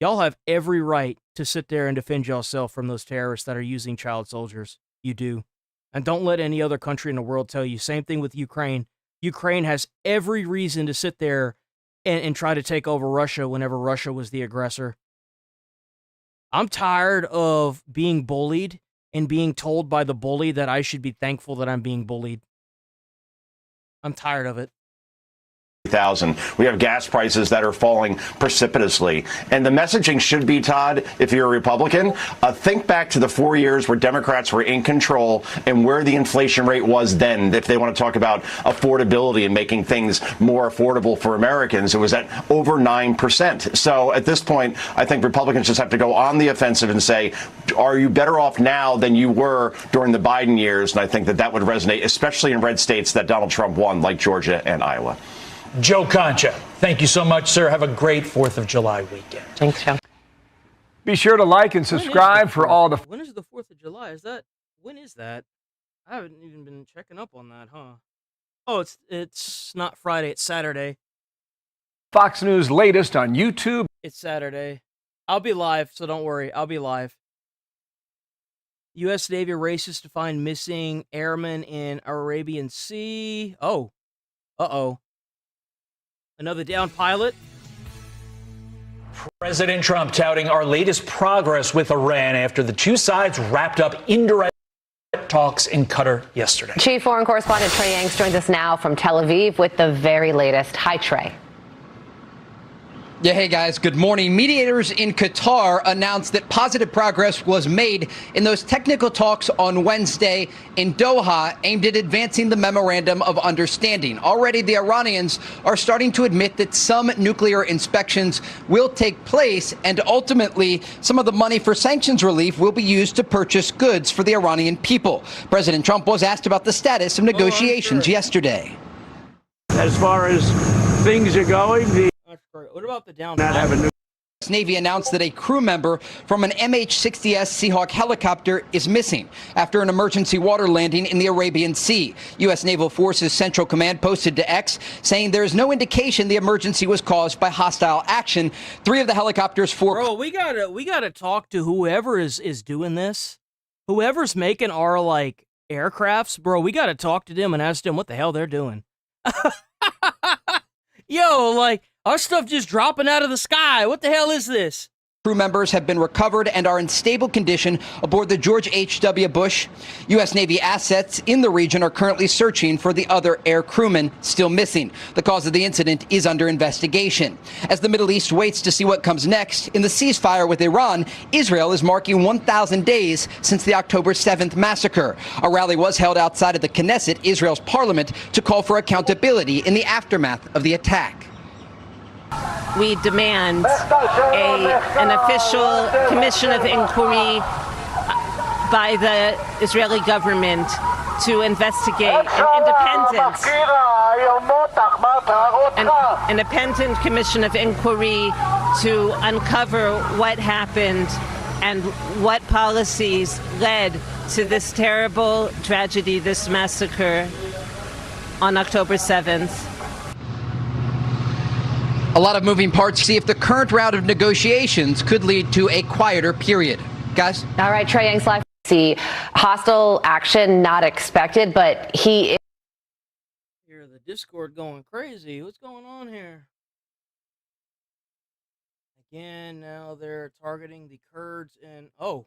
Y'all have every right to sit there and defend yourself from those terrorists that are using child soldiers. You do. And don't let any other country in the world tell you. Same thing with Ukraine. Ukraine has every reason to sit there and try to take over Russia whenever Russia was the aggressor. I'm tired of being bullied and being told by the bully that I should be thankful that I'm being bullied. I'm tired of it. We have gas prices that are falling precipitously. And the messaging should be, Todd, if you're a Republican, think back to the 4 years where Democrats were in control and where the inflation rate was then. If they want to talk about affordability and making things more affordable for Americans, it was at over 9%. So at this point, I think Republicans just have to go on the offensive and say, are you better off now than you were during the Biden years? And I think that would resonate, especially in red states that Donald Trump won, like Georgia and Iowa. Joe Concha, thank you so much, sir. Have a great 4th of July weekend. Thanks, Joe. Be sure to like and subscribe for all the... When is the 4th of July? When is that? I haven't even been checking up on that, huh? Oh, it's not Friday, it's Saturday. Fox News latest on YouTube. It's Saturday. I'll be live, so don't worry. I'll be live. U.S. Navy races to find missing airmen in Arabian Sea. Oh. Uh-oh. Another down pilot. President Trump touting our latest progress with Iran after the two sides wrapped up indirect talks in Qatar yesterday. Chief Foreign Correspondent Trey Yanks joins us now from Tel Aviv with the very latest. Hi, Trey. Yeah, hey guys, good morning. Mediators in Qatar announced that positive progress was made in those technical talks on Wednesday in Doha aimed at advancing the memorandum of understanding. Already the Iranians are starting to admit that some nuclear inspections will take place, and ultimately some of the money for sanctions relief will be used to purchase goods for the Iranian people. President Trump was asked about the status of negotiations yesterday. As far as things are going, what about the down? Navy announced that a crew member from an MH-60S Seahawk helicopter is missing after an emergency water landing in the Arabian Sea. U.S. Naval Forces Central Command posted to X saying there is no indication the emergency was caused by hostile action. 3 of the helicopters Bro, we gotta talk to whoever is doing this. Whoever's making our like aircrafts, bro, we gotta talk to them and ask them what the hell they're doing. Yo, like, our stuff just dropping out of the sky. What the hell is this? Crew members have been recovered and are in stable condition aboard the George H.W. Bush. U.S. Navy assets in the region are currently searching for the other air crewmen still missing. The cause of the incident is under investigation. As the Middle East waits to see what comes next, in the ceasefire with Iran, Israel is marking 1,000 days since the October 7th massacre. A rally was held outside of the Knesset, Israel's parliament, to call for accountability in the aftermath of the attack. We demand an official commission of inquiry by the Israeli government to investigate an independent commission of inquiry to uncover what happened and what policies led to this terrible tragedy, this massacre on October 7th. A lot of moving parts to see if the current round of negotiations could lead to a quieter period. Guys? All right, Trey Young's live. See, hostile action not expected, but he is. Hear the Discord going crazy. What's going on here? Again, now they're targeting the Kurds and oh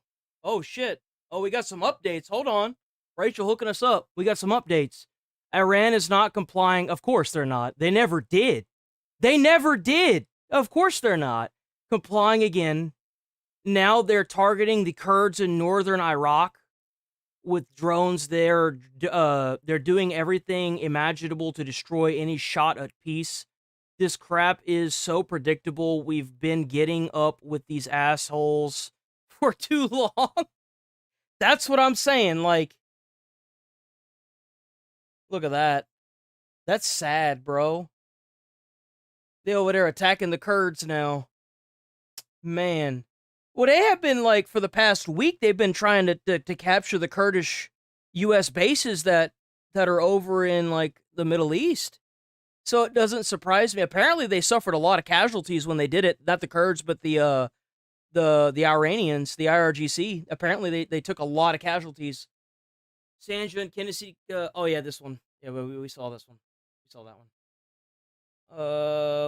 shit. Oh, we got some updates. Hold on. Rachel hooking us up. We got some updates. Iran is not complying. Of course they're not. They never did. They never did. Of course they're not complying again. Now they're targeting the Kurds in northern Iraq with drones. They're doing everything imaginable to destroy any shot at peace. This crap is so predictable. We've been getting up with these assholes for too long. That's what I'm saying. Like, look at that. That's sad, bro. They over there attacking the Kurds now. Man. Well, they have been, like, for the past week, they've been trying to capture the Kurdish U.S. bases that are over in, like, the Middle East. So it doesn't surprise me. Apparently, they suffered a lot of casualties when they did it. Not the Kurds, but the Iranians, the IRGC. Apparently, they took a lot of casualties. Sandra and Kinnessy. Oh, yeah, this one. Yeah, we saw this one. We saw that one.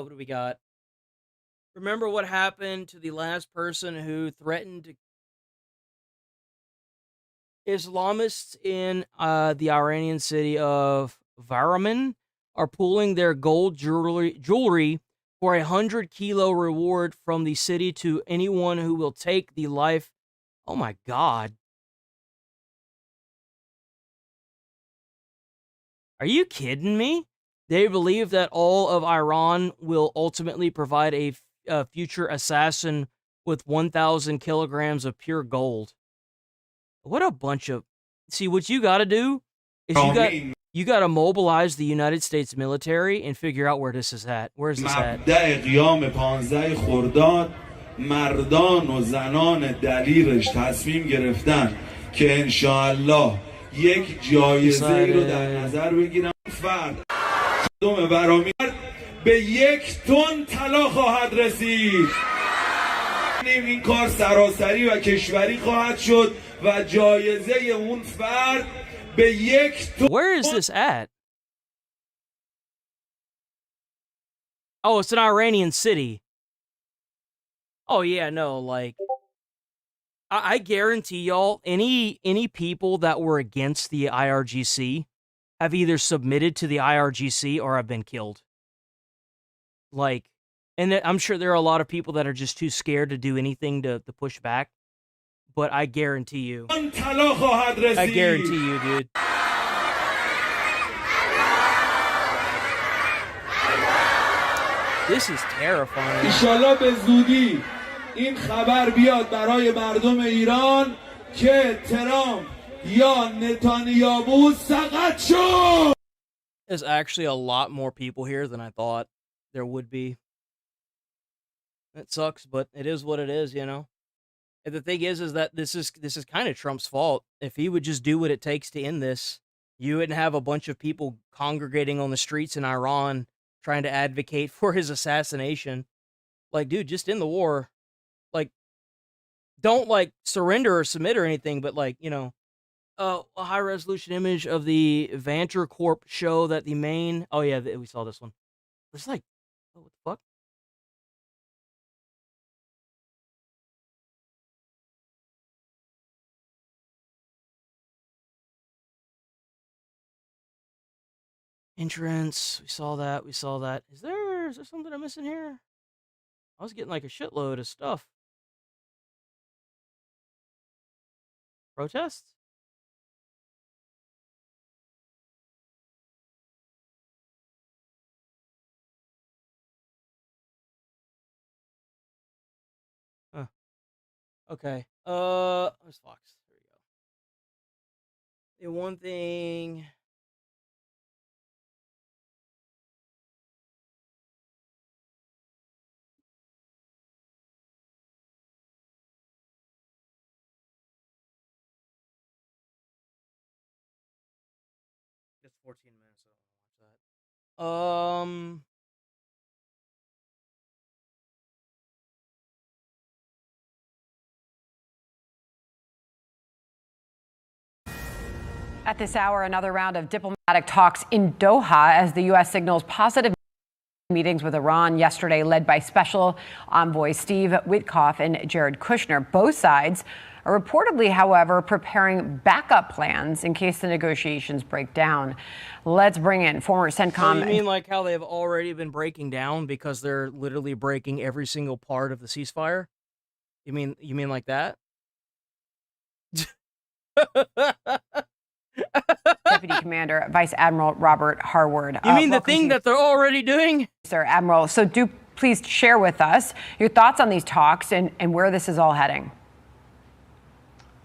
What do we got? Remember what happened to the last person who threatened to... Islamists in the Iranian city of Varaman are pulling their gold jewelry for a 100-kilo reward from the city to anyone who will take the life. Oh my God. Are you kidding me? They believe that all of Iran will ultimately provide a future assassin with 1,000 kilograms of pure gold. What a bunch of... See, what you got to do is you got to mobilize the United States military and figure out where this is at. Where is this at? مردان و زنان دلیرش تصمیم گرفتن که انشاءالله یک جایزه ای رو در نظر بگیرن. فرد مردم ورامین به 1 تن طلا خواهد رسید. این کار سراسری و کشوری خواهد شد و جایزه اون فرد به 1 تن. Where is this at? Oh, it's an Iranian city. Oh yeah, no, like I guarantee y'all, any people that were against the IRGC have either submitted to the IRGC or have been killed. Like, and I'm sure there are a lot of people that are just too scared to do anything to push back. But I guarantee you. I guarantee you, dude. This is terrifying. انشالله به زودی این خبر بیاد برای مردم ایران که ترامپ یا نتانیاهو سقط شد. There's actually a lot more people here than I thought there would be. It sucks, but it is what it is, you know. And the thing is that this is kind of Trump's fault. If he would just do what it takes to end this, you wouldn't have a bunch of people congregating on the streets in Iran trying to advocate for his assassination. Like, dude, just end the war. Like, don't, like, surrender or submit or anything, but, like, you know, a high-resolution image of the Vanter Corp show that the main... Oh, yeah, we saw this one. It's like, oh, what the fuck? Entrance, we saw that. Is there something I'm missing here? I was getting like a shitload of stuff. Protests? Huh. Okay. Where's Fox? There we go. The one thing. It's 14 minutes. I don't want to watch that. At this hour, another round of diplomatic talks in Doha as the U.S. signals positive meetings with Iran yesterday, led by Special Envoy Steve Witkoff and Jared Kushner. Both sides are reportedly, however, preparing backup plans in case the negotiations break down. Let's bring in former CENTCOM. So you mean like how they've already been breaking down because they're literally breaking every single part of the ceasefire? You mean like that? Deputy Commander Vice Admiral Robert Harward. You mean the thing that they're already doing? Sir Admiral, so do please share with us your thoughts on these talks and where this is all heading.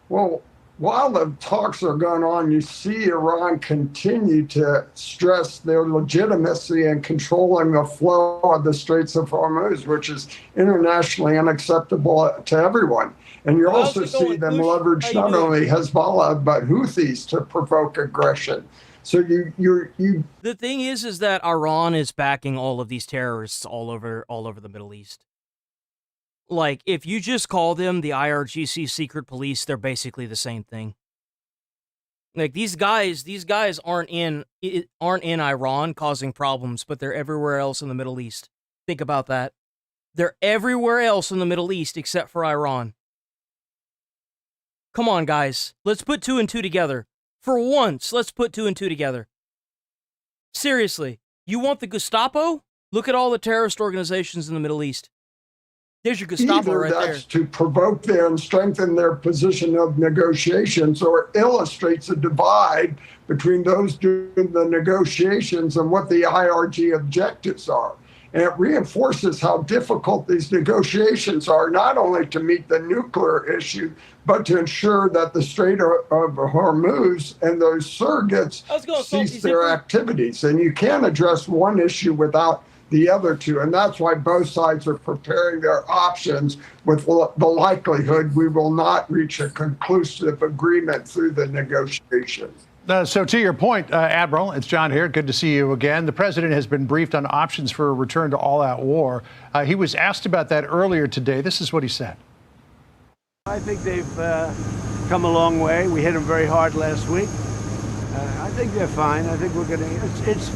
Well, while the talks are going on, you see Iran continue to stress their legitimacy in controlling the flow of the Straits of Hormuz, which is internationally unacceptable to everyone. And you also see them leverage not only Hezbollah, but Houthis to provoke aggression. So The thing is that Iran is backing all of these terrorists all over the Middle East. Like, if you just call them the IRGC secret police, they're basically the same thing. Like, these guys aren't in Iran causing problems, but they're everywhere else in the Middle East. Think about that. They're everywhere else in the Middle East except for Iran. Come on, guys. Let's put 2 and 2 together. For once, let's put 2 and 2 together. Seriously, you want the Gestapo? Look at all the terrorist organizations in the Middle East. There's your Gestapo either right there. that's to provoke them and strengthen their position of negotiations, or illustrates a divide between those doing the negotiations and what the IRG objectives are. And it reinforces how difficult these negotiations are, not only to meet the nuclear issue, but to ensure that the Strait of Hormuz and those surrogates cease their activities. And you can't address one issue without the other two. And that's why both sides are preparing their options with the likelihood we will not reach a conclusive agreement through the negotiations. So to your point, Admiral, it's John here. Good to see you again. The president has been briefed on options for a return to all-out war. He was asked about that earlier today. This is what he said. I think they've come a long way. We hit them very hard last week. I think they're fine. I think we're going to... It's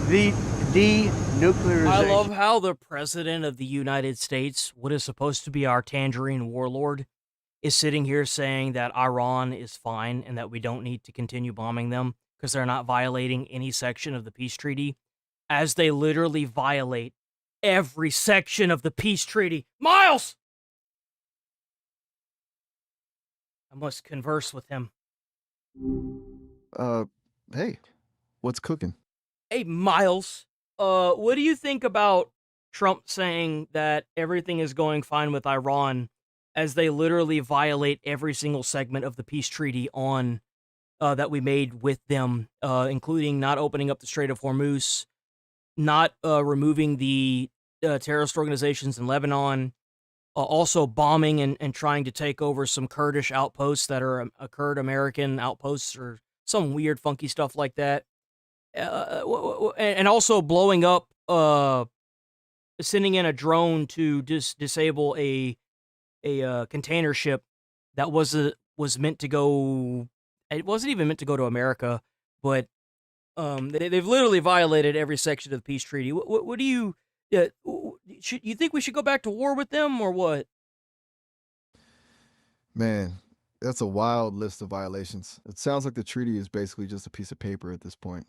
the denuclearization. I love how the president of the United States, what is supposed to be our tangerine warlord, is sitting here saying that Iran is fine and that we don't need to continue bombing them because they're not violating any section of the peace treaty, as they literally violate every section of the peace treaty. Miles! I must converse with him. Hey, what's cooking? Hey, Miles, what do you think about Trump saying that everything is going fine with Iran as they literally violate every single segment of the peace treaty on that we made with them, including not opening up the Strait of Hormuz, not removing the terrorist organizations in Lebanon, also bombing and trying to take over some Kurdish outposts that are Kurd American outposts or some weird funky stuff like that, and also blowing up, sending in a drone to disable a container ship that was meant to go. It wasn't even meant to go to America, but they've literally violated every section of the peace treaty. What do you you think we should go back to war with them or what? Man, that's a wild list of violations. It sounds like the treaty is basically just a piece of paper at this point.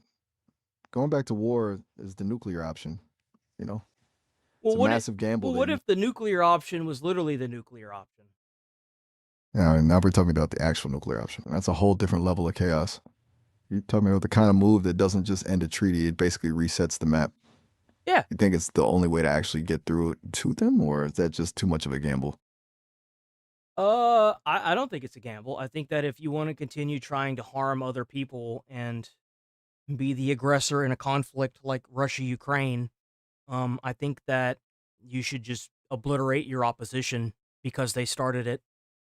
Going back to war is the nuclear option, you know? It's a massive gamble. Well, what if the nuclear option was literally the nuclear option? Yeah, now we're talking about the actual nuclear option. That's a whole different level of chaos. You're talking about the kind of move that doesn't just end a treaty, it basically resets the map. Yeah. You think it's the only way to actually get through it to them, or is that just too much of a gamble? I don't think it's a gamble. I think that if you want to continue trying to harm other people and be the aggressor in a conflict like Russia-Ukraine, I think that you should just obliterate your opposition because they started it.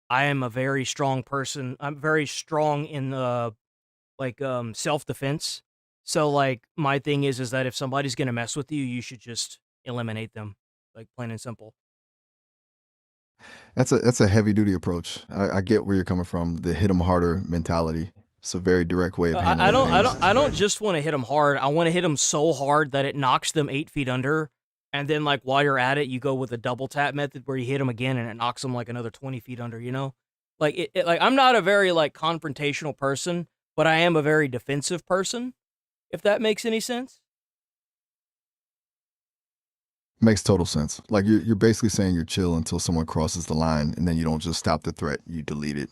I am a very strong person. I'm very strong in self-defense. So like my thing is that if somebody's gonna mess with you, you should just eliminate them, like plain and simple. That's a heavy duty approach. I get where you're coming from. The hit 'em harder mentality. It's a very direct way of handling things. I don't just want to hit them hard. I want to hit them so hard that it knocks them 8 feet under, and then like while you're at it, you go with a double tap method where you hit them again and it knocks them like another 20 feet under. You know, like like I'm not a very like confrontational person, but I am a very defensive person. If that makes any sense. Makes total sense. Like you're basically saying you're chill until someone crosses the line, and then you don't just stop the threat, you delete it.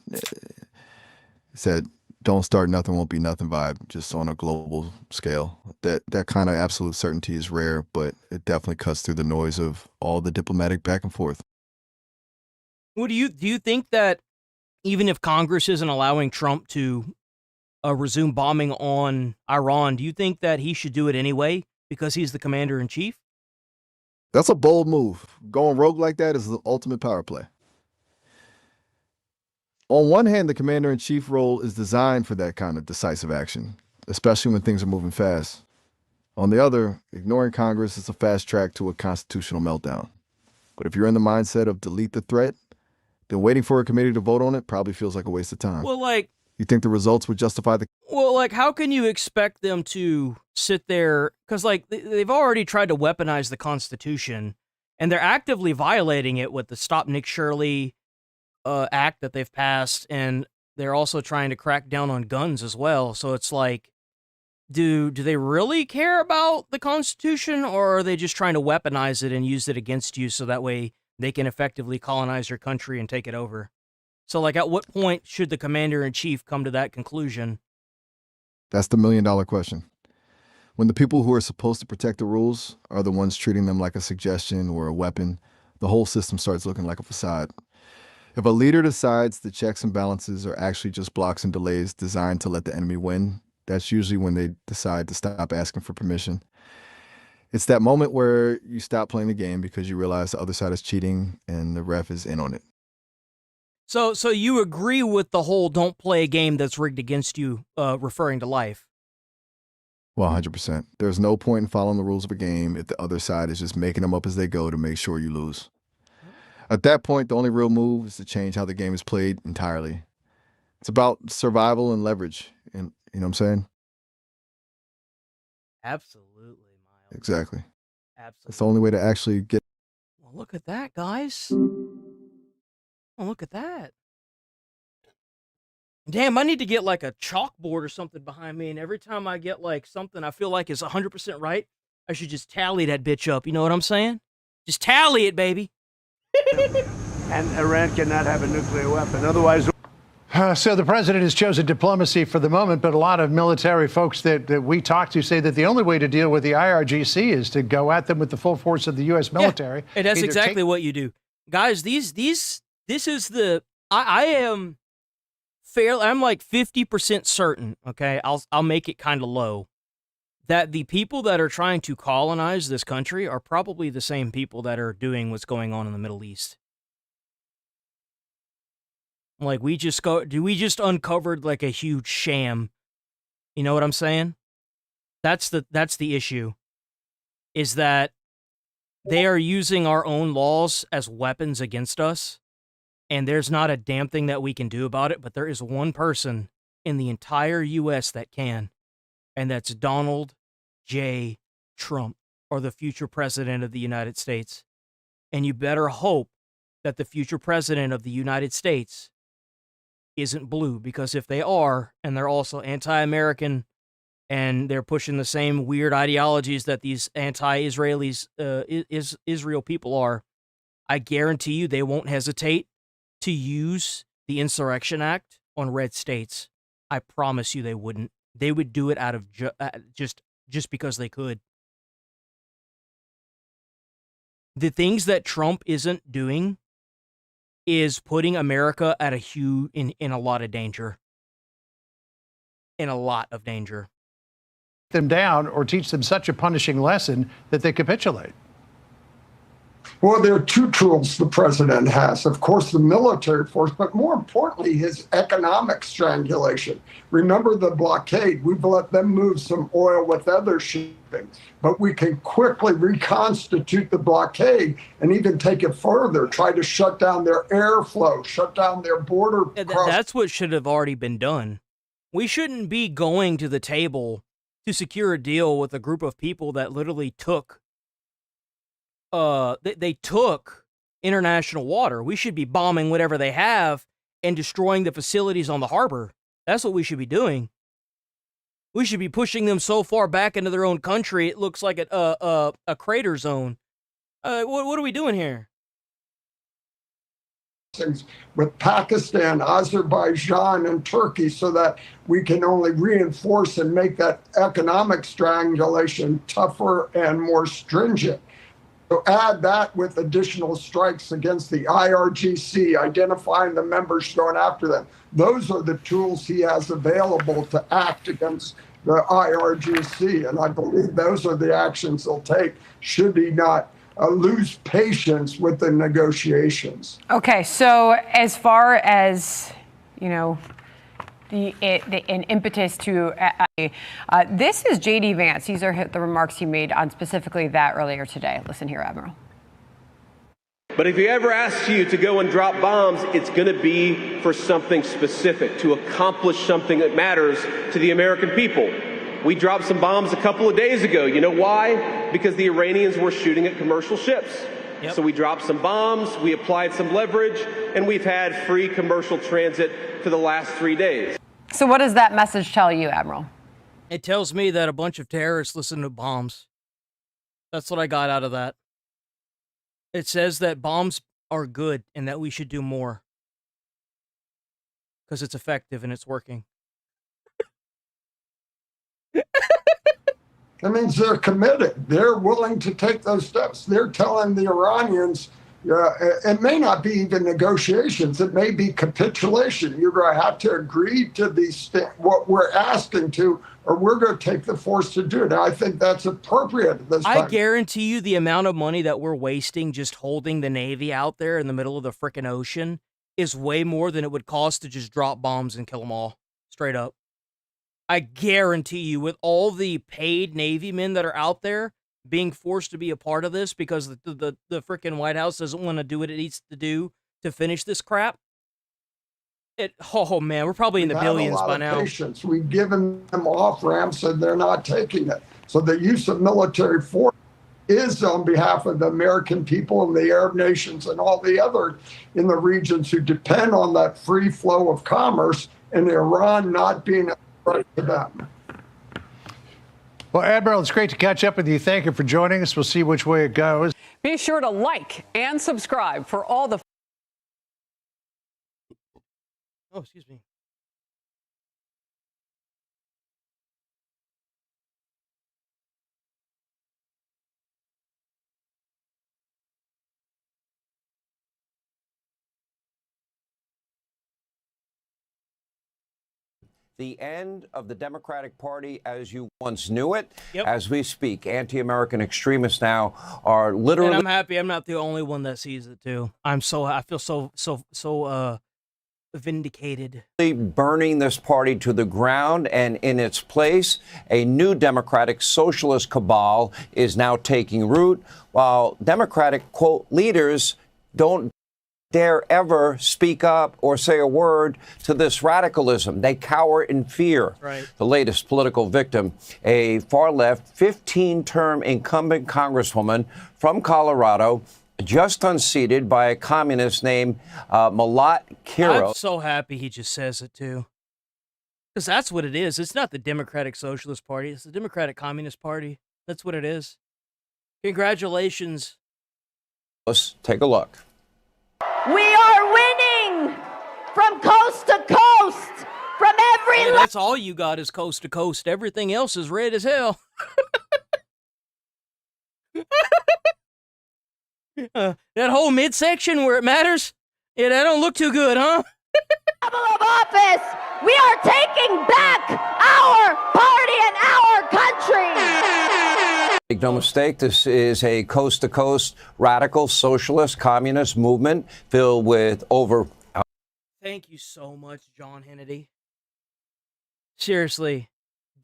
Said, don't start nothing, won't be nothing vibe, just on a global scale. That kind of absolute certainty is rare, but it definitely cuts through the noise of all the diplomatic back and forth. What do you think that even if Congress isn't allowing Trump to resume bombing on Iran, do you think that he should do it anyway because he's the commander in chief? That's a bold move. Going rogue like that is the ultimate power play. On one hand, the commander-in-chief role is designed for that kind of decisive action, especially when things are moving fast. On the other, ignoring Congress is a fast track to a constitutional meltdown. But if you're in the mindset of delete the threat, then waiting for a committee to vote on it probably feels like a waste of time. Well, like, you think the results would justify the... Well, like, how can you expect them to sit there? Because, like, they've already tried to weaponize the Constitution, and they're actively violating it with the Stop Nick Shirley act that they've passed, and they're also trying to crack down on guns as well. So it's like, do they really care about the Constitution, or are they just trying to weaponize it and use it against you so that way they can effectively colonize your country and take it over? So, like, at what point should the commander-in-chief come to that conclusion? That's the million-dollar question. When the people who are supposed to protect the rules are the ones treating them like a suggestion or a weapon, the whole system starts looking like a facade. If a leader decides the checks and balances are actually just blocks and delays designed to let the enemy win, that's usually when they decide to stop asking for permission. It's that moment where you stop playing the game because you realize the other side is cheating and the ref is in on it. So you agree with the whole don't play a game that's rigged against you, referring to life? Well, 100%. There's no point in following the rules of a game if the other side is just making them up as they go to make sure you lose. At that point, the only real move is to change how the game is played entirely. It's about survival and leverage. And you know what I'm saying? Absolutely, Miles. Exactly. Absolutely. It's the only way to actually get... Well, look at that, guys. Oh, look at that. Damn, I need to get like a chalkboard or something behind me, and every time I get like something I feel like is 100% right, I should just tally that bitch up. You know what I'm saying? Just tally it, baby. And Iran cannot have a nuclear weapon. Otherwise... So the president has chosen diplomacy for the moment, but a lot of military folks that we talk to say that the only way to deal with the IRGC is to go at them with the full force of the U.S. military. Yeah, and that's exactly what you do. Guys, this is the... I am... I'm like 50% certain, okay, I'll make it kind of low, that the people that are trying to colonize this country are probably the same people that are doing what's going on in the Middle East. Like, we just uncovered like a huge sham. You know what I'm saying? That's the issue. Is that they are using our own laws as weapons against us. And there's not a damn thing that we can do about it, but there is one person in the entire U.S. that can, and that's Donald J. Trump, or the future president of the United States. And you better hope that the future president of the United States isn't blue, because if they are, and they're also anti-American, and they're pushing the same weird ideologies that these anti-Israelis, Israel people are, I guarantee you they won't hesitate to use the Insurrection Act on red states. I promise you they wouldn't. They would do it out of just because they could. The things that Trump isn't doing is putting America at in a lot of danger. In a lot of danger. Them down or teach them such a punishing lesson that they capitulate. Well, there are two tools the president has. Of course, the military force, but more importantly, his economic strangulation. Remember the blockade? We've let them move some oil with other shipping, but we can quickly reconstitute the blockade and even take it further, try to shut down their airflow, shut down their border. That's what should have already been done. We shouldn't be going to the table to secure a deal with a group of people that literally took they took international water. We should be bombing whatever they have and destroying the facilities on the harbor. That's what we should be doing. We should be pushing them so far back into their own country it looks like a crater zone. What are we doing here? With Pakistan, Azerbaijan, and Turkey so that we can only reinforce and make that economic strangulation tougher and more stringent. So add that with additional strikes against the IRGC, identifying the members, going after them. Those are the tools he has available to act against the IRGC, and I believe those are the actions he'll take should he not lose patience with the negotiations. Okay, so as far as, you know, an impetus to this is J.D. Vance. These are the remarks he made on specifically that earlier today. Listen here, Admiral. But if he ever asks you to go and drop bombs, it's going to be for something specific, to accomplish something that matters to the American people. We dropped some bombs a couple of days ago. You know why? Because the Iranians were shooting at commercial ships. Yep. So we dropped some bombs, we applied some leverage, and we've had free commercial transit for the last 3 days. So what does that message tell you, Admiral? It tells me that a bunch of terrorists listen to bombs. That's what I got out of that. It says that bombs are good and that we should do more. Because it's effective and it's working. That means they're committed. They're willing to take those steps. They're telling the Iranians, it may not be even negotiations. It may be capitulation. You're going to have to agree to these what we're asking to, or we're going to take the force to do it. And I think that's appropriate at this time. I guarantee you the amount of money that we're wasting just holding the Navy out there in the middle of the frickin' ocean is way more than it would cost to just drop bombs and kill them all. Straight up. I guarantee you, with all the paid Navy men that are out there being forced to be a part of this because the frickin' White House doesn't want to do what it needs to do to finish this crap. Oh man, we're probably in the billions by now. Patience. We've given them off ramps and they're not taking it. So the use of military force is on behalf of the American people and the Arab nations and all the other in the regions who depend on that free flow of commerce, and Iran not being right to them. Well, Admiral, it's great to catch up with you. Thank you for joining us. We'll see which way it goes. Be sure to like and subscribe for all the... Oh, excuse me. The end of the Democratic Party as you once knew it. Yep. As we speak, anti-American extremists now are literally... And I'm happy I'm not the only one that sees it too. I feel so vindicated. Burning this party to the ground, and in its place, a new Democratic socialist cabal is now taking root, while Democratic, quote, leaders don't dare ever speak up or say a word to this radicalism. They cower in fear. Right. The latest political victim, a far-left 15-term incumbent congresswoman from Colorado, just unseated by a communist named Malat Kiro. I'm so happy he just says it too. Because that's what it is. It's not the Democratic Socialist Party. It's the Democratic Communist Party. That's what it is. Congratulations. Let's take a look. We are winning from coast to coast, from every... Hey, that's all you got is coast to coast. Everything else is red as hell. That whole midsection where it matters, Yeah, that don't look too good, huh? Of office, we are taking back our party and our country. Make no mistake, this is a coast-to-coast radical socialist communist movement filled with over... Thank you so much, John Hannity. Seriously,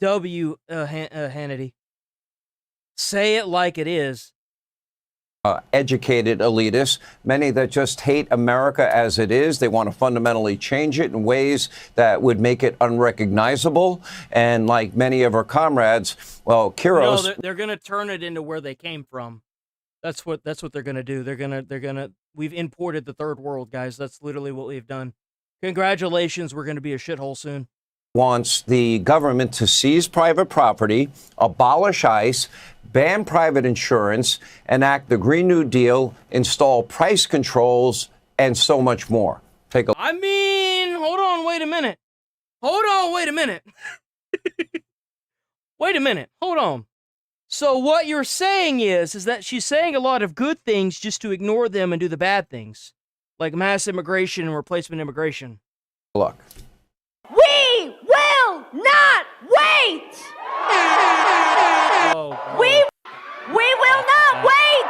Hannity. Say it like it is. Educated elitists, many that just hate America as it is. They want to fundamentally change it in ways that would make it unrecognizable. And like many of our comrades, well, Kiros... No, they're going to turn it into where they came from. That's what they're going to do. They're going to we've imported the third world, guys. That's literally what we've done. Congratulations, we're going to be a shithole soon. Wants the government to seize private property, abolish ICE, ban private insurance, enact the Green New Deal, install price controls, and so much more. Take a I mean, hold on, wait a minute. Hold on, wait a minute. Wait a minute, hold on. So what you're saying is that she's saying a lot of good things just to ignore them and do the bad things, like mass immigration and replacement immigration. look. We will not wait. We will not wait.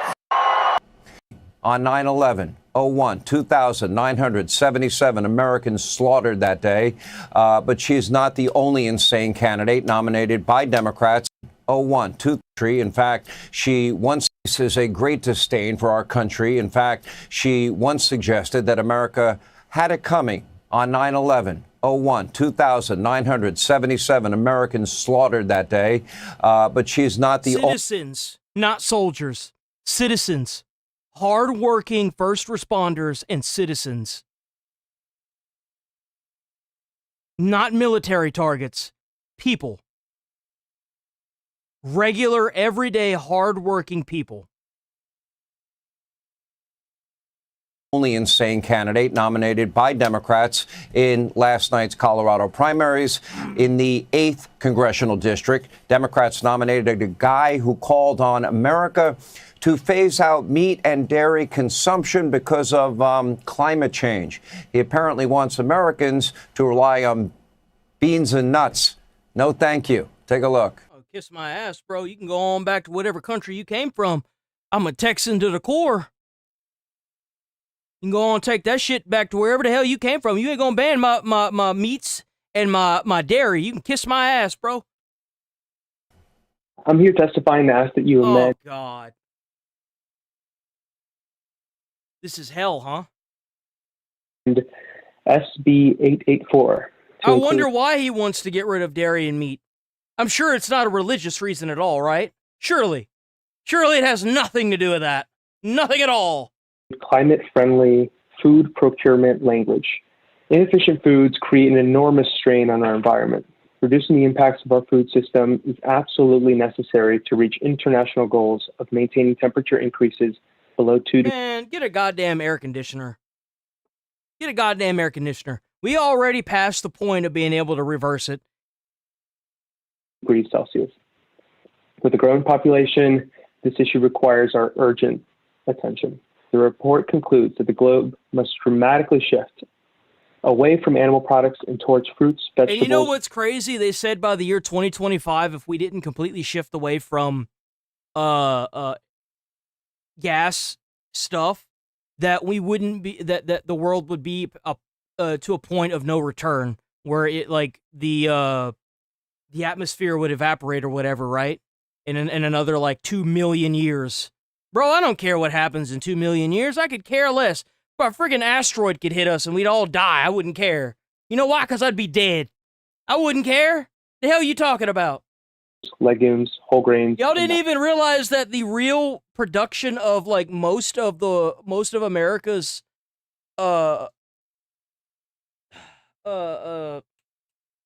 On 9/11, 01, 2,977 Americans slaughtered that day. But she's not the only insane candidate nominated by Democrats. 01, 2, 3. In fact, she once is a great disdain for our country. In fact, she once suggested that America had it coming on 9/11. 01, 2,977 Americans slaughtered that day. But she's not the only. Citizens, not soldiers. Citizens. Hard-working first responders and citizens. Not military targets. People. Regular, everyday, hard-working people. Only insane candidate nominated by Democrats in last night's Colorado primaries. In the 8th congressional district, Democrats nominated a guy who called on America to phase out meat and dairy consumption because of climate change. He apparently wants Americans to rely on beans and nuts. No, thank you. Take a look. Oh, kiss my ass, bro. You can go on back to whatever country you came from. I'm a Texan to the core. You can go on and take that shit back to wherever the hell you came from. You ain't gonna ban my meats and my dairy. You can kiss my ass, bro. I'm here testifying to ask that you amend. Oh, God. This is hell, huh? SB 884. I wonder why he wants to get rid of dairy and meat. I'm sure it's not a religious reason at all, right? Surely. Surely it has nothing to do with that. Nothing at all. Climate-friendly food procurement language. Inefficient foods create an enormous strain on our environment. Reducing the impacts of our food system is absolutely necessary to reach international goals of maintaining temperature increases below 2 degrees. Man, get a goddamn air conditioner. Get a goddamn air conditioner. We already passed the point of being able to reverse it. Degrees Celsius. With a growing population, this issue requires our urgent attention. The report concludes that the globe must dramatically shift away from animal products and towards fruits, vegetables. And you know what's crazy? They said by the year 2025, if we didn't completely shift away from gas stuff, that we wouldn't be that the world would be to a point of no return, where it like the atmosphere would evaporate or whatever, right? In another like 2 million years. Bro, I don't care what happens in 2 million years. I could care less. But a friggin' asteroid could hit us and we'd all die. I wouldn't care. You know why? Because I'd be dead. I wouldn't care. The hell are you talking about? Legumes, whole grains. Y'all didn't even realize that the real production of like most of America's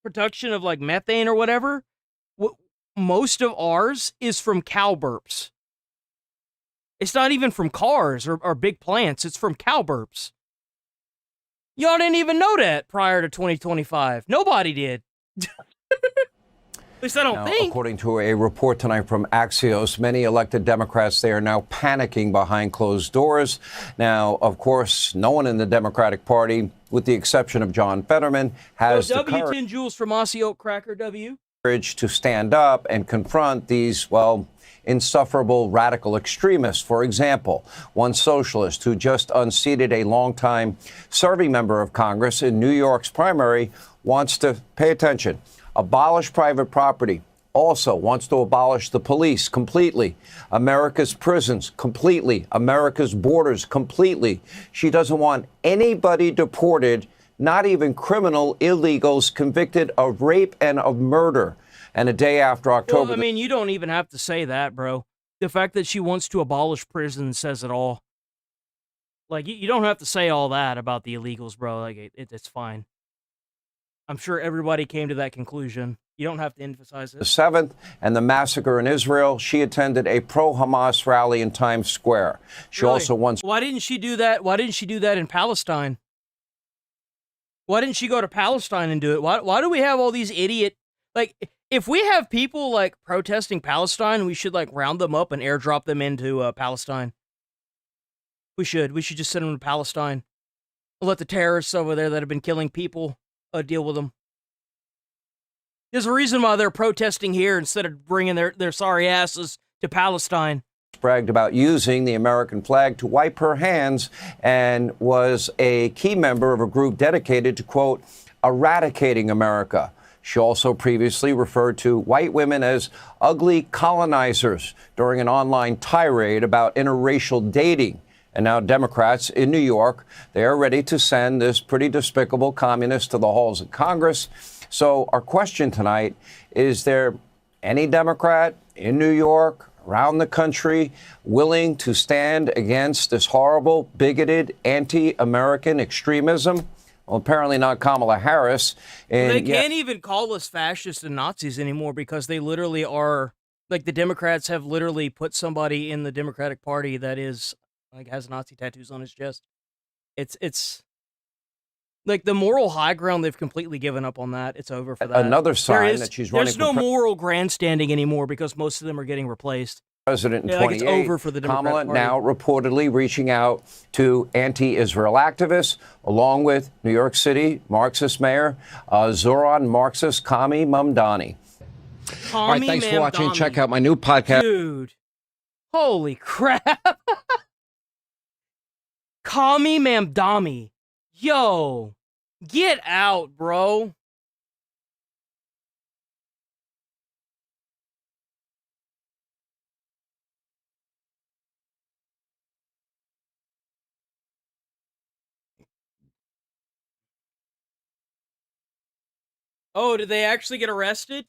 production of like methane or whatever, most of ours is from cow burps. It's not even from cars or big plants. It's from cow burps. Y'all didn't even know that prior to 2025. Nobody did. At least I don't Now, think. according to a report tonight from Axios, many elected Democrats, they are now panicking behind closed doors. Now, of course, no one in the Democratic Party, with the exception of John Fetterman, has the W10 Jules from Aussie Oak Cracker W. courage to stand up and confront these, well, insufferable radical extremists. For example, one socialist who just unseated a longtime serving member of Congress in New York's primary wants to, pay attention, abolish private property, also wants to abolish the police completely, America's prisons completely, America's borders completely. She doesn't want anybody deported, not even criminal illegals convicted of rape and of murder. And a day after October... Well, I mean, you don't even have to say that, bro. The fact that she wants to abolish prisons says it all. Like, you don't have to say all that about the illegals, bro. Like, it's fine. I'm sure everybody came to that conclusion. You don't have to emphasize it. The 7th and the massacre in Israel, she attended a pro-Hamas rally in Times Square. She also wants... Why didn't she do that? Why didn't she do that in Palestine? Why didn't she go to Palestine and do it? Why do we have all these idiot... Like, if we have people, like, protesting Palestine, we should, like, round them up and airdrop them into Palestine. We should just send them to Palestine. We'll let the terrorists over there that have been killing people deal with them. There's a reason why they're protesting here instead of bringing their sorry asses to Palestine. Bragged about using the American flag to wipe her hands and was a key member of a group dedicated to, quote, eradicating America. She also previously referred to white women as ugly colonizers during an online tirade about interracial dating. And now Democrats in New York, they are ready to send this pretty despicable communist to the halls of Congress. So our question tonight, is there any Democrat in New York, around the country, willing to stand against this horrible, bigoted, anti-American extremism? Well, apparently not Kamala Harris. And they can't even call us fascists and Nazis anymore because they literally are, like, the Democrats have literally put somebody in the Democratic Party that is, like, has Nazi tattoos on his chest. It's like the moral high ground, they've completely given up on that. It's over for that. Another sign that she's running There's no moral grandstanding anymore because most of them are getting replaced. President in Yeah, 28, like it's over for the Democratic Kamala Party. now reportedly reaching out to anti-Israel activists, along with New York City Marxist Mayor Zoran Marxist Kami Mamdani. All right, thanks for watching. Check out my new podcast. Dude, holy crap. Kami Mamdani. Yo, get out, bro. Oh, did they actually get arrested?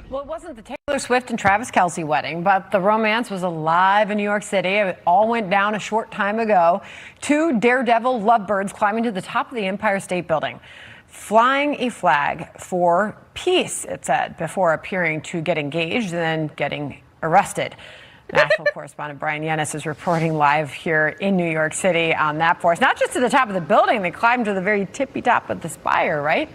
Well, it wasn't the Taylor Swift and Travis Kelce wedding, but the romance was alive in New York City. It all went down a short time ago. Two daredevil lovebirds climbing to the top of the Empire State Building, flying a flag for peace, it said, before appearing to get engaged and then getting arrested. National correspondent Brian Yennis is reporting live here in New York City on that for us. Not just to the top of the building, they climbed to the very tippy top of the spire, right?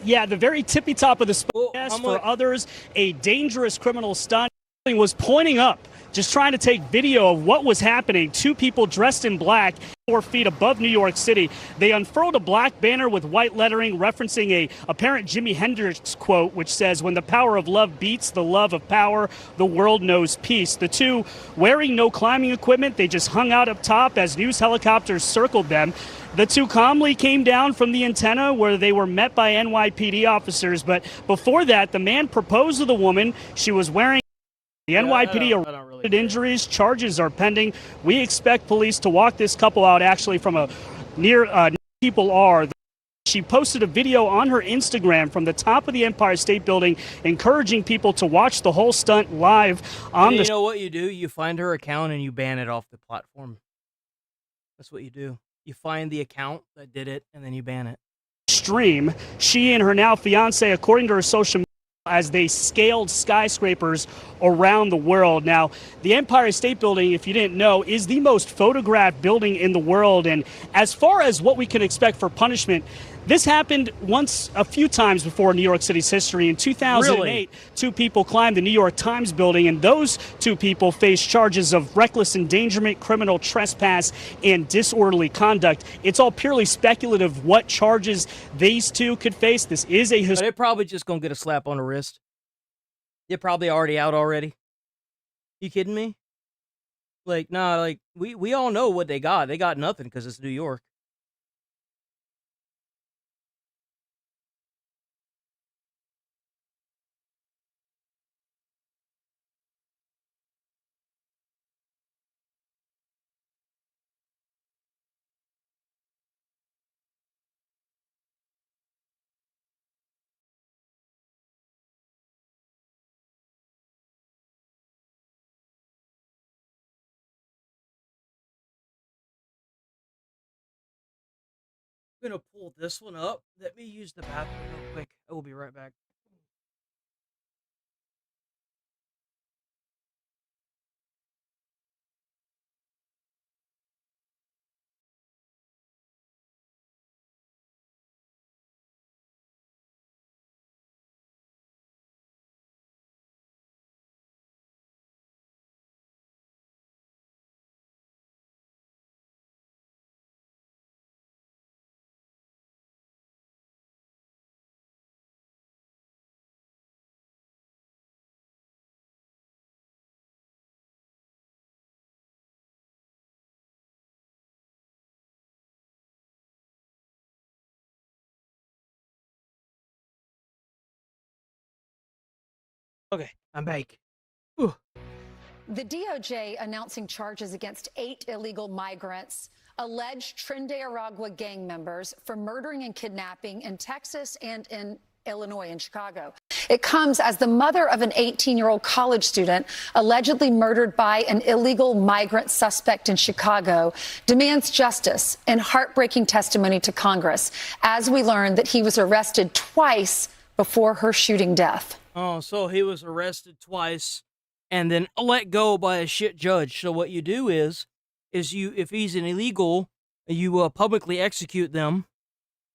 Yeah, the very tippy top of the spire. Yes, for others, a dangerous criminal stunt. Was pointing up, just trying to take video of what was happening. Two people dressed in black, 4 feet above New York City. They unfurled a black banner with white lettering referencing a apparent Jimi Hendrix quote, which says, "When the power of love beats the love of power, the world knows peace." The two, wearing no climbing equipment, they just hung out up top as news helicopters circled them. The two calmly came down from the antenna where they were met by NYPD officers. But before that, the man proposed to the woman. She was wearing the NYPD reported injuries. Charges are pending. We expect police to walk this couple out actually from a near people are. She posted a video on her Instagram from the top of the Empire State Building encouraging people to watch the whole stunt live on You know what you do? You find her account and you ban it off the platform. That's what you do. You find the account that did it and then you ban it. stream. She and her now fiance, according to her social media, as they scaled skyscrapers around the world. Now, the Empire State Building, if you didn't know, is the most photographed building in the world. And as far as what we can expect for punishment, This happened a few times before in New York City's history. In 2008, Really? 2 people climbed the New York Times building, and those 2 people faced charges of reckless endangerment, criminal trespass, and disorderly conduct. It's all purely speculative what charges these 2 could face. This is a But they're probably just gonna get a slap on the wrist. They're probably already out already. You kidding me? Like, nah, like, we all know what they got. They got nothing because it's New York. I'm gonna pull this one up. Let me use the bathroom real quick. I will be right back. Okay, I'm back. Whew. The DOJ announcing charges against 8 illegal migrants, alleged Trinidad gang members for murdering and kidnapping in Texas and in Illinois and Chicago. It comes as the mother of an 18-year-old college student allegedly murdered by an illegal migrant suspect in Chicago demands justice and heartbreaking testimony to Congress as we learn that he was arrested twice before her shooting death. Oh, so he was arrested twice and then let go by a shit judge. So what you do is you, if he's an illegal, you publicly execute them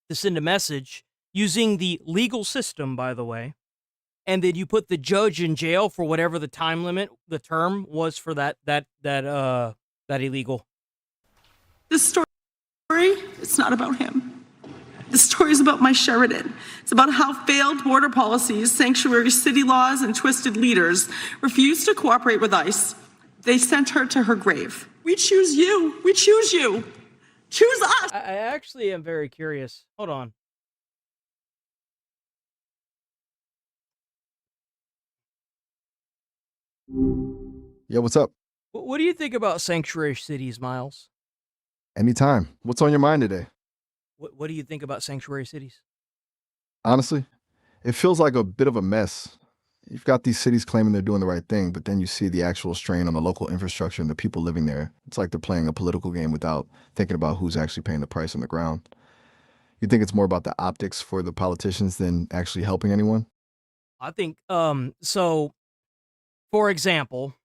to send a message using the legal system, by the way. And then you put the judge in jail for whatever the time limit, the term was for that illegal. This story, it's not about him. The story is about my Sheridan. It's about how failed border policies, sanctuary city laws, and twisted leaders refused to cooperate with ICE. They sent her to her grave. We choose you. We choose you. Choose us. I actually am very curious. Hold on. Yo, what's up? What do you think about sanctuary cities, Miles? Anytime. What's on your mind today? What do you think about sanctuary cities? Honestly, it feels like a bit of a mess. You've got these cities claiming they're doing the right thing, but then you see the actual strain on the local infrastructure and the people living there. It's like they're playing a political game without thinking about who's actually paying the price on the ground. You think it's more about the optics for the politicians than actually helping anyone? I think, so, for example,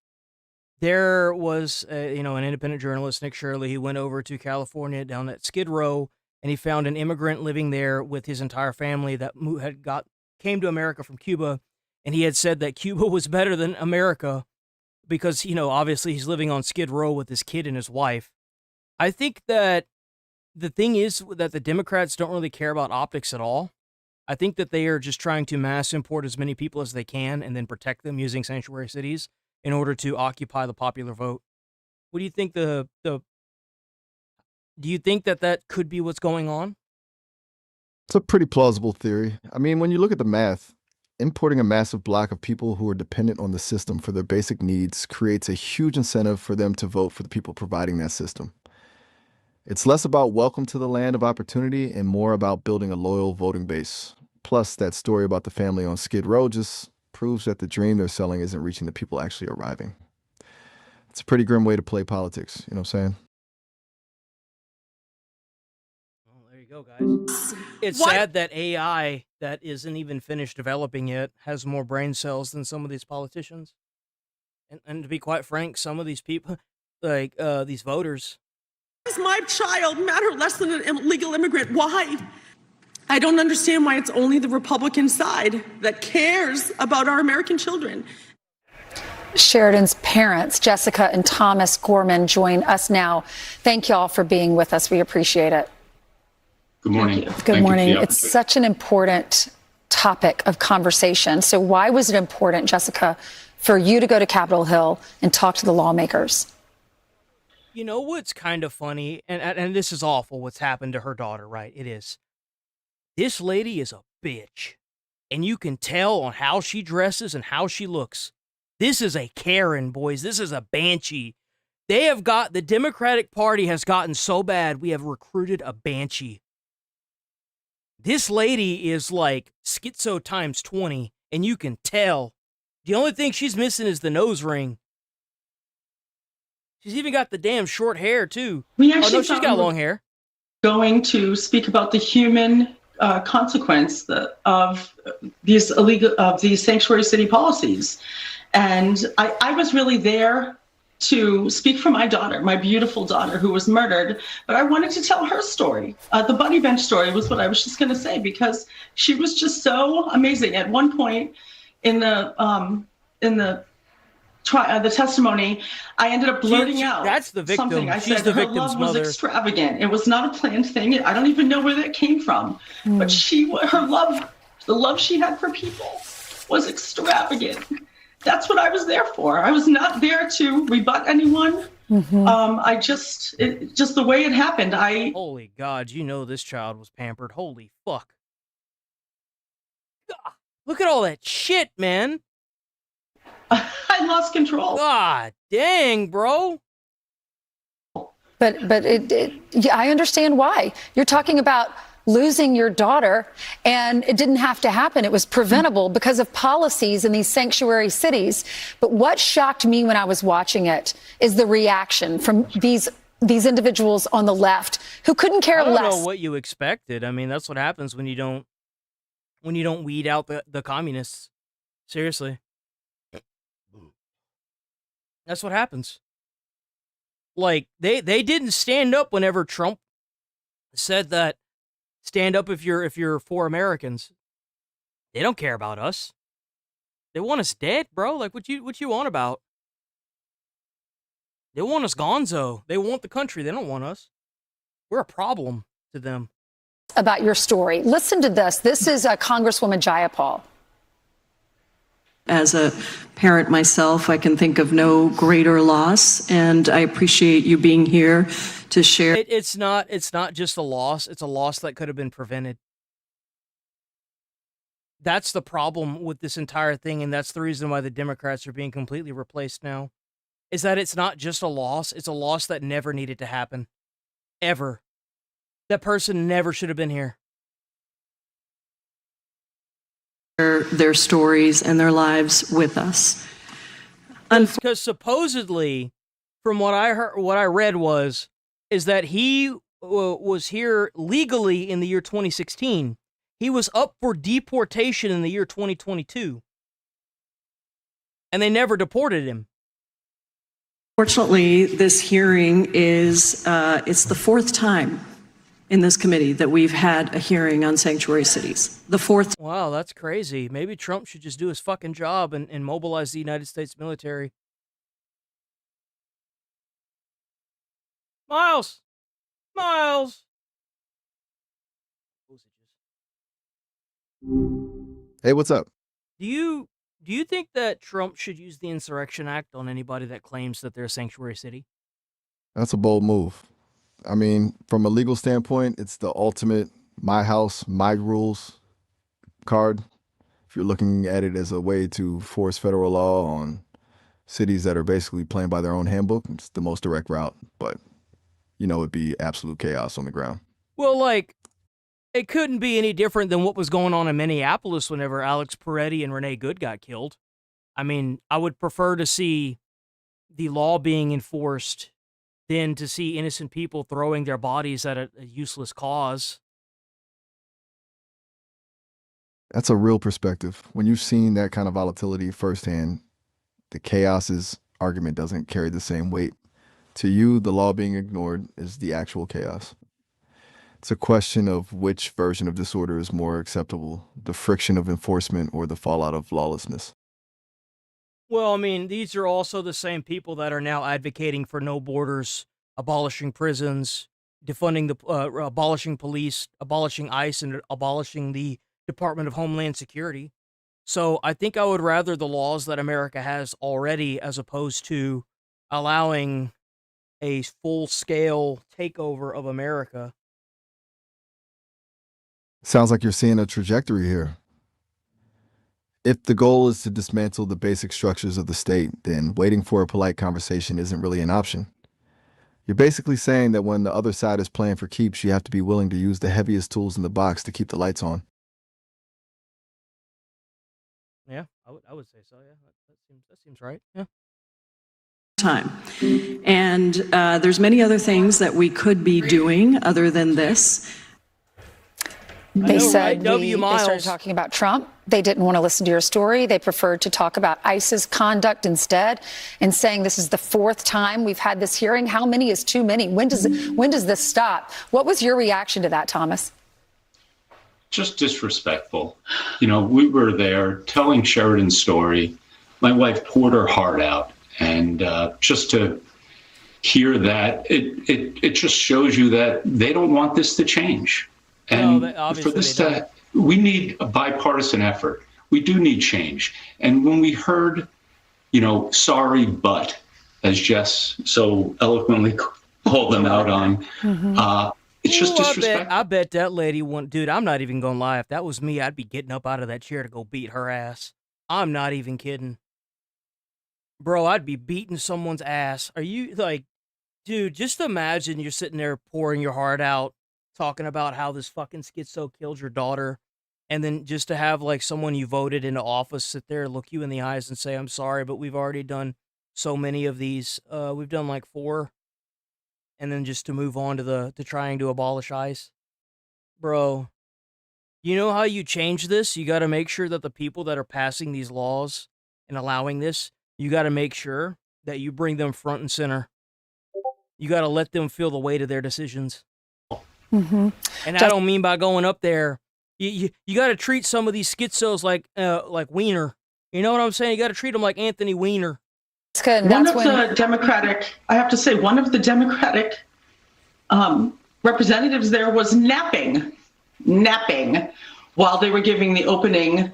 there was, an independent journalist, Nick Shirley. He went over to California down at Skid Row, and he found an immigrant living there with his entire family that came to America from Cuba, and he had said that Cuba was better than America because, obviously he's living on Skid Row with his kid and his wife. I think that the thing is that the Democrats don't really care about optics at all. I think that they are just trying to mass import as many people as they can and then protect them using sanctuary cities in order to occupy the popular vote. What do you think do you think that could be what's going on? It's a pretty plausible theory. I mean, when you look at the math, importing a massive block of people who are dependent on the system for their basic needs creates a huge incentive for them to vote for the people providing that system. It's less about welcome to the land of opportunity and more about building a loyal voting base. Plus, that story about the family on Skid Row just proves that the dream they're selling isn't reaching the people actually arriving. It's a pretty grim way to play politics, you know what I'm saying? Well, there you go, guys. It's sad that AI that isn't even finished developing yet has more brain cells than some of these politicians. And to be quite frank, some of these people, like these voters, Is my child matter less than an illegal immigrant? Why? I don't understand why it's only the Republican side that cares about our American children. Sheridan's parents, Jessica and Thomas Gorman, join us now. Thank y'all for being with us. We appreciate it. Good morning. Good morning. It's such an important topic of conversation. So why was it important, Jessica, for you to go to Capitol Hill and talk to the lawmakers? You know what's kind of funny, and this is awful what's happened to her daughter, right? It is. This lady is a bitch, and you can tell on how she dresses and how she looks. This is a Karen, boys. This is a banshee. The Democratic Party has gotten so bad, we have recruited a banshee. This lady is like schizo times 20, and you can tell. The only thing she's missing is the nose ring. She's even got the damn short hair, too. She's got long hair. Going to speak about the human consequence of these sanctuary city policies. And I was really there to speak for my daughter, my beautiful daughter who was murdered, but I wanted to tell her story. The Bunny Bench story was what I was just going to say, because she was just so amazing. At one point in the testimony, I ended up blurting out. That's the victim. Something. I She's said the her victim's love mother. was extravagant. It was not a planned thing. I don't even know where that came from. But her love, the love she had for people, was extravagant. That's what I was there for. I was not there to rebut anyone. Just the way it happened. Holy God, you know this child was pampered. Holy fuck. God, look at all that shit, man. I lost control. God dang, bro. But I understand why. You're talking about losing your daughter, and it didn't have to happen. It was preventable because of policies in these sanctuary cities. But what shocked me when I was watching it is the reaction from these individuals on the left who couldn't care less. I don't know what you expected. I mean, that's what happens when you don't weed out the communists. Seriously. That's what happens. Like, they didn't stand up whenever Trump said that stand up if you're for Americans. They don't care about us. They want us dead, bro. Like, what you on about? They want us gonzo. They want the country. They don't want us. We're a problem to them. About your story. Listen to this. This is Congresswoman Jayapal. As a parent myself, I can think of no greater loss, and I appreciate you being here to share. It's not just a loss. It's a loss that could have been prevented. That's the problem with this entire thing, and that's the reason why the Democrats are being completely replaced now, is that it's not just a loss. It's a loss that never needed to happen. Ever. That person never should have been here. Their stories and their lives with us. Because supposedly, from what I read is that he was here legally in the year 2016. He was up for deportation in the year 2022. And they never deported him. Fortunately, this hearing is, it's the fourth time in this committee that we've had a hearing on sanctuary cities. The fourth. Wow, that's crazy. Maybe Trump should just do his fucking job and mobilize the United States military. Miles! Hey, what's up? Do you think that Trump should use the Insurrection Act on anybody that claims that they're a sanctuary city? That's a bold move. I mean, from a legal standpoint, it's the ultimate my house, my rules card. If you're looking at it as a way to force federal law on cities that are basically playing by their own handbook, it's the most direct route. But, it'd be absolute chaos on the ground. Well, like, it couldn't be any different than what was going on in Minneapolis whenever Alex Peretti and Renee Good got killed. I mean, I would prefer to see the law being enforced than to see innocent people throwing their bodies at a useless cause. That's a real perspective. When you've seen that kind of volatility firsthand, the chaos's argument doesn't carry the same weight. To you, the law being ignored is the actual chaos. It's a question of which version of disorder is more acceptable, the friction of enforcement or the fallout of lawlessness. Well, I mean, these are also the same people that are now advocating for no borders, abolishing prisons, defunding the abolishing police, abolishing ICE, and abolishing the Department of Homeland Security. So I think I would rather the laws that America has already as opposed to allowing a full-scale takeover of America. Sounds like you're seeing a trajectory here. If the goal is to dismantle the basic structures of the state, then waiting for a polite conversation isn't really an option. You're basically saying that when the other side is playing for keeps, you have to be willing to use the heaviest tools in the box to keep the lights on. Yeah, I would say so. Yeah, that seems right. Yeah. Time. And there's many other things that we could be doing other than this. They said W. they started talking about Trump. They didn't want to listen to your story. They preferred to talk about ICE's conduct instead, and saying this is the fourth time we've had this hearing. How many is too many? When does this stop? What was your reaction to that, Thomas? Just disrespectful. You know, we were there telling Sheridan's story. My wife poured her heart out, and just to hear that, it just shows you that they don't want this to change. And for this we need a bipartisan effort. We do need change. And when we heard, you know, sorry, but, as Jess so eloquently called them out on, it's just disrespectful. I bet that lady won't, dude, I'm not even going to lie. If that was me, I'd be getting up out of that chair to go beat her ass. I'm not even kidding. Bro, I'd be beating someone's ass. Are you, like, dude, just imagine you're sitting there pouring your heart out, talking about how this fucking schizo killed your daughter, and then just to have, like, someone you voted into office sit there, look you in the eyes and say, I'm sorry, but we've already done so many of these. We've done, like, 4. And then just to move on to trying to abolish ICE. Bro, you know how you change this? You got to make sure that the people that are passing these laws and allowing this, you got to make sure that you bring them front and center. You got to let them feel the weight of their decisions. And I don't mean by going up there. You got to treat some of these schizos like Weiner. You know what I'm saying? You got to treat them like Anthony Weiner. One of the Democratic representatives there was napping while they were giving the opening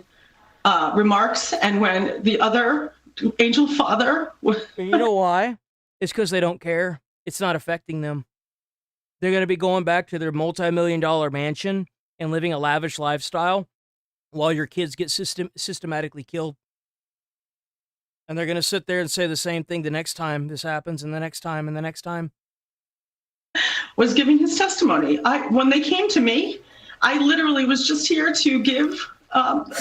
remarks. And when the other angel father... You know why? It's because they don't care. It's not affecting them. They're going to be going back to their multi-million-dollar mansion and living a lavish lifestyle while your kids get systematically killed. And they're going to sit there and say the same thing the next time this happens, and the next time, and the next time. Was giving his testimony. When they came to me, I literally was just here to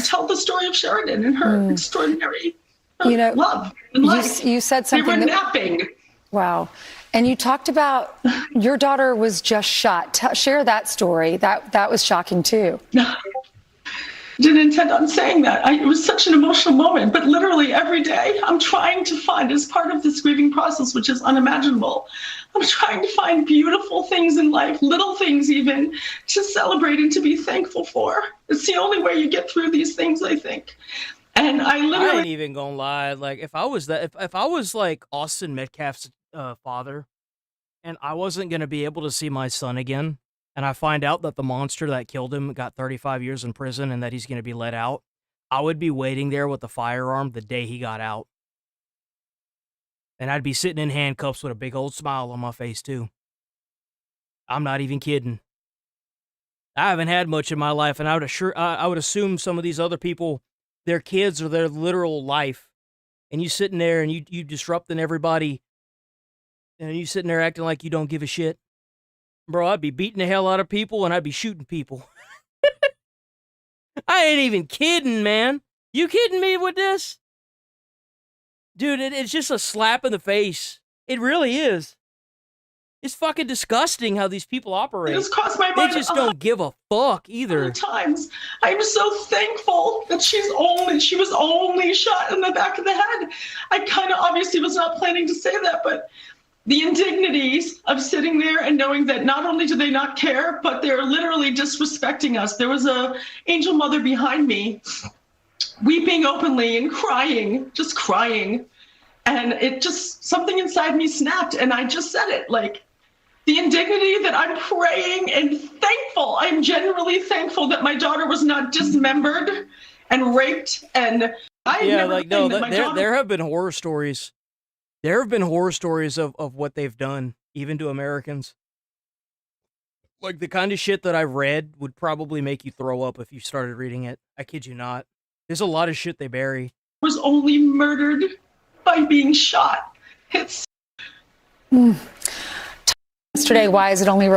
tell the story of Sheridan and her extraordinary love and life. You said something. They were napping. Wow. And you talked about your daughter was just shot. Share that story. That was shocking too. Didn't intend on saying that. It was such an emotional moment, but literally every day I'm trying to find, as part of this grieving process, which is unimaginable, I'm trying to find beautiful things in life, little things even, to celebrate and to be thankful for. It's the only way you get through these things, I think. And I ain't even gonna lie. Like, if I was like Austin Metcalf's father, and I wasn't gonna be able to see my son again, and I find out that the monster that killed him got 35 years in prison and that he's going to be let out, I would be waiting there with the firearm the day he got out. And I'd be sitting in handcuffs with a big old smile on my face, too. I'm not even kidding. I haven't had much in my life, and I would assume some of these other people, their kids are their literal life. And you sitting there and you disrupting everybody, and you sitting there acting like you don't give a shit. Bro, I'd be beating the hell out of people, and I'd be shooting people. I ain't even kidding, man. You kidding me with this? Dude, it's just a slap in the face. It really is. It's fucking disgusting how these people operate. It just crossed my mind. They just don't give a fuck either. Times. I'm so thankful that she was only shot in the back of the head. I kind of obviously was not planning to say that, but the indignities of sitting there and knowing that not only do they not care, but they're literally disrespecting us. There was a angel mother behind me weeping openly and crying, just crying. And it just, something inside me snapped, and I just said it, like, the indignity that I'm praying and thankful. I'm genuinely thankful that my daughter was not dismembered and raped. And there have been horror stories. There have been horror stories of what they've done, even to Americans. Like, the kind of shit that I've read would probably make you throw up if you started reading it. I kid you not. There's a lot of shit they bury. Was only murdered by being shot. It's Yesterday, why is it only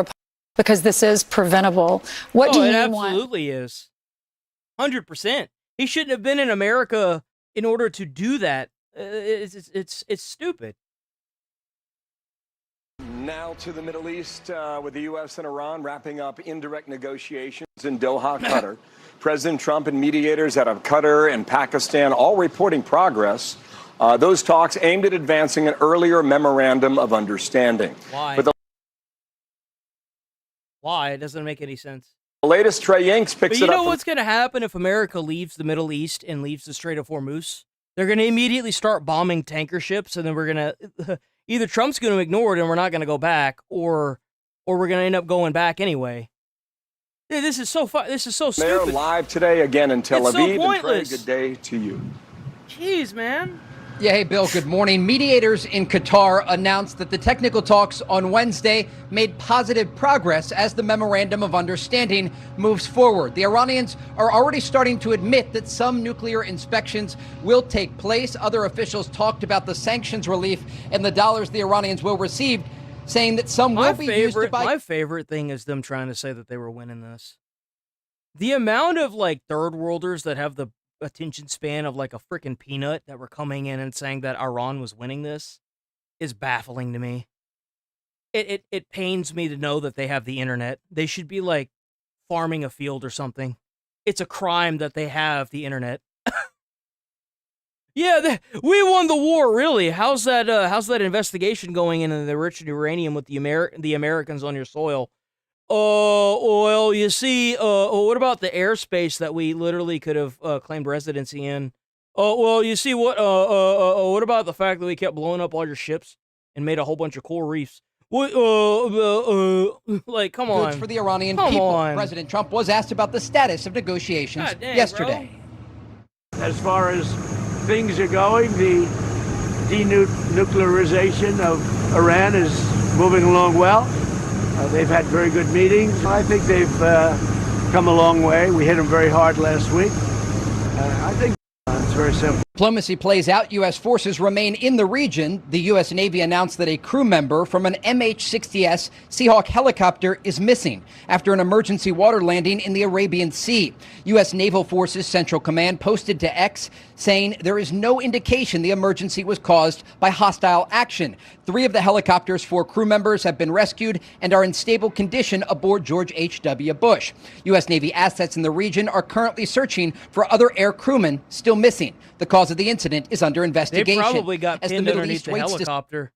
because this is preventable? What do you it want? Absolutely is. 100%. He shouldn't have been in America in order to do that. It's stupid. Now to the Middle East, with the U.S. and Iran wrapping up indirect negotiations in Doha, Qatar. President Trump and mediators out of Qatar and Pakistan all reporting progress. Those talks aimed at advancing an earlier memorandum of understanding. Why? But Why? It doesn't make any sense. the latest, Trey Yanks picks But you it know up. what's going to happen if America leaves the Middle East and leaves the Strait of Hormuz? They're going to immediately start bombing tanker ships, and then we're going to... Either Trump's going to ignore it and we're not going to go back, or we're going to end up going back anyway. This is so stupid. They're live today again in Tel It's so Aviv. And Trey, pointless. good day to you. Jeez, man. Yeah, hey, Bill, good morning. Mediators in Qatar announced that the technical talks on Wednesday made positive progress as the memorandum of understanding moves forward. The Iranians are already starting to admit that some nuclear inspections will take place. Other officials talked about the sanctions relief and the dollars the Iranians will receive, saying that some will be used to buy... My favorite thing is them trying to say that they were winning this. The amount of, like, third worlders that have the attention span of like a freaking peanut that were coming in and saying that Iran was winning this is baffling to me. It pains me to know that they have the internet. They should be like farming a field or something. It's a crime that they have the internet. Yeah, we won the war, really. How's that investigation going into the enriched uranium with the Americans on your soil? Well, you see, what about the airspace that we literally could have claimed residency in? Well, you see, what about the fact that we kept blowing up all your ships and made a whole bunch of coral reefs? What, like, come on. Goods for the Iranian Come people. on. President Trump was asked about Status of negotiations God dang, yesterday. As far as things are going, the denuclearization of Iran is moving along well. They've had very good meetings. I think they've come a long way. We hit them very hard last week. I think it's very simple. Diplomacy plays out. U.S. forces remain in the region. The U.S. Navy announced that a crew member from an MH-60S Seahawk helicopter is missing after an emergency water landing in the Arabian Sea. U.S. Naval Forces Central Command posted to X saying there is no indication the emergency was caused by hostile action. 3 of the helicopter's 4 crew members have been rescued and are in stable condition aboard George H.W. Bush. U.S. Navy assets in the region are currently searching for other air crewmen still missing. The cause of the incident is under investigation. They probably got as pinned the Middle underneath East the waits helicopter.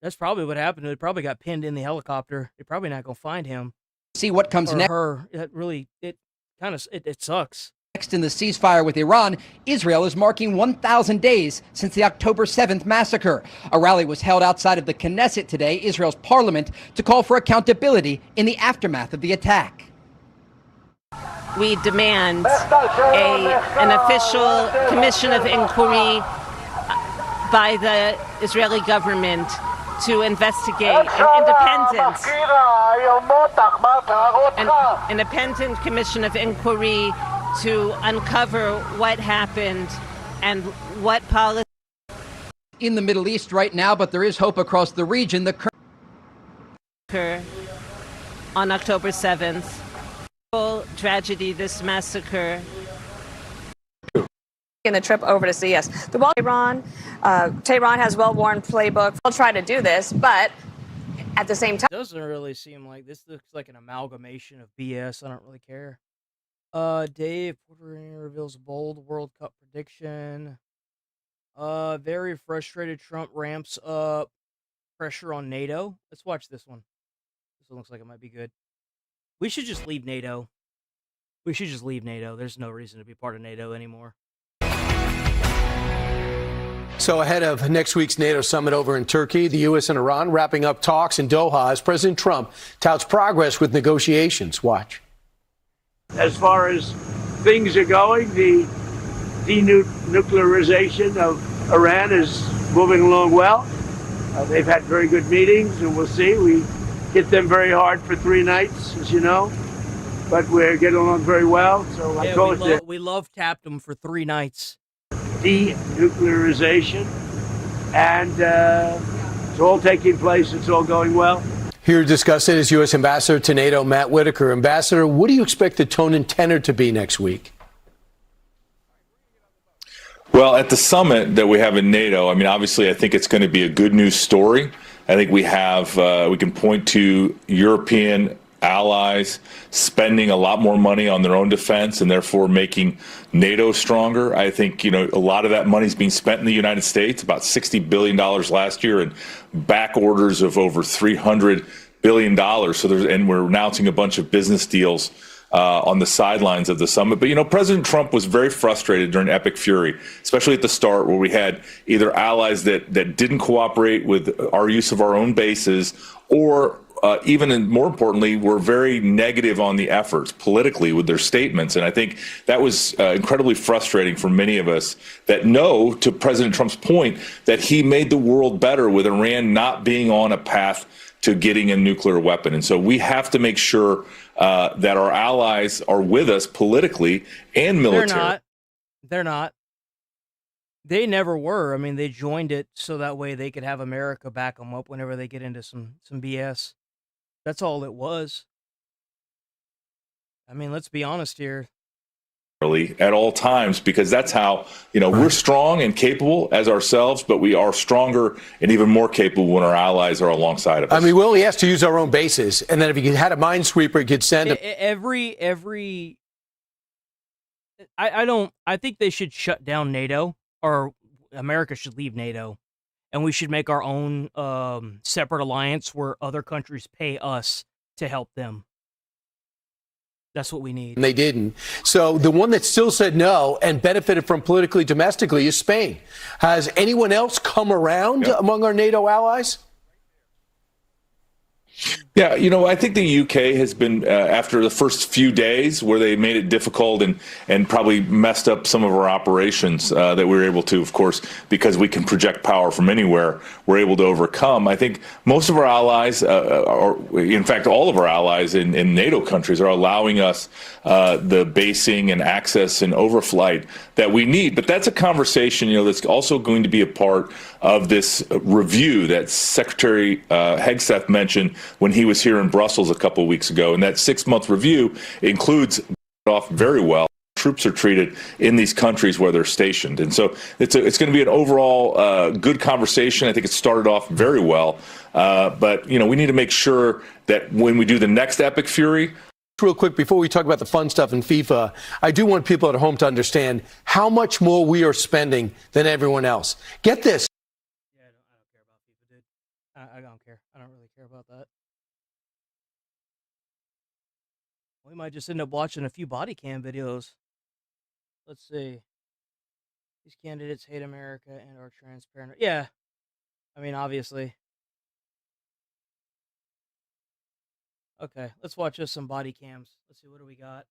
That's probably what happened. It probably got pinned in the helicopter. They're probably not going to find him. See what comes or next. Her. It sucks. Next in the ceasefire with Iran, Israel is marking 1,000 days since the October 7th massacre. A rally was held outside of the Knesset today, Israel's parliament, to call for accountability in the aftermath of the attack. We demand an official commission of inquiry by the Israeli government to investigate an independent commission of inquiry to uncover what happened and what policy. In the Middle East right now, but there is hope across the region. On October 7th. Tragedy, this massacre. In the trip over to see us. Tehran has well-worn playbook. They'll try to do this, but at the same time, It doesn't really seem like this. Looks like an amalgamation of BS. I don't really care. Dave Porter reveals bold World Cup prediction. Very frustrated. Trump ramps up. pressure on NATO. Let's watch this one. This one looks like it might be good. We should just leave NATO. We should just leave NATO. There's no reason to be part of NATO anymore. So ahead of next week's NATO summit over in Turkey, the U.S. and Iran wrapping up talks in Doha as President Trump touts progress with negotiations. Watch. As far as things are going, the denuclearization of Iran is moving along well. They've had very good meetings, and we'll see. We hit them very hard for 3 nights, as you know, but we're getting along very well. So I told you, we love tapped them for 3 nights. Denuclearization, and it's all taking place. It's all going well. Here to discuss it is U.S. Ambassador to NATO, Matt Whitaker. Ambassador, what do you expect the tone and tenor to be next week? Well, at the summit that we have in NATO, I mean, obviously, I think it's going to be a good news story. I think we can point to European allies spending a lot more money on their own defense and therefore making NATO stronger. I think, a lot of that money is being spent in the United States, about $60 billion last year, and back orders of over $300 billion. And we're announcing a bunch of business deals on the sidelines of the summit. But, President Trump was very frustrated during Epic Fury, especially at the start, where we had either allies that didn't cooperate with our use of our own bases, or more importantly, were very negative on the efforts politically with their statements. And I think that was incredibly frustrating for many of us that know, to President Trump's point, that he made the world better with Iran not being on a path to getting a nuclear weapon. And so we have to make sure that our allies are with us politically and militarily. They're not. They never were. I mean, they joined it so that way they could have America back them up whenever they get into some BS. That's all it was. I mean, let's be honest here. At all times, because that's how, we're strong and capable as ourselves, but we are stronger and even more capable when our allies are alongside of us. I mean, we only asked to use our own bases, and then if you had a minesweeper, you could send I think they should shut down NATO, or America should leave NATO, and we should make our own separate alliance where other countries pay us to help them. That's what we need. And they didn't. So the one that still said no and benefited from politically domestically is Spain. Has anyone else come around among our NATO allies? Yeah, I think the UK has been, after the first few days where they made it difficult and probably messed up some of our operations that we were able to, of course, because we can project power from anywhere, we're able to overcome. I think most of our allies, in fact, all of our allies in NATO countries are allowing us the basing and access and overflight that we need. But that's a conversation, that's also going to be a part of this review that Secretary Hegseth mentioned when he was here in Brussels a couple of weeks ago. And that 6-month review includes off very well. Troops are treated in these countries where they're stationed. And so it's going to be an overall good conversation. I think it started off very well. But, we need to make sure that when we do the next Epic Fury. Real quick, before we talk about the fun stuff in FIFA, I do want people at home to understand how much more we are spending than everyone else. Get this. Yeah, I don't care about FIFA, dude. I don't care. I don't really care about that. We might just end up watching a few body cam videos. Let's see. These candidates hate America and are transparent. Yeah. I mean, obviously. Okay, let's watch just some body cams. Let's see, what do we got?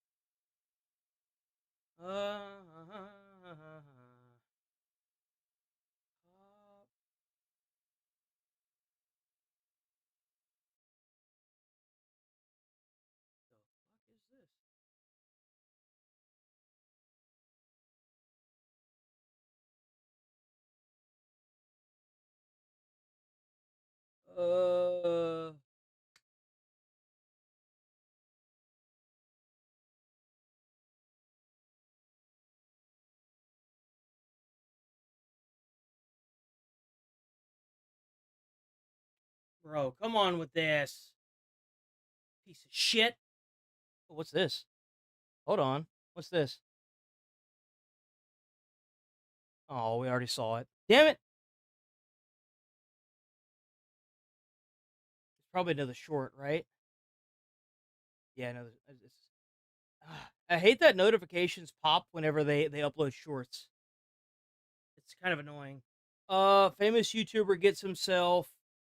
Bro, come on with this. Piece of shit. Oh, what's this? Hold on. What's this? Oh, we already saw it. Damn it. probably another short, right? Yeah, no. I hate that notifications pop whenever they upload shorts. It's kind of annoying. Famous YouTuber gets himself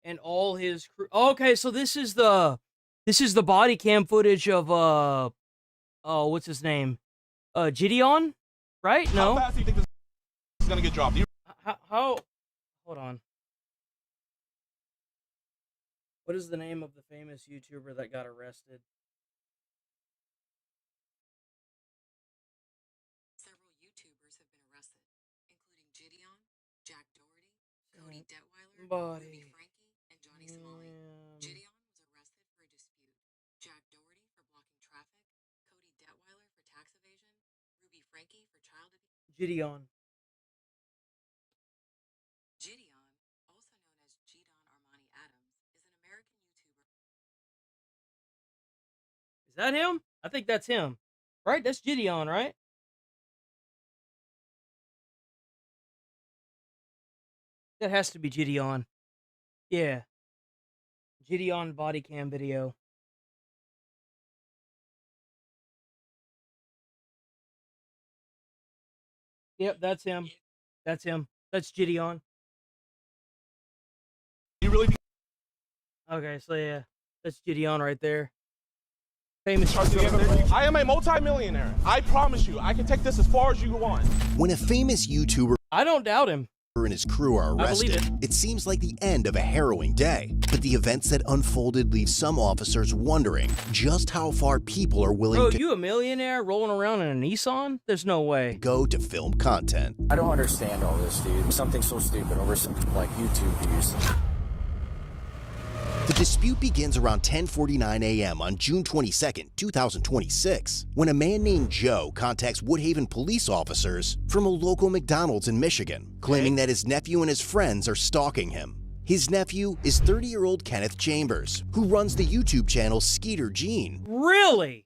and all his crew. Okay, so this is the body cam footage of oh, what's his name? Gideon, right? No. How fast do you think this is gonna get dropped? How? Hold on. What is the name of the famous YouTuber that got arrested? Several YouTubers have been arrested, including Gideon, Jack Doherty, Cody Detweiler, Ruby Frankie, and Johnny Somali. Gideon was arrested for a dispute. Jack Doherty for blocking traffic, Cody Detweiler for tax evasion, Ruby Frankie for child abuse. Gideon. Gideon, also known as Gideon Armani Adams, is an American YouTuber. Is that him? I think that's him. Right? That's Gideon, right? That has to be Gideon. Yeah. Gideon body cam video. Yep, that's him. That's him. That's Gideon. You really? Okay, so yeah, that's Gideon right there. Famous. I am a multi-millionaire. I promise you, I can take this as far as you want. When a famous YouTuber I don't doubt him. and his crew are arrested, it seems like the end of a harrowing day. But the events that unfolded leave some officers wondering just how far people are willing Bro, to you a millionaire rolling around in a Nissan? There's no way. go to film content. I don't understand all this, dude. Something so stupid over something like YouTube views. The dispute begins around 10:49 a.m. on June 22, 2026, when a man named Joe contacts Woodhaven police officers from a local McDonald's in Michigan, claiming that his nephew and his friends are stalking him. His nephew is 30-year-old Kenneth Chambers, who runs the YouTube channel Skeeter Gene. Really?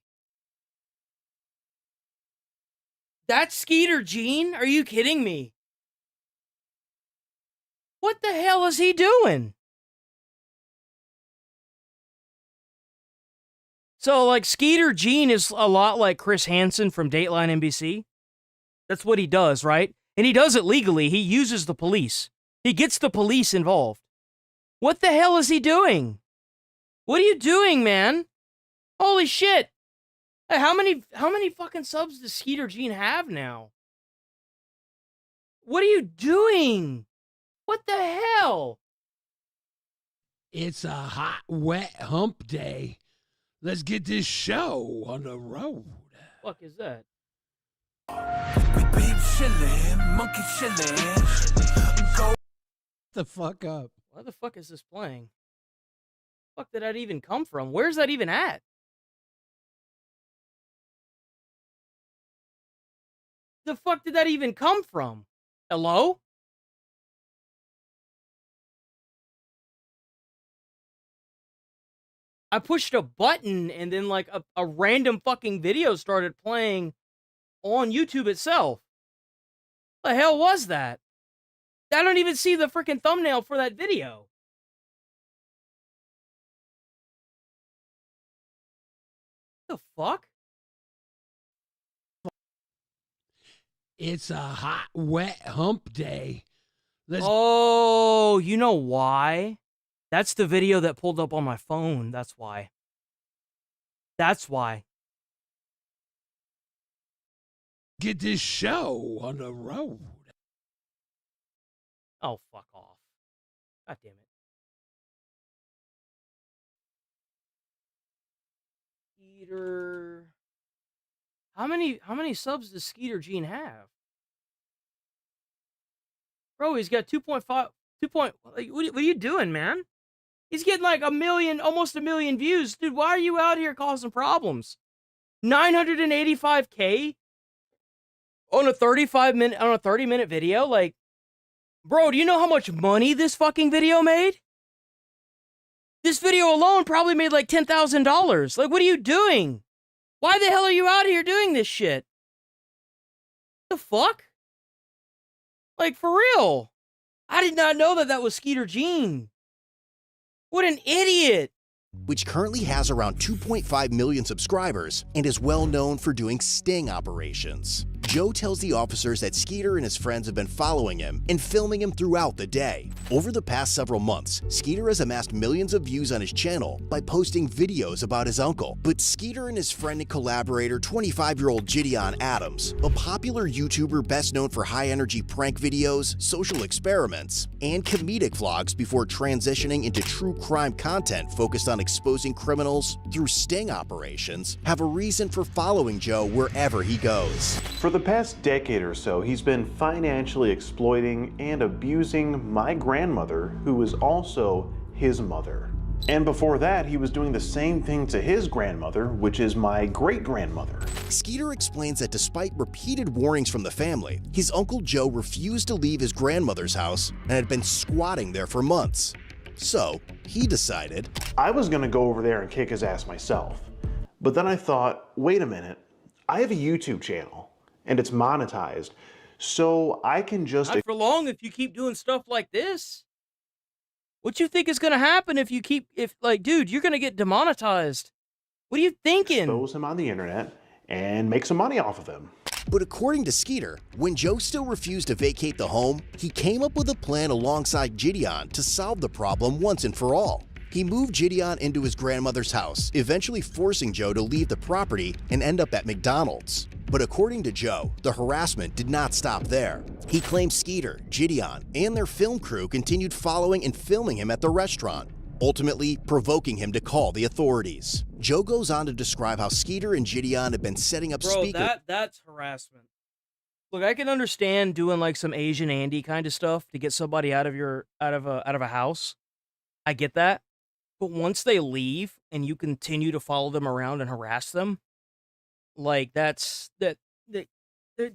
That's Skeeter Gene? Are you kidding me? What the hell is he doing? So, like, Skeeter Gene is a lot like Chris Hansen from Dateline NBC. That's what he does, right? And he does it legally. He uses the police. He gets the police involved. What the hell is he doing? What are you doing, man? Holy shit. Hey, how many fucking subs does Skeeter Gene have now? What are you doing? What the hell? It's a hot, wet hump day. Let's get this show on the road. Fuck is that? Babe chillin', monkey chillin'. Go the fuck up. Why the fuck is this playing? Fuck did that even come from? Where's that even at? The fuck did that even come from? Hello? I pushed a button and then like a random fucking video started playing on YouTube itself. The hell was that? I don't even see the freaking thumbnail for that video. The fuck? It's a hot, wet hump day. Oh, you know why? That's the video that pulled up on my phone. That's why. That's why. Get this show on the road. Oh, fuck off. God damn it. Skeeter. How many subs does Skeeter Gene have? Bro, he's got 2.5 what are you doing, man? He's getting like almost a million views. Dude, why are you out here causing problems? 985K on a 30-minute video? Like, bro, do you know how much money this fucking video made? This video alone probably made like $10,000. Like, what are you doing? Why the hell are you out here doing this shit? The fuck? Like, for real. I did not know that was Skeeter Gene. What an idiot. which currently has around 2.5 million subscribers and is well known for doing sting operations. Joe tells the officers that Skeeter and his friends have been following him and filming him throughout the day. Over the past several months, Skeeter has amassed millions of views on his channel by posting videos about his uncle. But Skeeter and his friend and collaborator, 25-year-old Gideon Adams, a popular YouTuber best known for high-energy prank videos, social experiments, and comedic vlogs before transitioning into true crime content focused on exposing criminals through sting operations, have a reason for following Joe wherever he goes. For the past decade or so, he's been financially exploiting and abusing my grandmother, who was also his mother. And before that, he was doing the same thing to his grandmother, which is my great-grandmother. Skeeter explains that despite repeated warnings from the family, his Uncle Joe refused to leave his grandmother's house and had been squatting there for months. So, he decided, I was gonna go over there and kick his ass myself. But then I thought, wait a minute, I have a YouTube channel and it's monetized, so I can just— Not for long if you keep doing stuff like this. What you think is gonna happen if you keep, dude, you're gonna get demonetized. What are you thinking? Expose him on the internet and make some money off of him. But according to Skeeter, when Joe still refused to vacate the home, he came up with a plan alongside Gideon to solve the problem once and for all. He moved Gideon into his grandmother's house, eventually forcing Joe to leave the property and end up at McDonald's. But according to Joe, the harassment did not stop there. He claimed Skeeter, Gideon, and their film crew continued following and filming him at the restaurant, ultimately provoking him to call the authorities. Joe goes on to describe how Skeeter and Gideon have been setting up speakers. That's harassment. Look, I can understand doing like some Asian Andy kind of stuff to get somebody out of a house. I get that. But once they leave and you continue to follow them around and harass them, like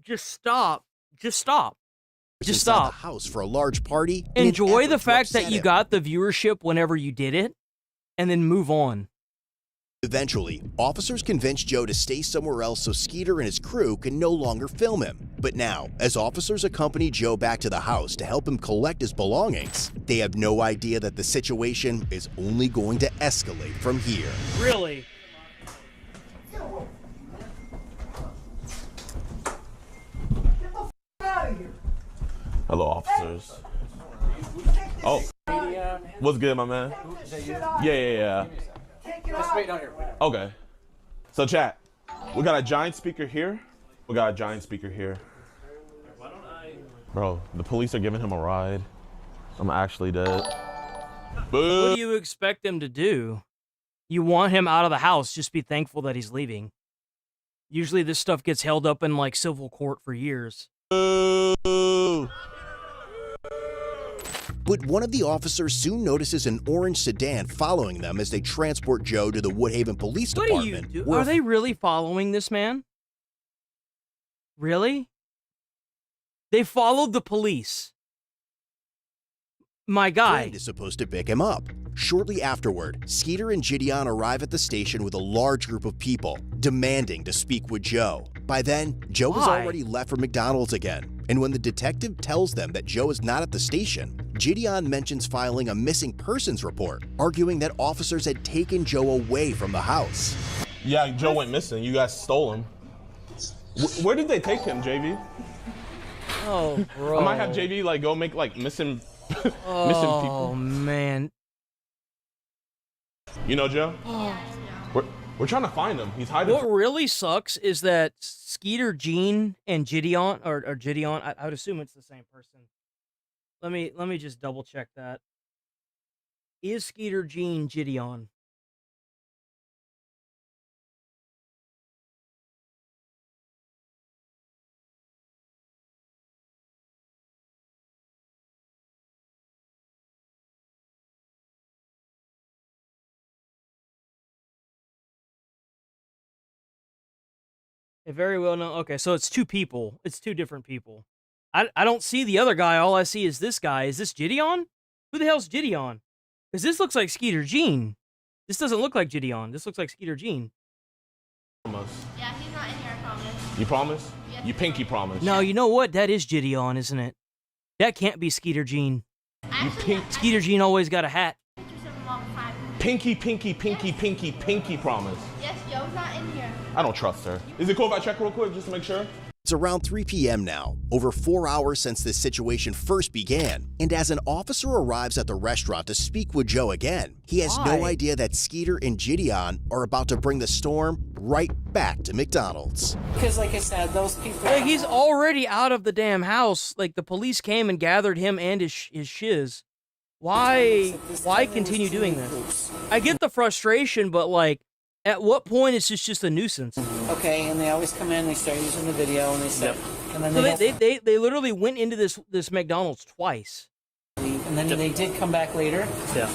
just stop. Just stop. Just stop. The house for a large party. Enjoy the fact that you got the viewership whenever you did it, and then move on. Eventually, officers convinced Joe to stay somewhere else so Skeeter and his crew can no longer film him. But now, as officers accompany Joe back to the house to help him collect his belongings, they have no idea that the situation is only going to escalate from here. Really? Hello, officers. Oh, what's good, my man? Yeah. Just wait down here. Okay. So, chat, we got a giant speaker here. We got a giant speaker here. Bro, the police are giving him a ride. I'm actually dead. What do you expect them to do? You want him out of the house, just be thankful that he's leaving. Usually this stuff gets held up in like civil court for years. But one of the officers soon notices an orange sedan following them as they transport Joe to the Woodhaven Police Department. What are you doing? Are they really following this man? Really? They followed the police. My guy is supposed to pick him up. Shortly afterward, Skeeter and Gideon arrive at the station with a large group of people, demanding to speak with Joe. By then, Joe has already left for McDonald's again, and when the detective tells them that Joe is not at the station, Gideon mentions filing a missing persons report, arguing that officers had taken Joe away from the house. Yeah, Joe went missing. You guys stole him. Where did they take him, JV? Oh, bro. I might have JV like go make like missing missing people. Oh, man. You know, Joe? We're trying to find him. He's hiding. What really sucks is that Skeeter, Gene, and Gideon, or Gideon, I would assume it's the same person. Let me just double check that. Is Skeeter, Gene, Gideon? It very well no. Okay, so it's two people. It's two different people. I don't see the other guy. All I see is this guy. Is this Gideon? Who the hell's Gideon? Because this looks like Skeeter Gene. This doesn't look like Gideon. This looks like Skeeter Gene. Yeah, he's not in here, I promise. You promise? Yes. You pinky promise. No, you know what? That is Gideon, isn't it? That can't be Skeeter Gene. Skeeter Gene always got a hat. Pinky promise. Yes, Joe's not in here. I don't trust her. Is it cool if I check real quick just to make sure? It's around 3 p.m. now, over 4 hours since this situation first began, and as an officer arrives at the restaurant to speak with Joe again, he has no idea that Skeeter and Gideon are about to bring the storm right back to McDonald's. Because like I said, those people... Like, he's already out of the damn house. Like, the police came and gathered him and his shiz. Why continue doing this? I get the frustration, but like, at what point is this just a nuisance? Okay, and they always come in, they start using the video, and they say, and then they literally went into this McDonald's twice. And then they did come back later. Yeah.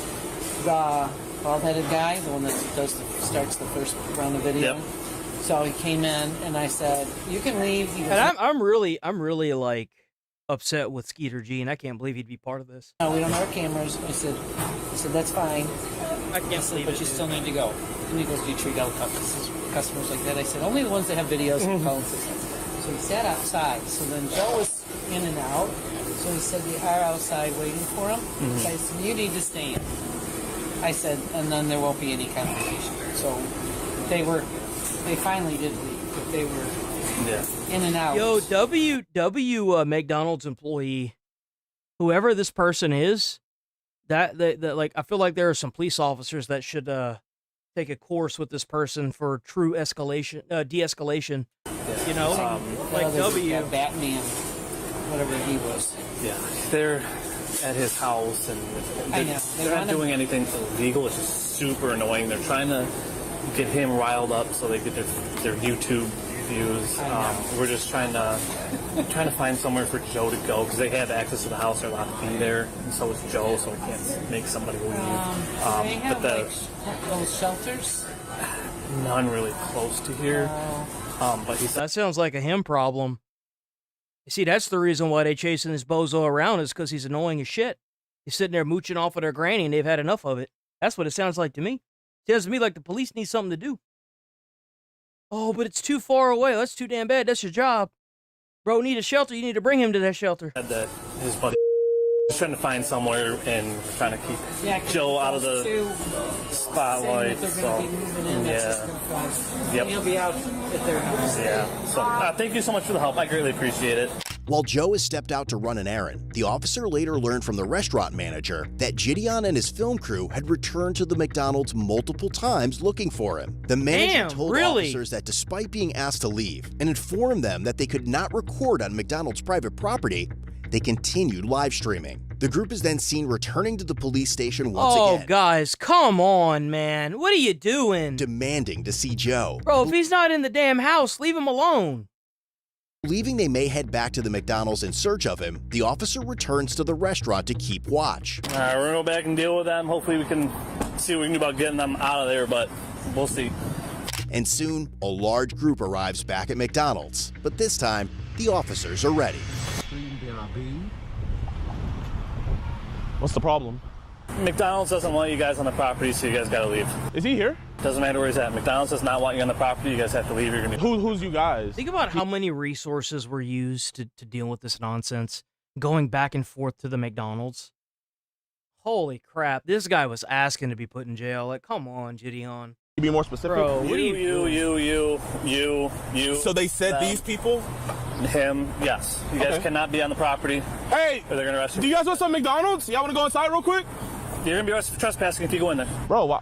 The bald-headed guy, the one that starts the first round of video. Yep. So he came in, and I said, "You can leave." He goes, And I'm really like upset with Skeeter G, and I can't believe he'd be part of this. "No, we don't have our cameras." I said, "That's fine." I can't believe but it, you dude. still need to go. And he goes, "Do you treat all customers like that?" I said, "Only the ones that have videos and phones." So he sat outside. So then Joe was in and out. So he said, "We are outside waiting for him." So I said, "You need to stay in." I said, and then there won't be any conversation. So they finally did leave, but they were in and out. Yo, W McDonald's employee, whoever this person is, that like, I feel like there are some police officers that should take a course with this person for true de-escalation. You know, like W. Batman, whatever he was. Yeah, they're at his house, and I know. they're not doing anything illegal. It's just super annoying. They're trying to get him riled up so they get their YouTube views. We're just trying to find somewhere for Joe to go because they have access to the house. They're allowed to be there, and so is Joe. So we can't make somebody leave. They have those shelters. None really close to here. But That sounds like a him problem. You see, that's the reason why they chasing this bozo around, is because he's annoying as shit. He's sitting there mooching off of their granny, and they've had enough of it. That's what it sounds like to me. It sounds to me like the police need something to do. Oh, but it's too far away. That's too damn bad. That's your job. Bro, need a shelter. You need to bring him to that shelter. That his buddy is trying to find somewhere and trying to keep Joe out of the spotlight. So, He'll be out at their house. Yeah. So, thank you so much for the help. I greatly appreciate it. While Joe has stepped out to run an errand, the officer later learned from the restaurant manager that Gideon and his film crew had returned to the McDonald's multiple times looking for him. The manager told officers that despite being asked to leave and informed them that they could not record on McDonald's private property, they continued live streaming. The group is then seen returning to the police station once again. Oh, guys, come on, man. What are you doing? Demanding to see Joe. Bro, if he's not in the damn house, leave him alone. Believing they may head back to the McDonald's in search of him, the officer returns to the restaurant to keep watch. All right, we're going to go back and deal with them. Hopefully we can see what we can do about getting them out of there, but we'll see. And soon, a large group arrives back at McDonald's. But this time, the officers are ready. What's the problem? McDonald's doesn't want you guys on the property, so you guys got to leave. Is he here? Doesn't matter where he's at. McDonald's does not want you on the property. You guys have to leave. You're gonna. Who's you guys? Think about how many resources were used to deal with this nonsense, going back and forth to the McDonald's. Holy crap, this guy was asking to be put in jail. Like, come on, Gideon. You be more specific? Bro, what are you. So they said these people? Him, yes. You guys cannot be on the property. Hey! Or they're gonna arrest you. Do you guys want some McDonald's? Y'all want to go inside real quick? You're gonna be arrested for trespassing if you go in there. Bro, why?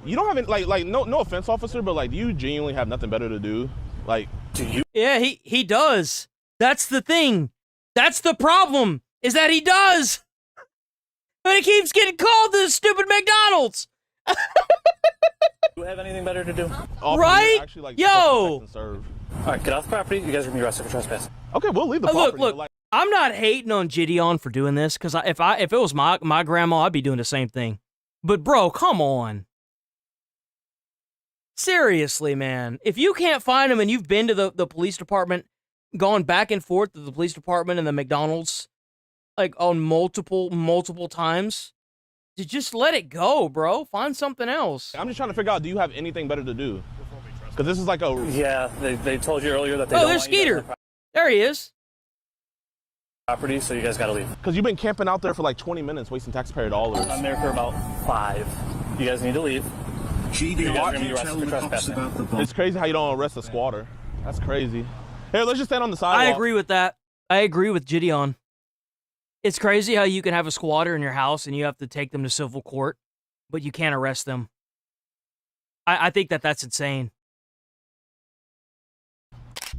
You don't have any, like no offense, officer, but like, do you genuinely have nothing better to do? Like, do you? Yeah, he does. That's the thing. That's the problem, is that he does. But he keeps getting called to the stupid McDonald's. Do you have anything better to do? Right? Actually, like, yo! All right, get off the property. You guys are gonna be arrested for trespassing. Okay, we'll leave the property. Look. I'm not hating on Gideon for doing this, because if it was my grandma, I'd be doing the same thing. But bro, come on. Seriously, man. If you can't find him and you've been to the police department, gone back and forth to the police department and the McDonald's, like on multiple times, just let it go, bro. Find something else. I'm just trying to figure out, do you have anything better to do? Because this is like a... Yeah, they told you earlier that they don't there's want you guys on Skeeter. There he is. Property, so you guys gotta leave. Because you've been camping out there for like 20 minutes, wasting taxpayer dollars. I'm there for about 5. You guys need to leave. You guys are going to be arrested for trespassing. It's crazy how you don't arrest a squatter. That's crazy. Here, let's just stand on the sidewalk. I agree with that. I agree with Gideon. It's crazy how you can have a squatter in your house and you have to take them to civil court, but you can't arrest them. I think that's insane.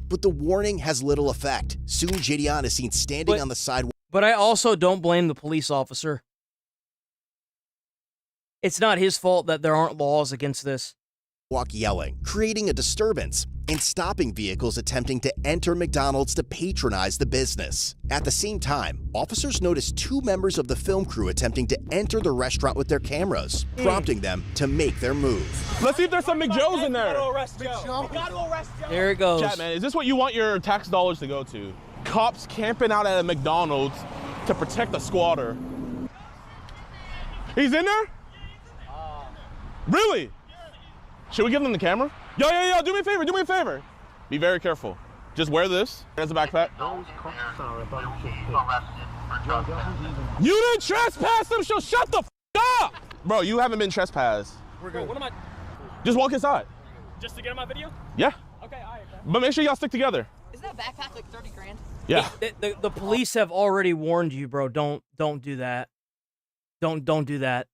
But the warning has little effect. Soon Gideon is seen standing on the sidewalk. But I also don't blame the police officer. It's not his fault that there aren't laws against this. Yelling, creating a disturbance, and stopping vehicles attempting to enter McDonald's to patronize the business. At the same time, officers noticed 2 members of the film crew attempting to enter the restaurant with their cameras, prompting them to make their move. Let's see if there's some McJoes in there. There it goes. Chat, man, is this what you want your tax dollars to go to? Cops camping out at a McDonald's to protect a squatter. He's in there? Really? Should we give them the camera? Yo, do me a favor. Be very careful. Just wear this as a backpack. You didn't trespass them, so shut the f up! Bro, you haven't been trespassed. We're good. What am I? Just walk inside. Just to get in my video? Yeah. Okay, all right. But make sure y'all stick together. Is that backpack like 30 grand? Yeah. The police have already warned you, bro. Don't do that. Don't do that.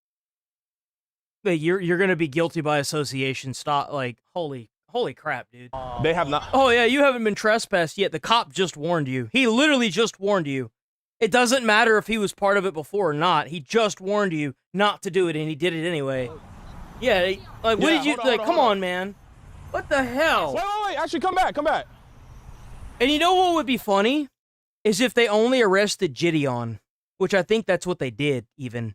But you're gonna be guilty by association. Stop! Like holy crap, dude. They have not. Oh yeah, you haven't been trespassed yet. The cop just warned you. He literally just warned you. It doesn't matter if he was part of it before or not. He just warned you not to do it, and he did it anyway. Yeah, like what did you like? Come on, man. What the hell? Wait. Actually, come back. And you know what would be funny is if they only arrested Gideon, which I think that's what they did, even.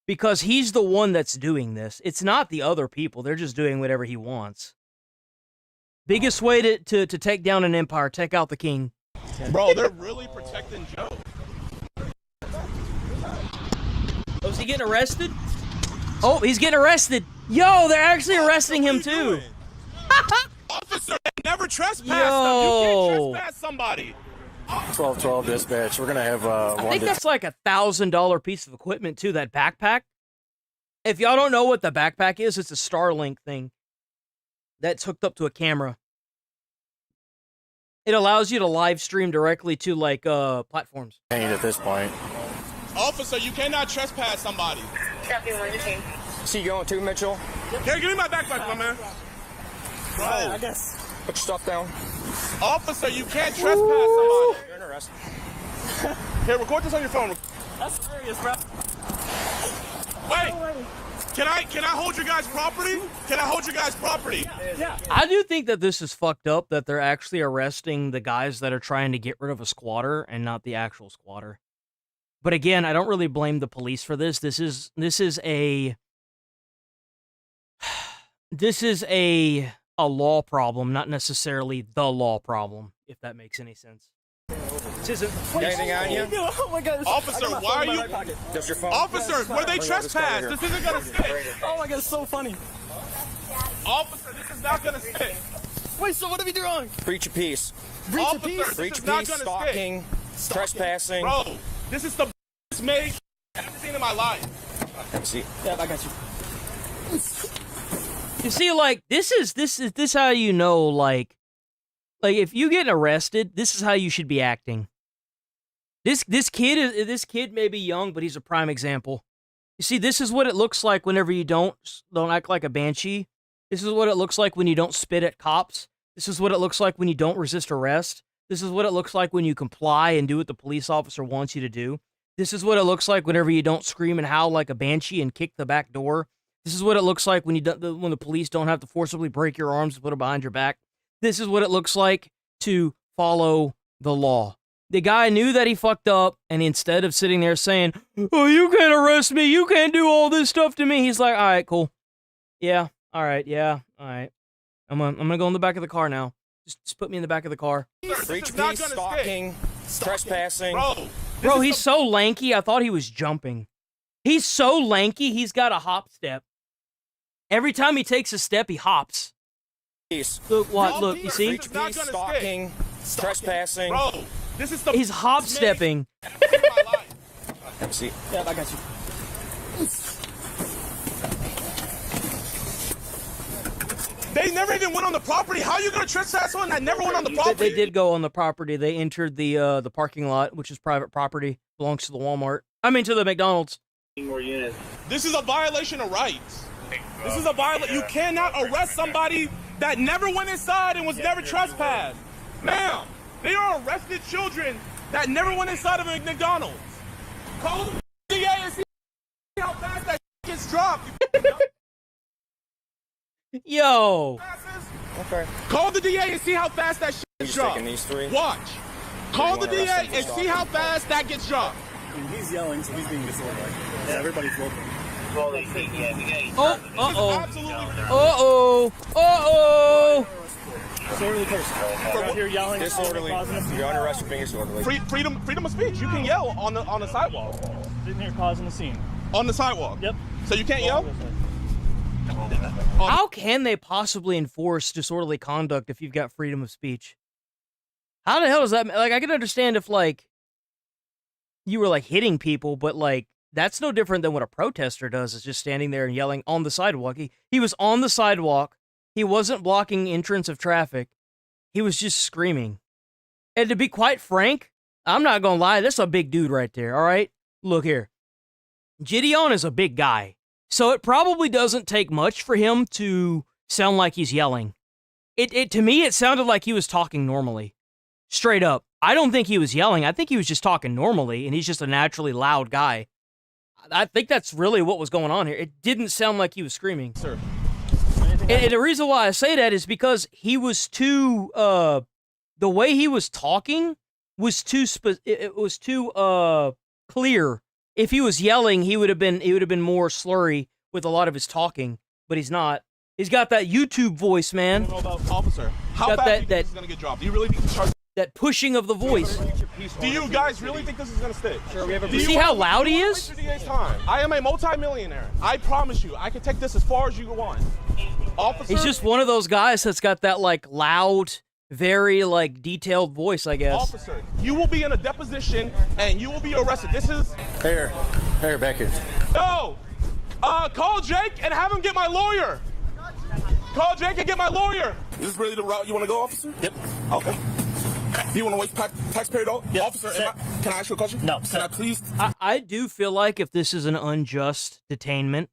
Because he's the one that's doing this. It's not the other people. They're just doing whatever he wants. Biggest way to take down an empire, take out the king. Bro, they're really protecting Joe. Oh, is he getting arrested? Oh, he's getting arrested. Yo, they're actually arresting him too. Officer, never trespass them. You can't trespass somebody. 1212 dispatch. We're gonna have I think that's like $1,000 piece of equipment too. That backpack. If y'all don't know what the backpack is, it's a Starlink thing that's hooked up to a camera. It allows you to live stream directly to like platforms. At this point. Officer, you cannot trespass somebody. See you going too, Mitchell? Here, give me my backpack, my man. Bro, I guess. Put your stuff down. Officer, you can't trespass somebody. You're under arrest. Here, record this on your phone. That's serious, bro. Wait. Can I hold your guys' property? Yeah. I do think that this is fucked up that they're actually arresting the guys that are trying to get rid of a squatter and not the actual squatter. But again, I don't really blame the police for this. This is a law problem, not necessarily the law problem, if that makes any sense. This isn't anything on you? Oh my god. Officer, why are you? Just your phone. Officer, where they trespass? This isn't gonna stick. Oh my god, it's so funny. Officer, this is not gonna stick. Wait, so what are we doing? Breach of peace. Officer, Breach this of is peace, not gonna stalking, trespassing. Bro, this is the best made I've ever seen in my life. Have a seat. Yeah, I got you. You see, like this is how you know, like if you get arrested, this is how you should be acting. This kid may be young, but he's a prime example. You see, this is what it looks like whenever you don't act like a banshee. This is what it looks like when you don't spit at cops. This is what it looks like when you don't resist arrest. This is what it looks like when you comply and do what the police officer wants you to do. This is what it looks like whenever you don't scream and howl like a banshee and kick the back door. This is what it looks like when when the police don't have to forcibly break your arms and put them behind your back. This is what it looks like to follow the law. The guy knew that he fucked up, and instead of sitting there saying, "Oh, you can't arrest me, you can't do all this stuff to me," he's like, "All right, cool. Yeah, all right, yeah, all right. I'm gonna go in the back of the car now. Just put me in the back of the car." Breach of peace, stalking, trespassing. Bro, he's so lanky, I thought he was jumping. He's so lanky, he's got a hop step. Every time he takes a step, he hops. Look, what? Look, you see? Breach of peace, stalking, trespassing. Bro, this is the He's hop stepping. Have a seat. Yeah, I got you. They never even went on the property. How are you gonna trespass someone that never went on the property? They did go on the property. They entered the parking lot, which is private property, belongs to the Walmart. I mean, to the McDonald's. This is a violation of rights. This is a violation. You cannot arrest somebody that never went inside and was never trespassed. Ma'am, they are arrested children that never went inside of a McDonald's. Call the DA and see how fast that gets dropped. Yo. Okay. Call the DA and see how fast that gets dropped. These three. Watch. Call the DA and see how fast that gets dropped. He's yelling, so he's being disorderly. Yeah, everybody's looking. Oh, uh-oh. Uh-oh. Disorderly person. You're out here yelling. Disorderly. You're under arrest for being disorderly. Freedom of speech. You can yell on the sidewalk. Sitting here causing a scene. On the sidewalk? Yep. So you can't yell? How can they possibly enforce disorderly conduct if you've got freedom of speech? How the hell does that... Like, I can understand if, like, you were, like, hitting people, but, like, that's no different than what a protester does, is just standing there and yelling on the sidewalk. He was on the sidewalk. He wasn't blocking entrance of traffic. He was just screaming. And to be quite frank, I'm not gonna lie, that's a big dude right there, all right? Look here. Gideon is a big guy, so it probably doesn't take much for him to sound like he's yelling. To me, it sounded like he was talking normally. Straight up. I don't think he was yelling. I think he was just talking normally, and he's just a naturally loud guy. I think that's really what was going on here. It didn't sound like he was screaming. Sir. And the reason why I say that is because he was too, the way he was talking was too, clear. If he was yelling, he would have been more slurry with a lot of his talking, but he's not. He's got that YouTube voice, man. I don't know about officer. How fast do you think this is gonna get dropped? Do you really think this charge? That pushing of the voice. Do you guys really think this is gonna stick? Sure, you see how loud he is? I am a multi-millionaire. I promise you, I can take this as far as you want. Officer, he's just one of those guys that's got that, like, loud, very, like, detailed voice, I guess. Officer, you will be in a deposition and you will be arrested. This is... Here, back here. No! Call Jake and have him get my lawyer. Call Jake and get my lawyer. Is this really the route you want to go, officer? Yep. Okay. Do you want to waste taxpayer dollars? Yep. Officer, can I ask you a question? No. Can I please? I do feel like if this is an unjust detainment,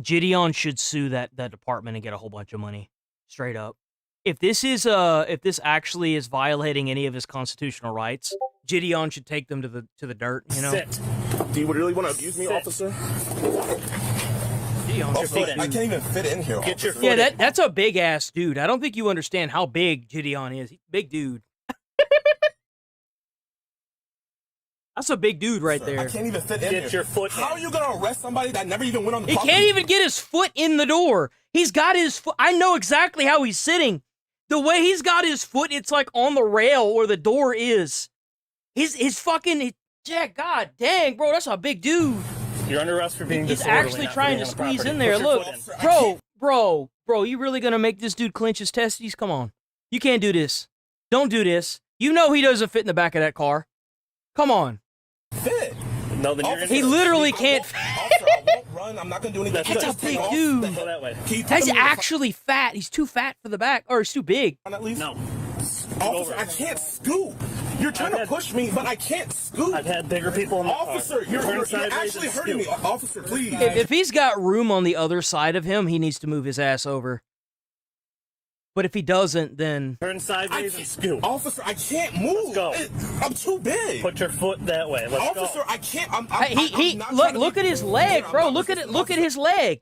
Gideon should sue that department and get a whole bunch of money. Straight up. If this actually is violating any of his constitutional rights, Gideon should take them to the dirt, you know? Sit. Do you really want to abuse me, officer? I can't even fit in here. Get your foot Yeah, that's a big ass dude. I don't think you understand how big Gideon is. He's a big dude. That's a big dude right there. I can't even fit in here. Get your foot in. How are you going to arrest somebody that never even went on the He property? can't even get his foot in the door. He's got his foot. I know exactly how he's sitting. The way he's got his foot, it's like on the rail where the door is. His fucking... Yeah, god dang, bro, that's a big dude. You're under arrest for being He's disorderly. actually trying to squeeze in there. Put your Look, foot in. bro, you really gonna make this dude clench his testes? Come on. You can't do this. Don't do this. You know he doesn't fit in the back of that car. Come on. Fit. No, then you're He literally can't. Officer, I won't run. I'm not going to do anything. That's a big dude. Go that way. He's actually fat. He's too fat for the back. Or he's too big. At least? No. Officer, I can't scoop. You're trying to push me, but I can't scoop. I've had bigger people in the Officer, car. you're actually hurting me. Officer, please. If he's got room on the other side of him, he needs to move his ass over. But if he doesn't, then... Turn sideways and scoop. Officer, I can't move. Let's go. I'm too big. Put your foot that way. Let's Officer, go. I can't. I'm Look at his leg, bro. Look at his leg.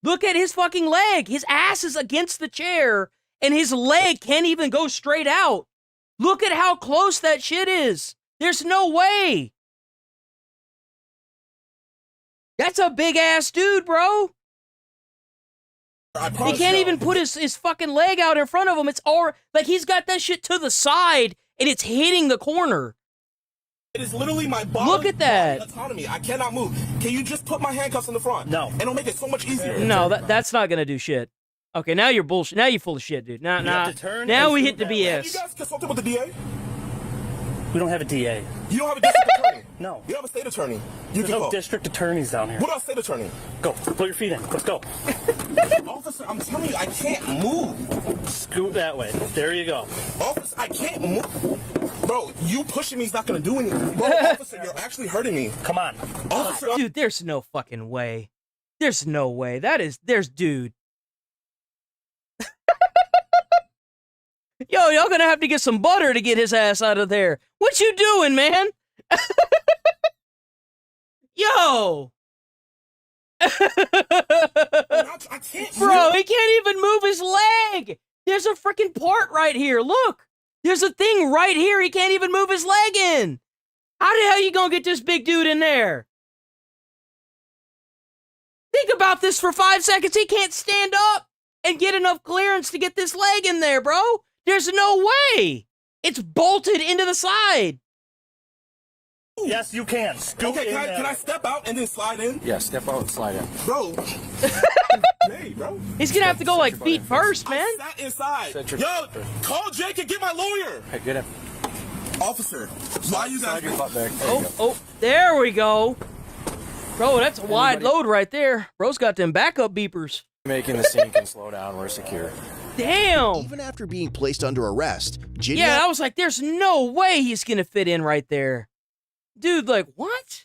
Look at his fucking leg. His ass is against the chair, and his leg can't even go straight out. Look at how close that shit is. There's no way. That's a big ass dude, bro. He can't even put his fucking leg out in front of him. It's all like he's got that shit to the side and it's hitting the corner. It is literally my body. Look at that. Autonomy. I cannot move. Can you just put my handcuffs in the front? No. And it'll make it so much easier. No, that's not gonna do shit. Okay, now you're bullshit. Now you're full of shit, dude. Now we hit the BS. You guys consulted with the DA? We don't have a DA. You don't have a district attorney? No. You have a state attorney. There's no district attorneys down here. What about state attorney? Go. Put your feet in. Let's go. Officer, I'm telling you, I can't move. Scoot that way. There you go. Officer, I can't move. Bro, you pushing me is not going to do anything. Bro, officer, you're actually hurting me. Come on. Officer. Dude, there's no fucking way. There's no way. Dude. Yo, y'all gonna have to get some butter to get his ass out of there. What you doing, man? Yo! I can't Bro, he can't even move his leg! There's a freaking part right here, look! There's a thing right here he can't even move his leg in! How the hell you gonna get this big dude in there? Think about this for 5 seconds, he can't stand up and get enough clearance to get this leg in there, bro! There's no way! It's bolted into the side! Yes, you can. Scoot Okay, in can I step out and then slide in? Yeah, step out and slide in. Bro. Hey, bro. He's gonna have to go like feet first, man. I sat inside. Yo, call Jake and get my lawyer. Hey, get him. Officer, why you guys... Oh, there we go. Bro, that's a wide load right there. Bro's got them backup beepers. Making the scene can slow down. We're secure. Damn. Even after being placed under arrest, Gideon... Yeah, I was like, there's no way he's gonna fit in right there. Dude, like, what?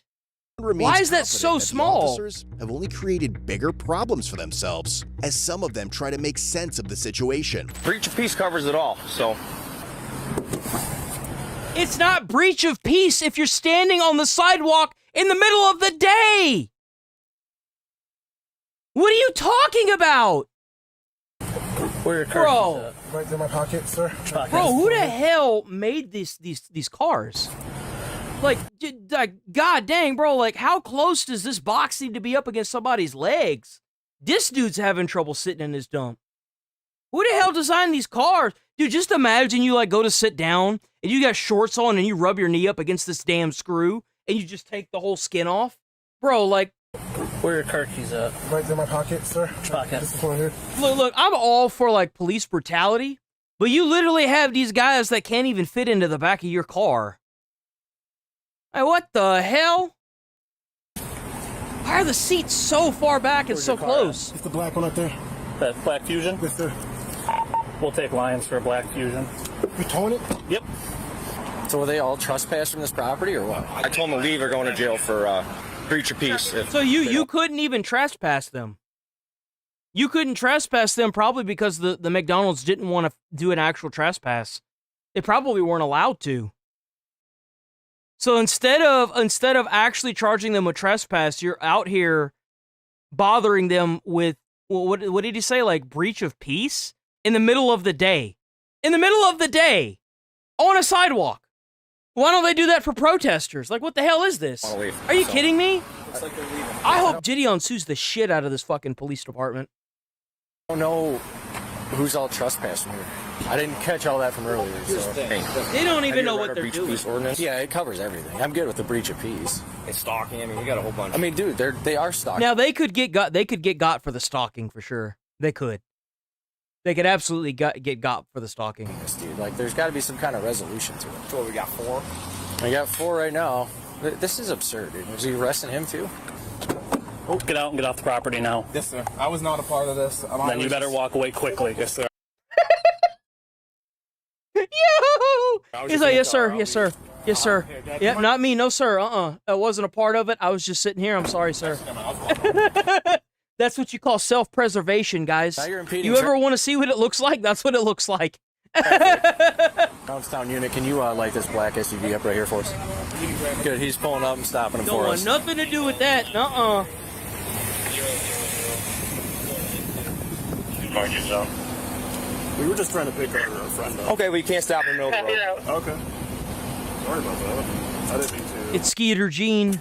Why is that so small? Officers have only created bigger problems for themselves, as some of them try to make sense of the situation. Breach of peace covers it all, so... It's not breach of peace if you're standing on the sidewalk in the middle of the day! What are you talking about? Where your Bro. Right in my pocket, sir. Bro, who the hell made these cars? Like, god dang, bro, like, how close does this box need to be up against somebody's legs? This dude's having trouble sitting in his dump. Who the hell designed these cars? Dude, just imagine you, like, go to sit down, and you got shorts on, and you rub your knee up against this damn screw, and you just take the whole skin off. Bro, like... Where are your car keys at? Right in my pocket, sir. Pocket. This is one here. Look, I'm all for, like, police brutality, but you literally have these guys that can't even fit into the back of your car. Hey, what the hell? Why are the seats so far back and so close? It's the black one up there. That black Fusion? Yes, sir. We'll take Lions for a black Fusion. You towing it? Yep. So were they all trespassed from this property or what? I told them to leave or going to jail for breach of peace. So you couldn't even trespass them. You couldn't trespass them probably because the McDonald's didn't want to do an actual trespass. They probably weren't allowed to. So instead of actually charging them with trespass, you're out here bothering them with, well, what did he say? Like breach of peace in the middle of the day. In the middle of the day on a sidewalk. Why don't they do that for protesters? Like, what the hell is this? Are you kidding me? I hope Gideon sues the shit out of this fucking police department. I don't know who's all trespassing here. I didn't catch all that from earlier. So. They don't even know what they're doing. Yeah, it covers everything. I'm good with the breach of peace. It's stalking. I mean, you got a whole bunch. I mean, dude, they are stalking. Now they could get got for the stalking for sure. They could. They could absolutely get got for the stalking. Yes, dude. Like, there's got to be some kind of resolution to it. So we got 4. We got 4 right now. This is absurd, dude. Was he arresting him too? Oh, get out and get off the property now. Yes, sir. I was not a part of this. Then you better walk away quickly. Yes, sir. Yo! He's like, yes, sir. Yes, sir. Yes, sir. Yeah, not me. No, sir. I wasn't a part of it. I was just sitting here. I'm sorry, sir. That's what you call self-preservation, guys. Now you're impeding. You ever want to see what it looks like? That's what it looks like. Downtown unit, can you light this black SUV up right here for us? Good. He's pulling up and stopping him Don't for want us. nothing to do with that. Find yourself. We were just trying to pick our friend up. Okay, well, you can't stop in the middle of the road. Okay. Sorry about that. I didn't mean to. It's Skeeter Gene.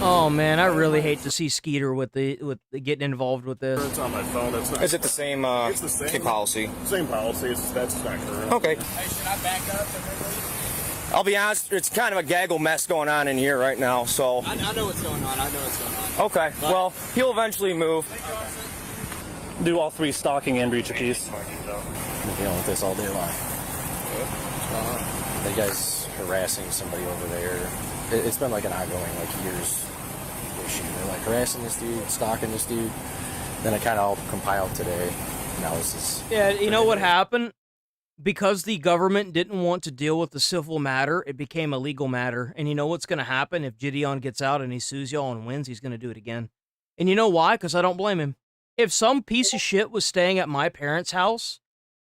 Oh man, I really hate to see Skeeter with the getting involved with this. It's on my phone. It's not. Is it the same? It's the same policy. Same policy. That's not correct. Okay. Hey, should I back up? I'll be honest. It's kind of a gaggle mess going on in here right now. So. I know what's going on. Okay. Well, he'll eventually move. Do all 3 stalking and breach of peace. I'm dealing with this all day long. The guy's harassing somebody over there. it's been like an ongoing, like years issue. They're like harassing this dude, stalking this dude. Then it kind of all compiled today. Now this is... Yeah, you know what happened? Because the government didn't want to deal with the civil matter, it became a legal matter. And you know what's going to happen if Gideon gets out and he sues y'all and wins? He's going to do it again. And you know why? Because I don't blame him. If some piece of shit was staying at my parents' house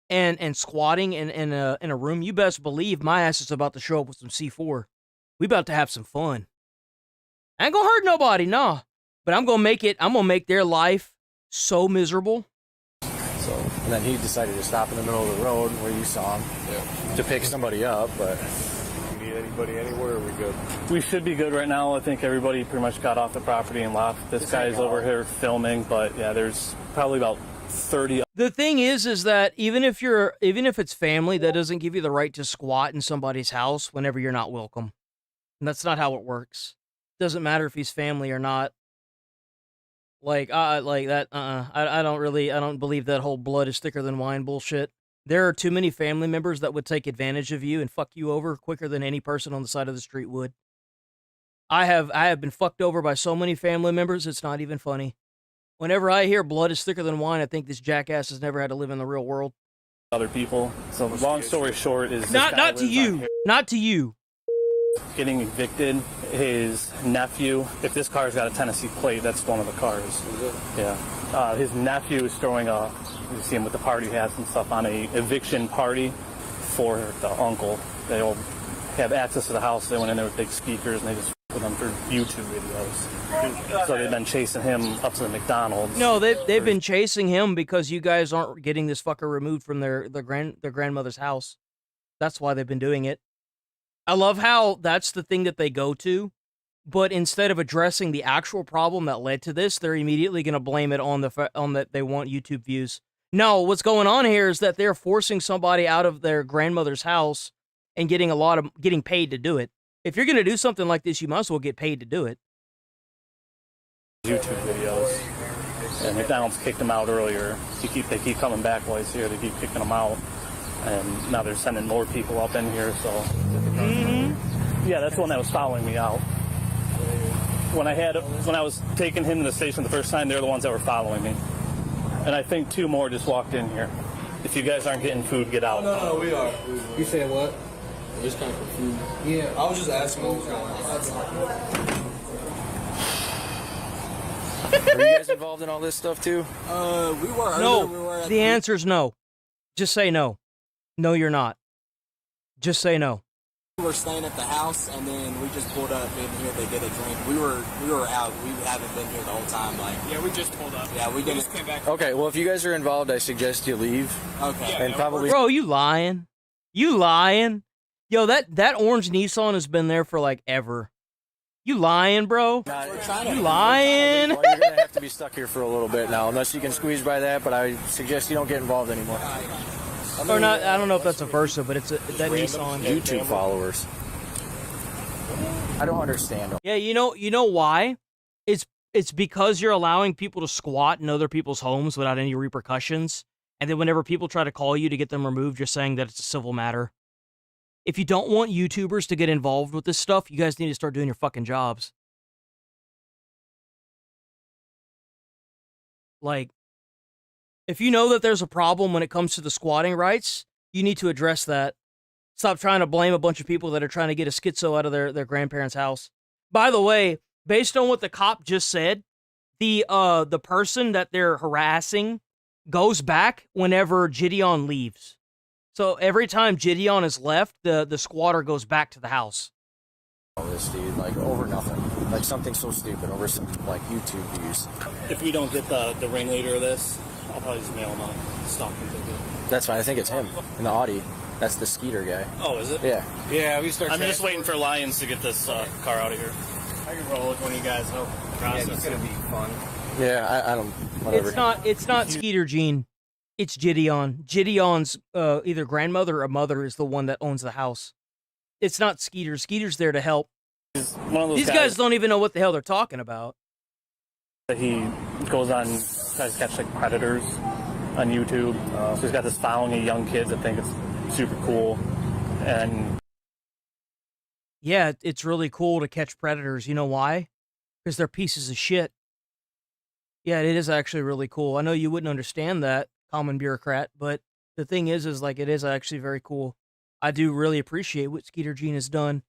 and squatting in a room, you best believe my ass is about to show up with some C4. We about to have some fun. I ain't gonna hurt nobody, nah. But I'm gonna make their life so miserable. So, and then he decided to stop in the middle of the road where you saw him to pick somebody up, but you need anybody anywhere, are we good? We should be good right now. I think everybody pretty much got off the property and left. This guy's over here filming, but yeah, there's probably about 30. The thing is that even if it's family, that doesn't give you the right to squat in somebody's house whenever you're not welcome. And that's not how it works. Doesn't matter if he's family or not. I don't believe that whole blood is thicker than wine bullshit. There are too many family members that would take advantage of you and fuck you over quicker than any person on the side of the street would. I have been fucked over by so many family members, it's not even funny. Whenever I hear blood is thicker than wine, I think this jackass has never had to live in the real world. Other people. So long story short is not to you. Getting evicted. His nephew, if this car's got a Tennessee plate, that's one of the cars. Is it? Yeah. His nephew is throwing you see him with the party hats and stuff, on a eviction party for the uncle. They all have access to the house. They went in there with big speakers and they just with them for YouTube videos. So they've been chasing him up to the McDonald's. No, they've been chasing him because you guys aren't getting this fucker removed from their grandmother's house. That's why they've been doing it. I love how that's the thing that they go to, but instead of addressing the actual problem that led to this, they're immediately going to blame it on that they want YouTube views. No, what's going on here is that they're forcing somebody out of their grandmother's house and getting paid to do it. If you're going to do something like this, you might as well get paid to do it. YouTube videos. And McDonald's kicked him out earlier. They keep coming back while he's here. They keep kicking him out. And now they're sending more people up in here, so... Mm-hmm. Yeah, that's the one that was following me out. When I was taking him to the station the first time, they're the ones that were following me. And I think 2 more just walked in here. If you guys aren't getting food, get out. No, we are. You said what? Just kind of for food. Yeah, I was just asking what was going on. Are you guys involved in all this stuff too? We were. No, the answer's no. Just say no. No, you're not. Just say no. We were staying at the house, and then we just pulled up in here. They did a drink. We were out. We haven't been here the whole time. Yeah, we just pulled up. Yeah, we just came back. Okay, well, if you guys are involved, I suggest you leave. Okay. And probably. Bro, you lying? You lying? Yo, that orange Nissan has been there for like ever. You lying, bro? You lying? Well, you're gonna have to be stuck here for a little bit now, unless you can squeeze by that. But I suggest you don't get involved anymore. Or not? I don't know if that's a Versa, but it's that Nissan. YouTube followers. I don't understand. Yeah, you know why? It's because you're allowing people to squat in other people's homes without any repercussions, and then whenever people try to call you to get them removed, you're saying that it's a civil matter. If you don't want YouTubers to get involved with this stuff, you guys need to start doing your fucking jobs. Like, if you know that there's a problem when it comes to the squatting rights, you need to address that. Stop trying to blame a bunch of people that are trying to get a schizo out of their grandparents' house. By the way, based on what the cop just said, the person that they're harassing goes back whenever Gideon leaves. So every time Gideon is left, the squatter goes back to the house. All this, dude, like over nothing, like something so stupid over some like YouTube views. If we don't get the ringleader of this, I'll probably just mail him a stalking ticket. That's fine. I think it's him in the Audi. That's the Skeeter guy. Oh, is it? Yeah. Yeah, we start. I'm just waiting for Lions to get this car out of here. I can roll with one of you guys. No process. Yeah, it's gonna be fun. Yeah, I don't. Whatever. It's not Skeeter Gene. It's Gideon. Gideon's either grandmother or mother is the one that owns the house. It's not Skeeter. Skeeter's there to help. These guys don't even know what the hell they're talking about. He goes on, tries to catch like predators on YouTube. So he's got this following of young kids that think it's super cool. And Yeah, it's really cool to catch predators. You know why? Because they're pieces of shit. Yeah, it is actually really cool. I know you wouldn't understand that, common bureaucrat, but the thing is like, it is actually very cool. I do really appreciate what Skeeter Gene has done.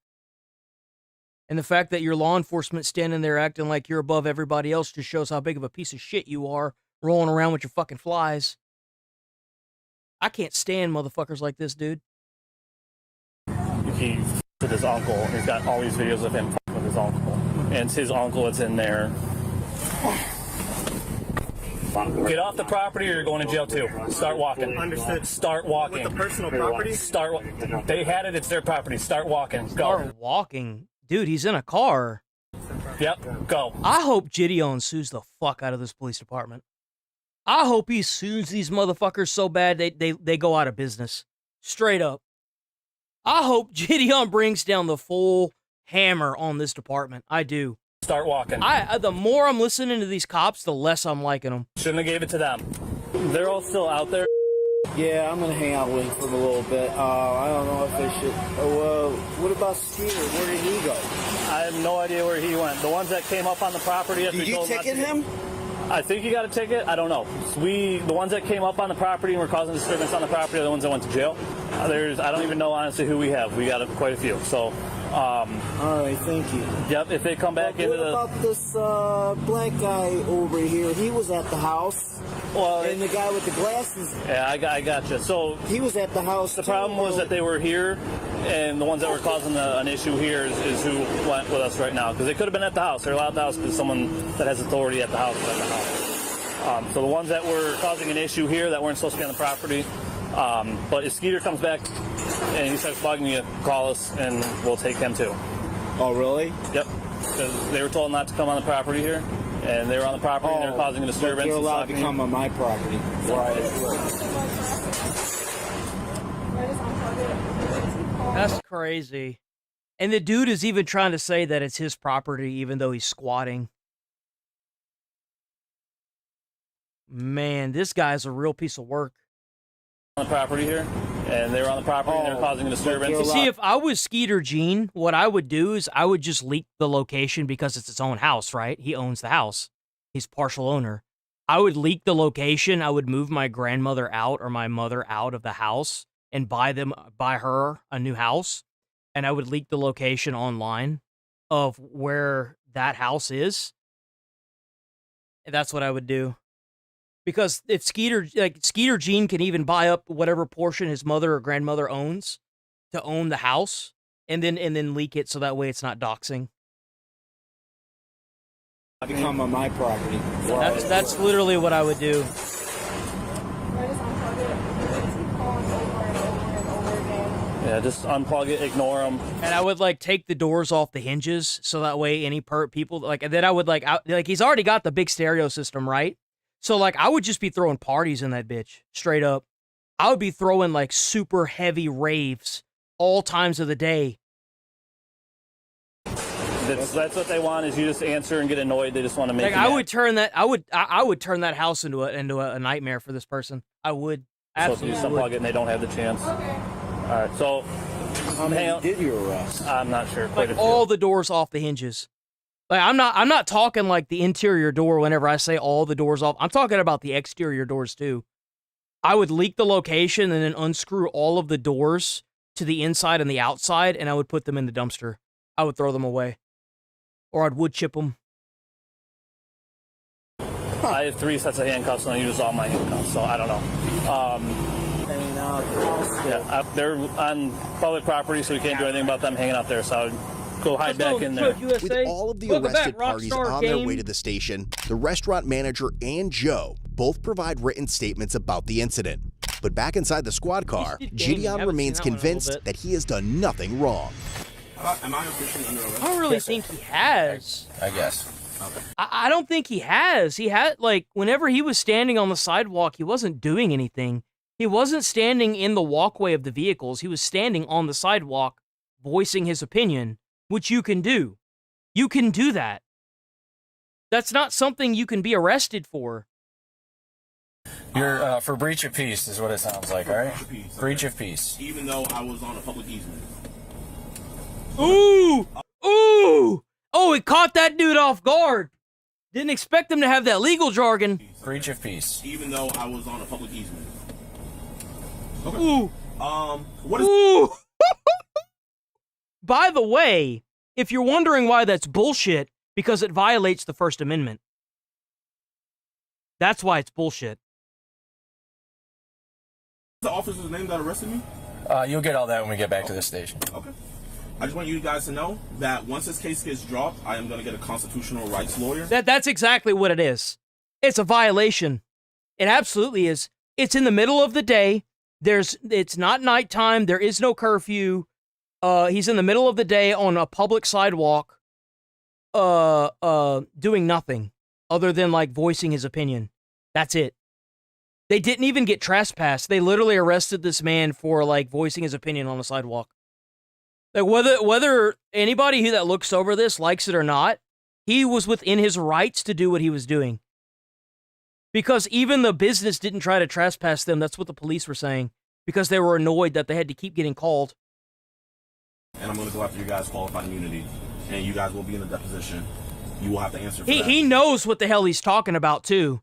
And the fact that your law enforcement standing there acting like you're above everybody else just shows how big of a piece of shit you are, rolling around with your fucking flies. I can't stand motherfuckers like this, dude. He with his uncle. He's got all these videos of him with his uncle. And it's his uncle that's in there. Get off the property or you're going to jail too. Start walking. Understood. Start walking. With the personal property? They had it, it's their property. Start walking. Go. Start walking. Dude, he's in a car. Yep, go. I hope Gideon sues the fuck out of this police department. I hope he sues these motherfuckers so bad they go out of business. Straight up. I hope Gideon brings down the full hammer on this department. I do. Start walking. The more I'm listening to these cops, the less I'm liking them. Shouldn't have gave it to them. They're all still out there. Yeah, I'm gonna hang out with him for a little bit. I don't know if I should. What about Skeeter? Where did he go? I have no idea where he went. The ones that came up on the property. Did you ticket him? I think you got a ticket. I don't know. The ones that came up on the property and were causing disturbance on the property are the ones that went to jail. I don't even know honestly who we have. We got quite a few. So. All right, thank you. Yep. If they come back into the. What about this black guy over here? He was at the house. Well, and the guy with the glasses. Yeah, I gotcha. So he was at the house. The problem was that they were here, and the ones that were causing an issue here is who went with us right now. Because they could have been at the house. They're allowed at the house because someone that has authority at the house is at the house. So the ones that were causing an issue here that weren't supposed to be on the property. But if Skeeter comes back and he starts bugging you, call us and we'll take him too. Oh, really? Yep. Because they were told not to come on the property here, and they were on the property and they were causing a disturbance. They're allowed to come on my property. Right. That's crazy. And the dude is even trying to say that it's his property, even though he's squatting. Man, this guy's a real piece of work. On the property here, and they were on the property and they were causing a disturbance. You see, if I was Skeeter Gene, what I would do is I would just leak the location because it's his own house, right? He owns the house. He's partial owner. I would leak the location. I would move my grandmother out or my mother out of the house and buy her a new house. And I would leak the location online of where that house is. And that's what I would do. Because if Skeeter Gene can even buy up whatever portion his mother or grandmother owns to own the house and then leak it so that way it's not doxing. Become on my property. That's literally what I would do. Yeah, just unplug it, ignore them. And I would take the doors off the hinges so that way any people and then I would he's already got the big stereo system, right? So, I would just be throwing parties in that bitch, straight up. I would be throwing, super heavy raves all times of the day. That's what they want, is you just answer and get annoyed. They just want to make I would turn that house into a nightmare for this person. I would. Absolutely. So if you unplug it and they don't have the chance. Okay. All right, so... How many did you arrest? I'm not sure. Quite a few. All the doors off the hinges. I'm not talking the interior door whenever I say all the doors off. I'm talking about the exterior doors too. I would leak the location and then unscrew all of the doors to the inside and the outside, and I would put them in the dumpster. I would throw them away. Or I'd wood chip them. I have 3 sets of handcuffs and I use all my handcuffs, so I don't know. They're on public property, so we can't do anything about them hanging out there, so I would go hide back in there. With all of the arrested parties on their way to the station, the restaurant manager and Joe both provide written statements about the incident. But back inside the squad car, Gideon remains convinced that he has done nothing wrong. Am I officially under arrest? I don't really think he has. I guess. Okay. I don't think he has. He had, whenever he was standing on the sidewalk, he wasn't doing anything. He wasn't standing in the walkway of the vehicles. He was standing on the sidewalk, voicing his opinion, which you can do. You can do that. That's not something you can be arrested for. You're for breach of peace is what it sounds like, all right? Breach of peace. Even though I was on a public easement. Ooh! Ooh! Oh, it caught that dude off guard. Didn't expect him to have that legal jargon. Breach of peace. Even though I was on a public easement. Okay. Ooh! What is... Ooh! By the way, if you're wondering why that's bullshit, because it violates the First Amendment. That's why it's bullshit. The officer's name that arrested me? You'll get all that when we get back to the station. Okay. I just want you guys to know that once this case gets dropped, I am going to get a constitutional rights lawyer. That's exactly what it is. It's a violation. It absolutely is. It's in the middle of the day. It's not nighttime. There is no curfew. He's in the middle of the day on a public sidewalk, doing nothing other than like voicing his opinion. That's it. They didn't even get trespassed. They literally arrested this man for like voicing his opinion on the sidewalk. Like whether anybody who that looks over this likes it or not, he was within his rights to do what he was doing. Because even the business didn't try to trespass them. That's what the police were saying. Because they were annoyed that they had to keep getting called. And I'm going to go after you guys' qualified immunity. And you guys will be in a deposition. You will have to answer for that. He knows what the hell he's talking about, too.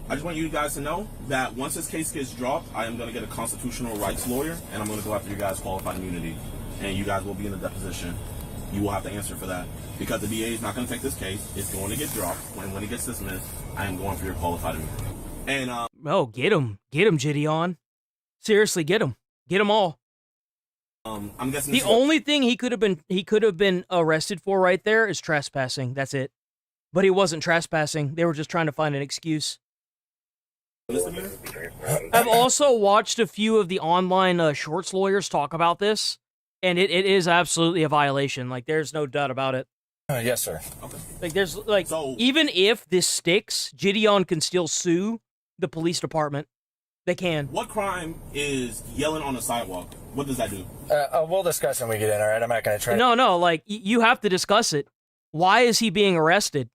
I just want you guys to know that once this case gets dropped, I am going to get a constitutional rights lawyer. And I'm going to go after you guys' qualified immunity. And you guys will be in a deposition. You will have to answer for that. Because the DA is not going to take this case. It's going to get dropped. When it gets dismissed, I am going for your qualified immunity. And, oh, get him. Get him, Gideon. Seriously, get him. Get them all. I'm guessing the only thing he could have been arrested for right there is trespassing. That's it. But he wasn't trespassing. They were just trying to find an excuse. I've also watched a few of the online shorts lawyers talk about this, and it is absolutely a violation. Like, there's no doubt about it. Yes, sir. Okay. Like, there's like, even if this sticks, Gideon can still sue the police department. They can. What crime is yelling on the sidewalk? What does that do? We'll discuss when we get in, all right? I'm not going to try. No, like, you have to discuss it. Why is he being arrested?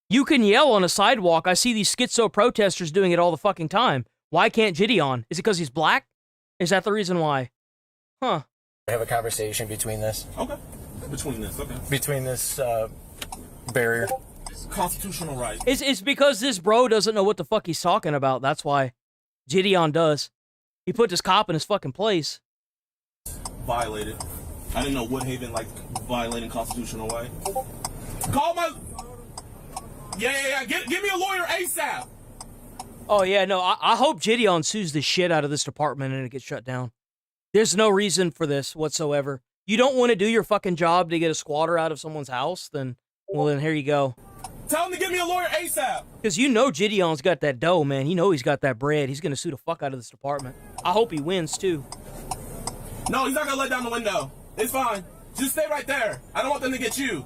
You can yell on a sidewalk. I see these schizo protesters doing it all the fucking time. Why can't Gideon? Is it because he's black? Is that the reason why? Huh. Have a conversation between this. Okay. Between this barrier. Constitutional right. It's because this bro doesn't know what the fuck he's talking about. That's why. Gideon does. He put this cop in his fucking place. Violated. I didn't know Woodhaven like violating constitutional right. Call my... Yeah. Give me a lawyer ASAP. Oh, yeah, no, I hope Gideon sues the shit out of this department and it gets shut down. There's no reason for this whatsoever. You don't want to do your fucking job to get a squatter out of someone's house? Then here you go. Tell him to give me a lawyer ASAP. Because you know Gideon's got that dough, man. You know he's got that bread. He's going to sue the fuck out of this department. I hope he wins, too. No, he's not going to let down the window. It's fine. Just stay right there. I don't want them to get you.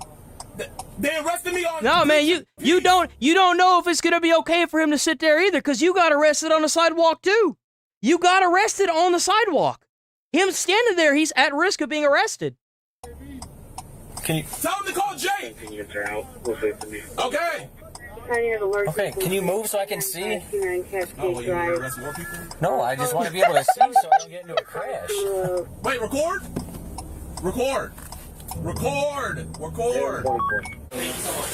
They arrested me on... No, man, you don't know if it's going to be okay for him to sit there either, because you got arrested on the sidewalk, too. You got arrested on the sidewalk. Him standing there, he's at risk of being arrested. Can you... Tell him to call Jake! Okay. Okay, can you move so I can see? Oh, well, you want to arrest more people? No, I just want to be able to see so I don't get into a crash. Wait, record? Record.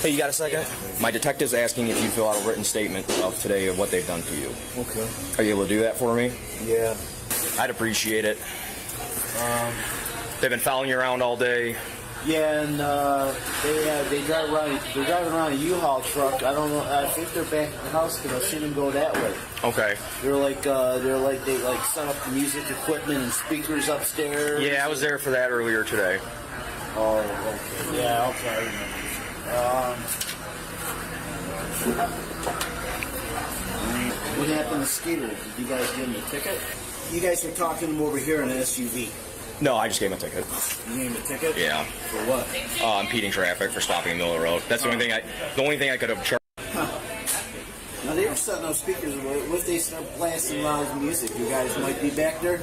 Hey, you got a second? My detective's asking if you fill out a written statement of today of what they've done to you. Okay. Are you able to do that for me? Yeah. I'd appreciate it. They've been following you around all day. Yeah, and they drive around. They're driving around a U-Haul truck. I don't know. I think they're back at the house because I've seen them go that way. Okay. They set up the music equipment and speakers upstairs. Yeah, I was there for that earlier today. Oh, okay. Yeah, okay. I remember. What happened to Skeeter? Did you guys give him a ticket? You guys were talking to him over here in an SUV. No, I just gave him a ticket. You gave him a ticket? Yeah. For what? Impeding traffic for stopping in the middle of the road. That's the only thing I could have charged. Now they were setting up speakers. What if they start blasting loud music? You guys might be back there?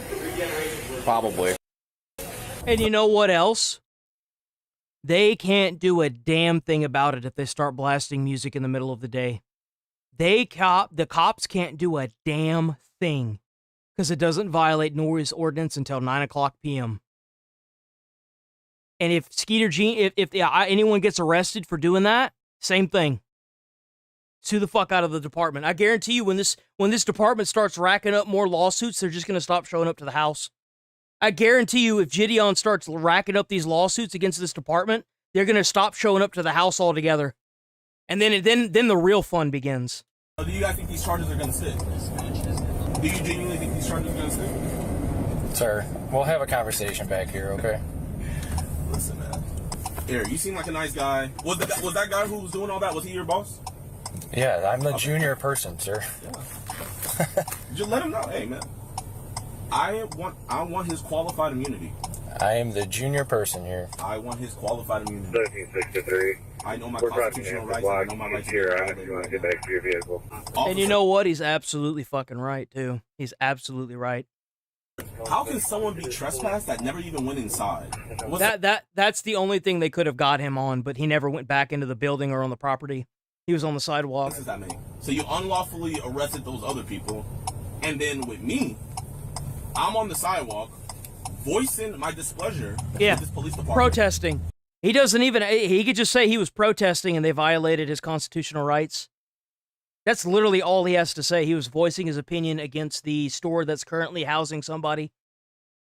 Probably. And you know what else? They can't do a damn thing about it if they start blasting music in the middle of the day. The cops can't do a damn thing because it doesn't violate noise ordinance until 9 o'clock p.m. And if Skeeter Gene, if anyone gets arrested for doing that, same thing. Sue the fuck out of the department. I guarantee you, when this department starts racking up more lawsuits, they're just gonna stop showing up to the house. I guarantee you, if Gideon starts racking up these lawsuits against this department, they're gonna stop showing up to the house altogether, and then the real fun begins. Do you guys think these charges are gonna stick? Do you genuinely think these charges are gonna stick? Sir, we'll have a conversation back here, okay? Listen, man. Here, you seem like a nice guy. Was that guy who was doing all that? Was he your boss? Yeah, I'm the junior person, sir. Yeah. Just let him know, hey, man. I want his qualified immunity. I am the junior person here. I want his qualified immunity. 1363. I know my constitutional rights. I know my rights here. If you want to get back to your vehicle. And you know what? He's absolutely fucking right, too. He's absolutely right. How can someone be trespassed that never even went inside? That's the only thing they could have got him on, but he never went back into the building or on the property. He was on the sidewalk. What does that mean? So you unlawfully arrested those other people, and then with me, I'm on the sidewalk voicing my displeasure with this police department. Protesting. He doesn't even, he could just say he was protesting and they violated his constitutional rights. That's literally all he has to say. He was voicing his opinion against the store that's currently housing somebody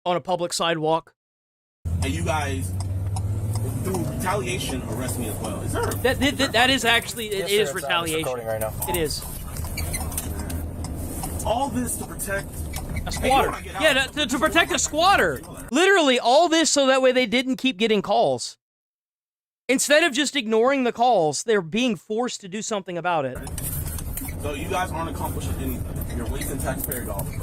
on a public sidewalk. And you guys, through retaliation, arrest me as well. Is there that is actually, it is It's retaliation. recording right now. It is. All this to protect a squatter. Yeah, to protect a squatter. Literally, all this so that way they didn't keep getting calls. Instead of just ignoring the calls, they're being forced to do something about it. So you guys aren't accomplishing anything. You're wasting taxpayer dollars.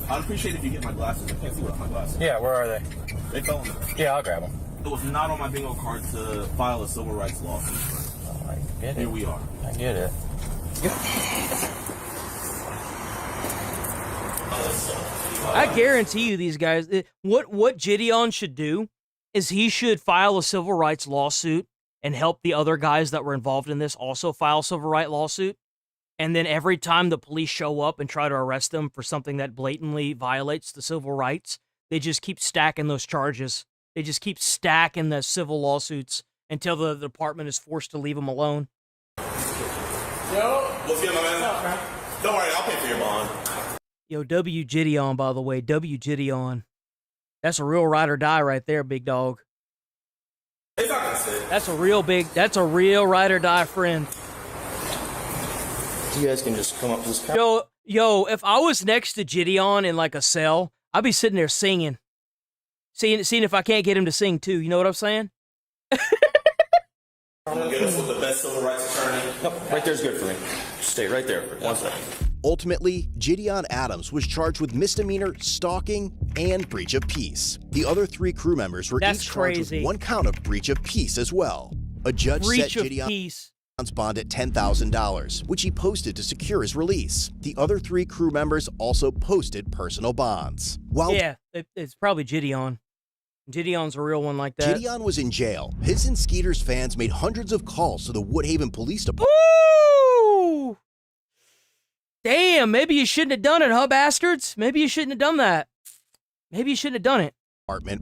I'd appreciate if you get my glasses. I can't see without my glasses. Yeah, where are they? They fell in there. Yeah, I'll grab them. It was not on my bingo card to file a civil rights lawsuit. Oh, I get it. Here we are. I get it. I guarantee you these guys, what Gideon should do is he should file a civil rights lawsuit and help the other guys that were involved in this also file a civil rights lawsuit. And then every time the police show up and try to arrest them for something that blatantly violates the civil rights, they just keep stacking those charges. They just keep stacking the civil lawsuits until the department is forced to leave them alone. Yo, what's good, my man? Don't worry, I'll pay for your bond. Yo, W. Gideon, by the way. W. Gideon. That's a real ride or die right there, big dog. It's not gonna sit. That's a real ride or die friend. You guys can just come up to this car. Yo, if I was next to Gideon in like a cell, I'd be sitting there singing. Seeing if I can't get him to sing too. You know what I'm saying? I'm gonna get us with the best civil rights attorney. Nope, right there's good for me. Stay right there for 1 second. Ultimately, Gideon Adams was charged with misdemeanor stalking and breach of peace. The other 3 crew members were each charged with 1 count of breach of peace as well. A judge set Gideon's bond at $10,000, which he posted to secure his release. The other 3 crew members also posted personal bonds. It's probably Gideon. Gideon's a real one like that. Gideon was in jail. His and Skeeter's fans made hundreds of calls to the Woodhaven Police Department. Ooh! Damn, maybe you shouldn't have done it, huh, bastards? Maybe you shouldn't have done that. Maybe you shouldn't have done it.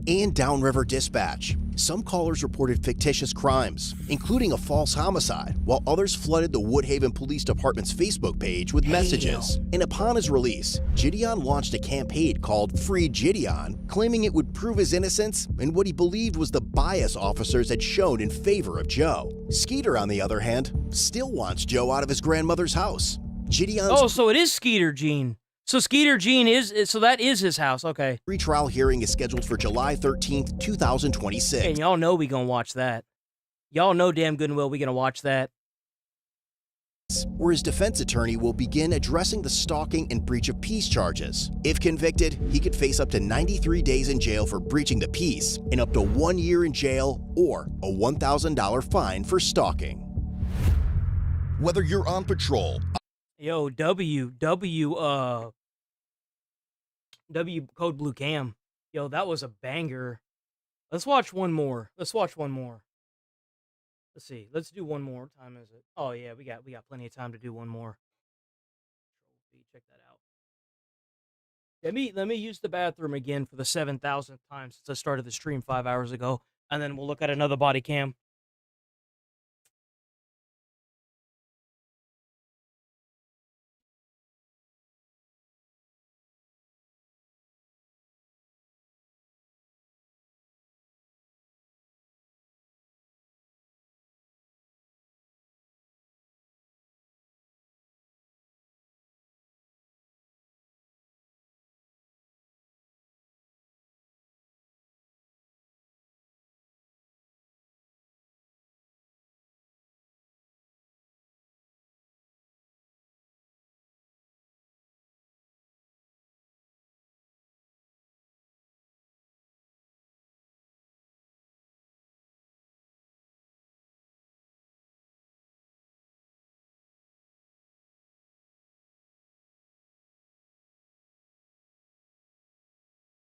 And Downriver Dispatch. Some callers reported fictitious crimes, including a false homicide, while others flooded the Woodhaven Police Department's Facebook page with messages. And upon his release, Gideon launched a campaign called Free Gideon, claiming it would prove his innocence and what he believed was the bias officers had shown in favor of Joe. Skeeter, on the other hand, still wants Joe out of his grandmother's house. Gideon's so it is Skeeter Gene. So Skeeter Gene so that is his house, okay. Retrial hearing is scheduled for July 13th, 2026. And y'all know we gonna watch that. Y'all know damn good and well we gonna watch that. Where his defense attorney will begin addressing the stalking and breach of peace charges. If convicted, he could face up to 93 days in jail for breaching the peace and up to 1 year in jail or a $1,000 fine for stalking. Whether you're on patrol, Yo, W Code Blue Cam. Yo, that was a banger. Let's watch one more. Let's see. Let's do one more. What time is it? Oh yeah, we got plenty of time to do one more. Check that out. Let me use the bathroom again for the 7,000th time since I started the stream 5 hours ago. and then we'll look at another body cam.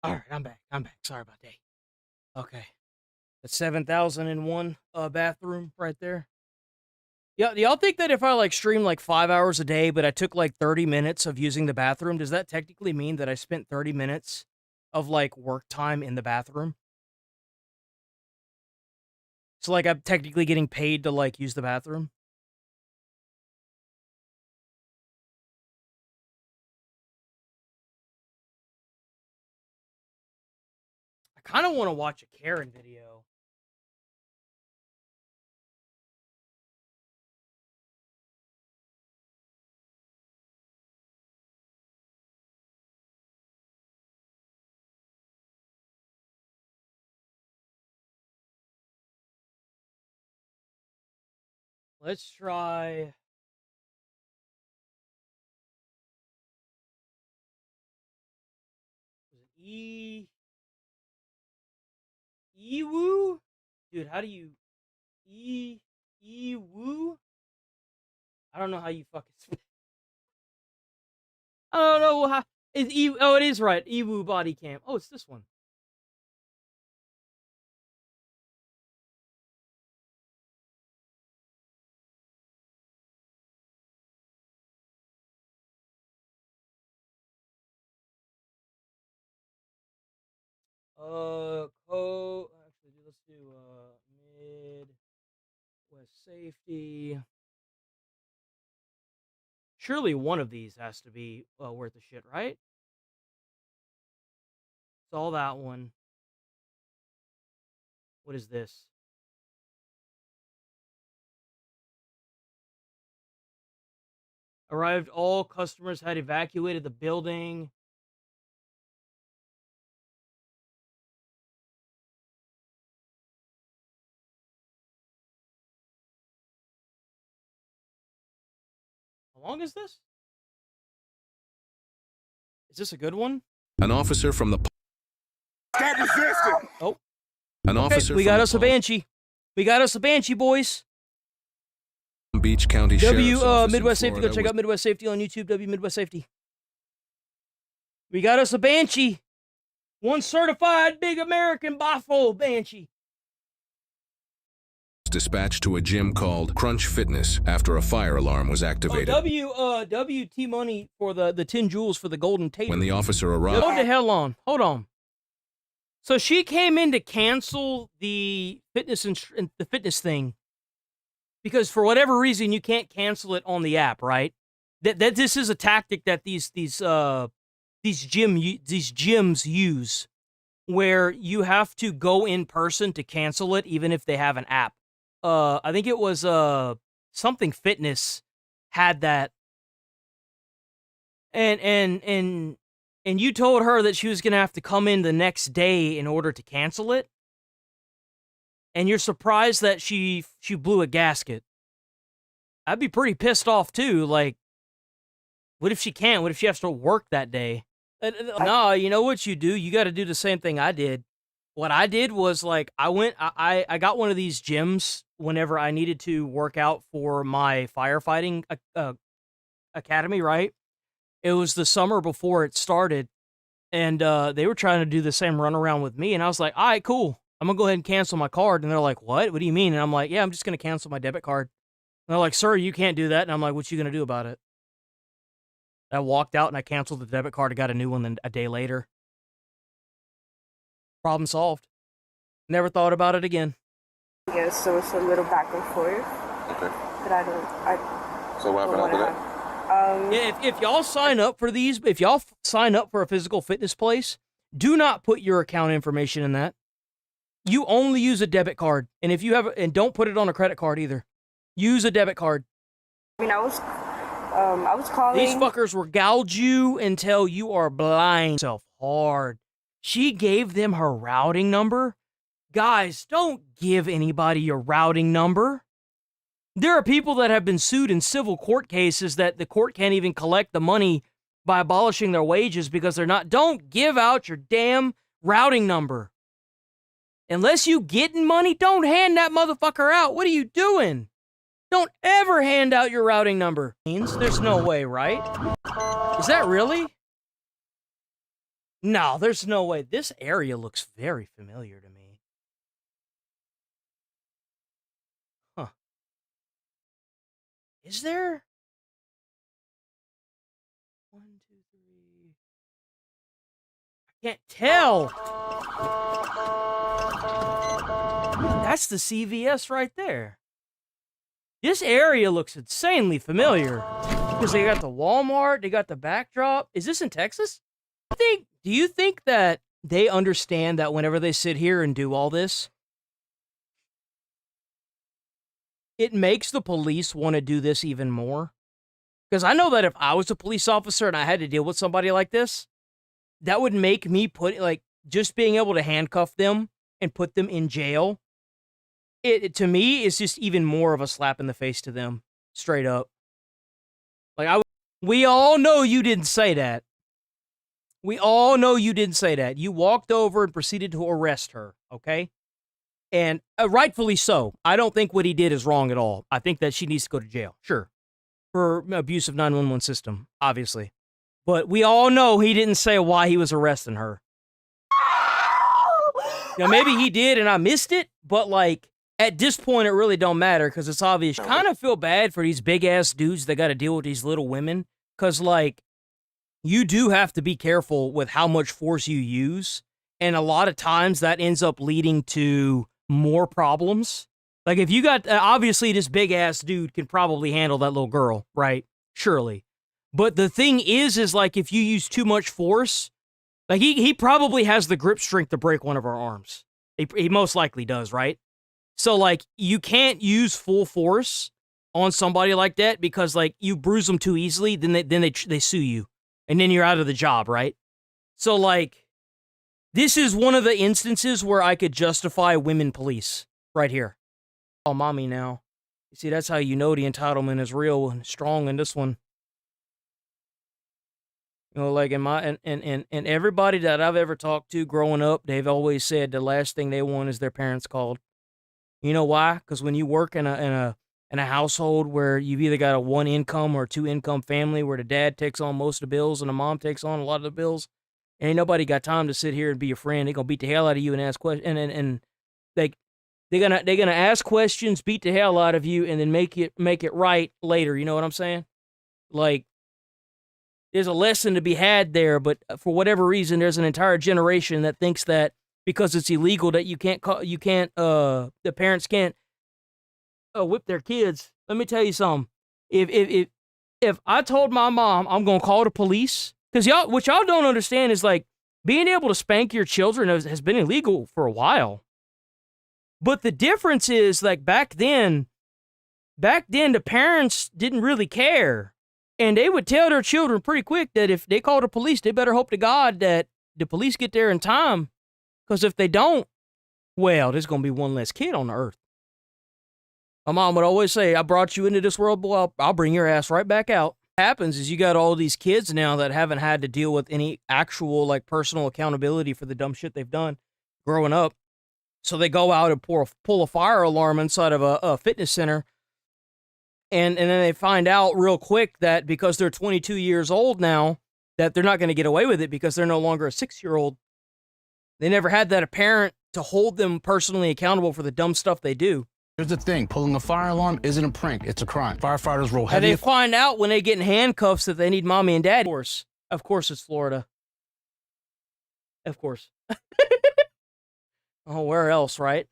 All right, I'm back. Sorry about that. Okay. The 7,001 bathroom right there. Yeah, y'all think that if I like stream like 5 hours a day, but I took like 30 minutes of using the bathroom, does that technically mean that I spent 30 minutes of like work time in the bathroom? So like I'm technically getting paid to like use the bathroom? I kind of want to watch a Karen video. Let's try. Woo? Dude, how do you Woo? I don't know how you fucking speak. I don't know how oh, it is right. Ewu body cam. Oh, it's this one. Actually, let's do Midwest Safety. Surely one of these has to be worth the shit, right? Saw that one. What is this? Arrived, all customers had evacuated the building. How long is this? Is this a good one? An officer from the... Stop resisting! Oh. An officer we got from us a Banshee. We got us a Banshee, boys. Palm Beach County Sheriff's Office Midwest in Safety. Go Florida check out Midwest Safety on YouTube. Midwest Safety. We got us a Banshee. One certified big American Buffalo Banshee. dispatched to a gym called Crunch Fitness after a fire alarm was activated. WT money for the 10 jewels for the golden tater. When the officer arrived... Hold the hell on. Hold on. So she came in to cancel the fitness the fitness thing because for whatever reason you can't cancel it on the app, right? That this is a tactic that these gyms use, where you have to go in person to cancel it, even if they have an app. I think it was something fitness had that, and you told her that she was gonna have to come in the next day in order to cancel it, and you're surprised that she blew a gasket. I'd be pretty pissed off too. Like, what if she can't? What if she has to work that day? No, you know what you do? You got to do the same thing I did. What I did was, like, I got one of these gyms whenever I needed to work out for my firefighting academy, right? It was the summer before it started, and they were trying to do the same runaround with me, and I was like, all right, cool. I'm going to go ahead and cancel my card. And they're like, what? What do you mean? And I'm like, yeah, I'm just going to cancel my debit card. And they're like, sir, you can't do that. And I'm like, what you going to do about it? I walked out and I canceled the debit card and got a new one a day later. Problem solved. Never thought about it again. Yeah, so it's a little back and forth. Okay. But So what happened after that? Yeah, if y'all sign up for these, if y'all sign up for a physical fitness place, do not put your account information in that. You only use a debit card, and if you have, and don't put it on a credit card either. Use a debit card. I mean, I was calling. These fuckers will gouge you until you are blind. Self hard. She gave them her routing number. Guys, don't give anybody your routing number. There are people that have been sued in civil court cases that the court can't even collect the money by abolishing their wages because they're not. Don't give out your damn routing number. Unless you getting money, don't hand that motherfucker out. What are you doing? Don't ever hand out your routing number. There's no way, right? Is that really? No, there's no way. This area looks very familiar to me. Huh. Is there? 1, 2, 3. I can't tell. That's the CVS right there. This area looks insanely familiar because they got the Walmart, they got the backdrop. Is this in Texas? Do you think that they understand that whenever they sit here and do all this, it makes the police want to do this even more? Because I know that if I was a police officer and I had to deal with somebody like this, that would make me just being able to handcuff them and put them in jail. It to me is just even more of a slap in the face to them, straight up. We all know you didn't say that. We all know you didn't say that. You walked over and proceeded to arrest her, okay? And rightfully so. I don't think what he did is wrong at all. I think that she needs to go to jail, sure, for abuse of 911 system, obviously. But we all know he didn't say why he was arresting her. Now, maybe he did and I missed it, but at this point, it really don't matter because it's obvious. I kind of feel bad for these big-ass dudes that got to deal with these little women because, you do have to be careful with how much force you use, and a lot of times that ends up leading to more problems. If you got, obviously, this big-ass dude can probably handle that little girl, right? Surely. But the thing is if you use too much force, he probably has the grip strength to break one of our arms. He most likely does, right? So, you can't use full force on somebody like that because, you bruise them too easily, then they sue you. And then you're out of the job, right? So, this is one of the instances where I could justify women police right here. Oh, mommy now. You see, that's how you know the entitlement is real and strong in this one. You know, and everybody that I've ever talked to growing up, they've always said the last thing they want is their parents called. You know why? Because when you work in a household where you've either got a 1-income or 2-income family where the dad takes on most of the bills and the mom takes on a lot of the bills, ain't nobody got time to sit here and be your friend. They're gonna beat the hell out of you and ask questions, and they're gonna ask questions, beat the hell out of you, and then make it right later. You know what I'm saying? There's a lesson to be had there, but for whatever reason, there's an entire generation that thinks that because it's illegal that the parents can't whip their kids. Let me tell you something. If I told my mom I'm gonna call the police, because what y'all don't understand is being able to spank your children has been illegal for a while. But the difference is back then the parents didn't really care. And they would tell their children pretty quick that if they call the police, they better hope to God that the police get there in time. Because if they don't, well, there's going to be one less kid on the earth. My mom would always say, I brought you into this world, boy, I'll bring your ass right back out. What happens is you got all these kids now that haven't had to deal with any actual personal accountability for the dumb shit they've done growing up. So they go out and pull a fire alarm inside of a fitness center. And then they find out real quick that because they're 22 years old now, that they're not going to get away with it because they're no longer a 6-year-old. They never had that parent to hold them personally accountable for the dumb stuff they do. Here's the thing, pulling a fire alarm isn't a prank, it's a crime. Firefighters roll heavy. And they find out when they get in handcuffs that they need mommy and daddy. Of course it's Florida. Of course. Oh, where else, right?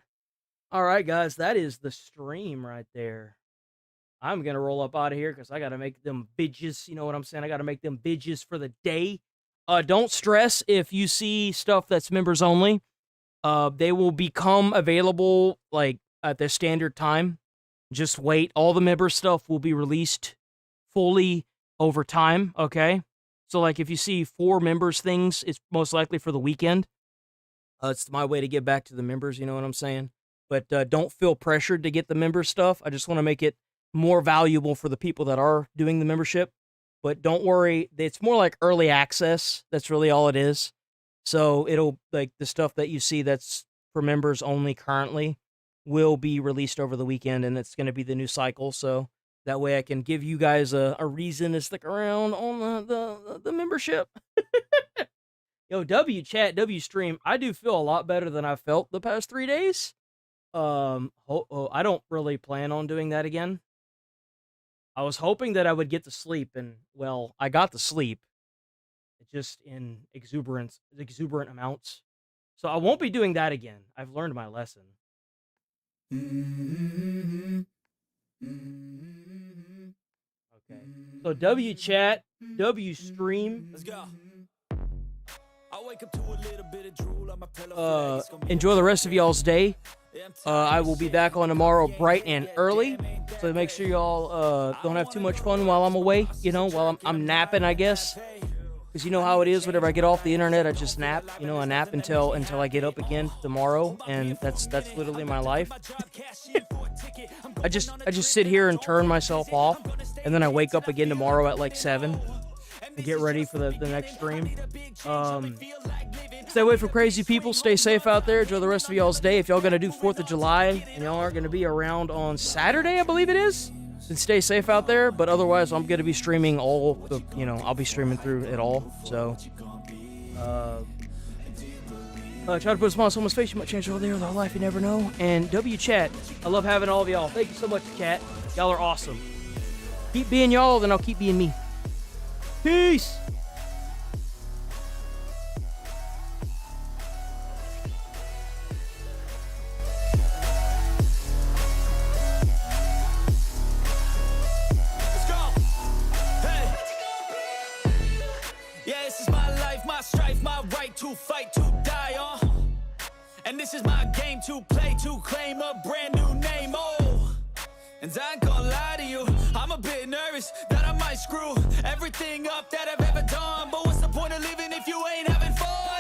All right, guys, that is the stream right there. I'm going to roll up out of here because I got to make them bitches. You know what I'm saying? I got to make them bitches for the day. Don't stress if you see stuff that's members only. They will become available like at their standard time. Just wait. All the member stuff will be released fully over time, okay? So like if you see 4 members things, it's most likely for the weekend. It's my way to get back to the members, you know what I'm saying? But don't feel pressured to get the member stuff. I just want to make it more valuable for the people that are doing the membership. But don't worry, it's more like early access. That's really all it is. So it'll, like, the stuff that you see that's for members only currently will be released over the weekend, and it's going to be the new cycle. So that way I can give you guys a reason to stick around on the membership. Yo, W chat, W stream. I do feel a lot better than I felt the past 3 days. I don't really plan on doing that again. I was hoping that I would get to sleep, and, well, I got to sleep. It's just in exuberant amounts. So I won't be doing that again. I've learned my lesson. Okay. So W chat, W stream. Let's go. Enjoy the rest of y'all's day. I will be back on tomorrow bright and early. So make sure y'all don't have too much fun while I'm away, you know, while I'm napping, I guess. Because you know how it is, whenever I get off the internet, I just nap. You know, I nap until I get up again tomorrow, and that's literally my life. I just sit here and turn myself off, and then I wake up again tomorrow at like 7 and get ready for the next stream. Stay away from crazy people. Stay safe out there. Enjoy the rest of y'all's day. If y'all gonna do 4th of July and y'all aren't gonna be around on Saturday, I believe it is, then stay safe out there. But otherwise, I'm gonna be streaming all the, you know, I'll be streaming through it all. So, try to put a smile on someone's face. You might change over there with our life. You never know. And W chat, I love having all of y'all. Thank you so much, chat. Y'all are awesome. Keep being y'all, then I'll keep being me. Peace. Strife, my right to fight, to die on. And this is my game to play, to claim a brand new name, oh. And I ain't gonna lie to you, I'm a bit nervous that I might screw everything up that I've ever done. But what's the point of living if you ain't having fun?